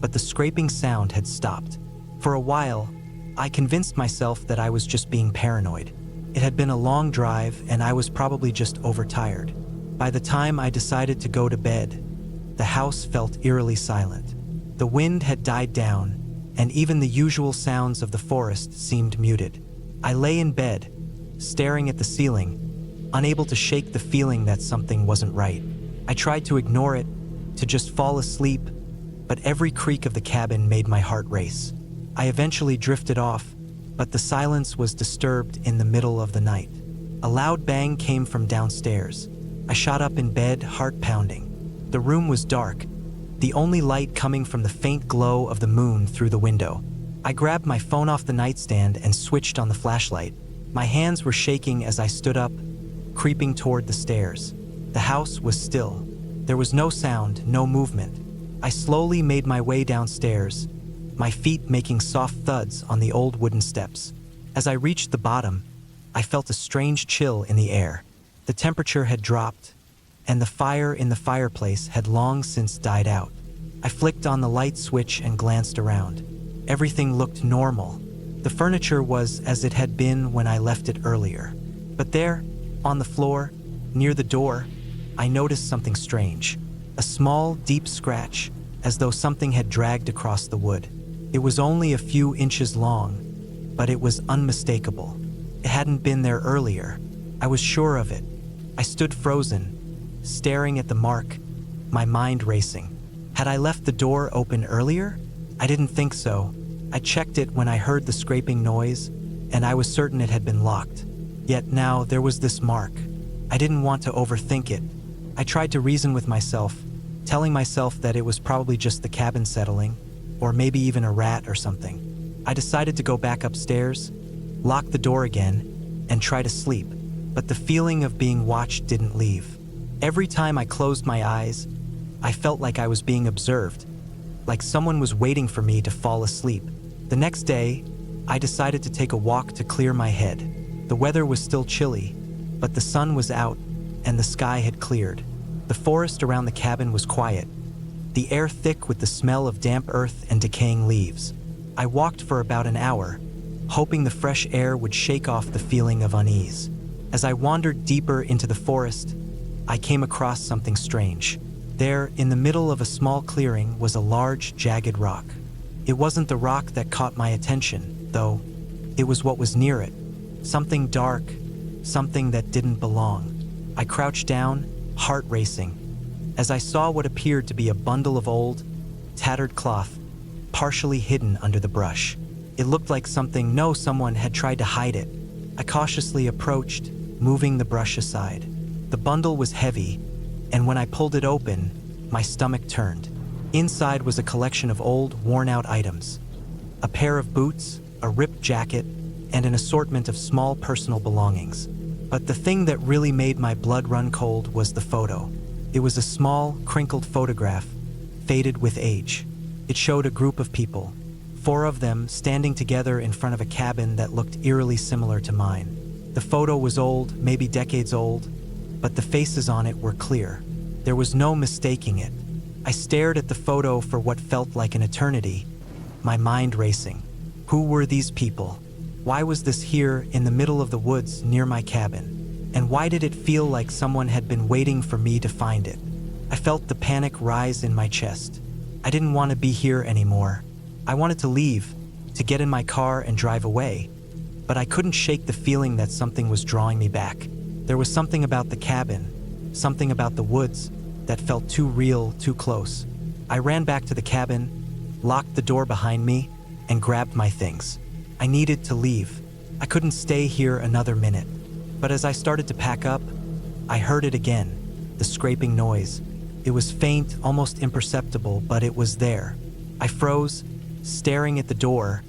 but the scraping sound had stopped. For a while, I convinced myself that I was just being paranoid. It had been a long drive, and I was probably just overtired. By the time I decided to go to bed, the house felt eerily silent. The wind had died down, and even the usual sounds of the forest seemed muted. I lay in bed, staring at the ceiling, unable to shake the feeling that something wasn't right. I tried to ignore it, to just fall asleep, but every creak of the cabin made my heart race. I eventually drifted off, but the silence was disturbed in the middle of the night. A loud bang came from downstairs. I shot up in bed, heart pounding. The room was dark, the only light coming from the faint glow of the moon through the window. I grabbed my phone off the nightstand and switched on the flashlight. My hands were shaking as I stood up, creeping toward the stairs. The house was still. There was no sound, no movement. I slowly made my way downstairs, my feet making soft thuds on the old wooden steps. As I reached the bottom, I felt a strange chill in the air. The temperature had dropped, and the fire in the fireplace had long since died out. I flicked on the light switch and glanced around. Everything looked normal. The furniture was as it had been when I left it earlier. But there, on the floor, near the door, I noticed something strange. A small, deep scratch, as though something had dragged across the wood. It was only a few inches long, but it was unmistakable. It hadn't been there earlier. I was sure of it. I stood frozen, staring at the mark, my mind racing. Had I left the door open earlier? I didn't think so. I checked it when I heard the scraping noise, and I was certain it had been locked. Yet now there was this mark. I didn't want to overthink it. I tried to reason with myself, telling myself that it was probably just the cabin settling, or maybe even a rat or something. I decided to go back upstairs, lock the door again, and try to sleep, but the feeling of being watched didn't leave. Every time I closed my eyes, I felt like I was being observed, like someone was waiting for me to fall asleep. The next day, I decided to take a walk to clear my head. The weather was still chilly, but the sun was out and the sky had cleared. The forest around the cabin was quiet, the air thick with the smell of damp earth and decaying leaves. I walked for about an hour, hoping the fresh air would shake off the feeling of unease. As I wandered deeper into the forest, I came across something strange. There, in the middle of a small clearing, was a large, jagged rock. It wasn't the rock that caught my attention, though. It was what was near it. Something dark, something that didn't belong. I crouched down, heart racing, as I saw what appeared to be a bundle of old, tattered cloth, partially hidden under the brush. It looked like someone had tried to hide it. I cautiously approached, moving the brush aside. The bundle was heavy, and when I pulled it open, my stomach turned. Inside was a collection of old, worn-out items. A pair of boots, a ripped jacket, and an assortment of small personal belongings. But the thing that really made my blood run cold was the photo. It was a small, crinkled photograph, faded with age. It showed a group of people, 4 of them standing together in front of a cabin that looked eerily similar to mine. The photo was old, maybe decades old, but the faces on it were clear. There was no mistaking it. I stared at the photo for what felt like an eternity, my mind racing. Who were these people? Why was this here in the middle of the woods near my cabin? And why did it feel like someone had been waiting for me to find it? I felt the panic rise in my chest. I didn't want to be here anymore. I wanted to leave, to get in my car and drive away, but I couldn't shake the feeling that something was drawing me back. There was something about the cabin, something about the woods, that felt too real, too close. I ran back to the cabin, locked the door behind me, and grabbed my things. I needed to leave. I couldn't stay here another minute. But as I started to pack up, I heard it again, the scraping noise. It was faint, almost imperceptible, but it was there. I froze, staring at the door,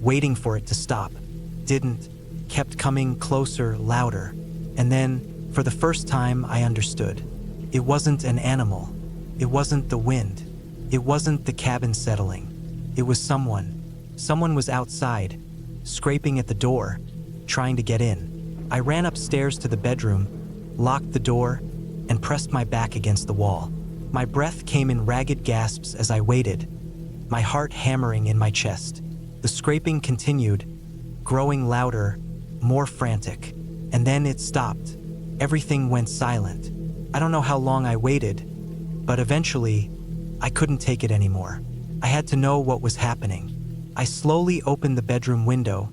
waiting for it to stop. Didn't, kept coming closer, louder. And then, for the first time, I understood. It wasn't an animal. It wasn't the wind. It wasn't the cabin settling. It was someone. Someone was outside, scraping at the door, trying to get in. I ran upstairs to the bedroom, locked the door, and pressed my back against the wall. My breath came in ragged gasps as I waited, my heart hammering in my chest. The scraping continued, growing louder, more frantic. And then it stopped. Everything went silent. I don't know how long I waited, but eventually, I couldn't take it anymore. I had to know what was happening. I slowly opened the bedroom window,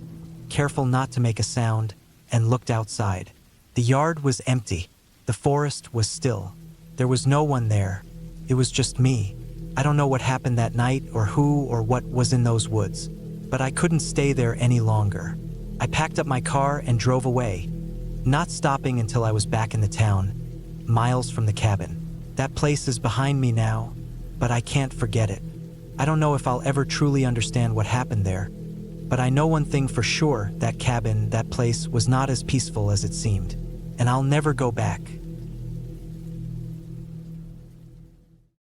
careful not to make a sound, and looked outside. The yard was empty. The forest was still. There was no one there. It was just me. I don't know what happened that night or who or what was in those woods, but I couldn't stay there any longer. I packed up my car and drove away, not stopping until I was back in the town, miles from the cabin. That place is behind me now, but I can't forget it. I don't know if I'll ever truly understand what happened there, but I know one thing for sure: that cabin, that place was not as peaceful as it seemed, and I'll never go back.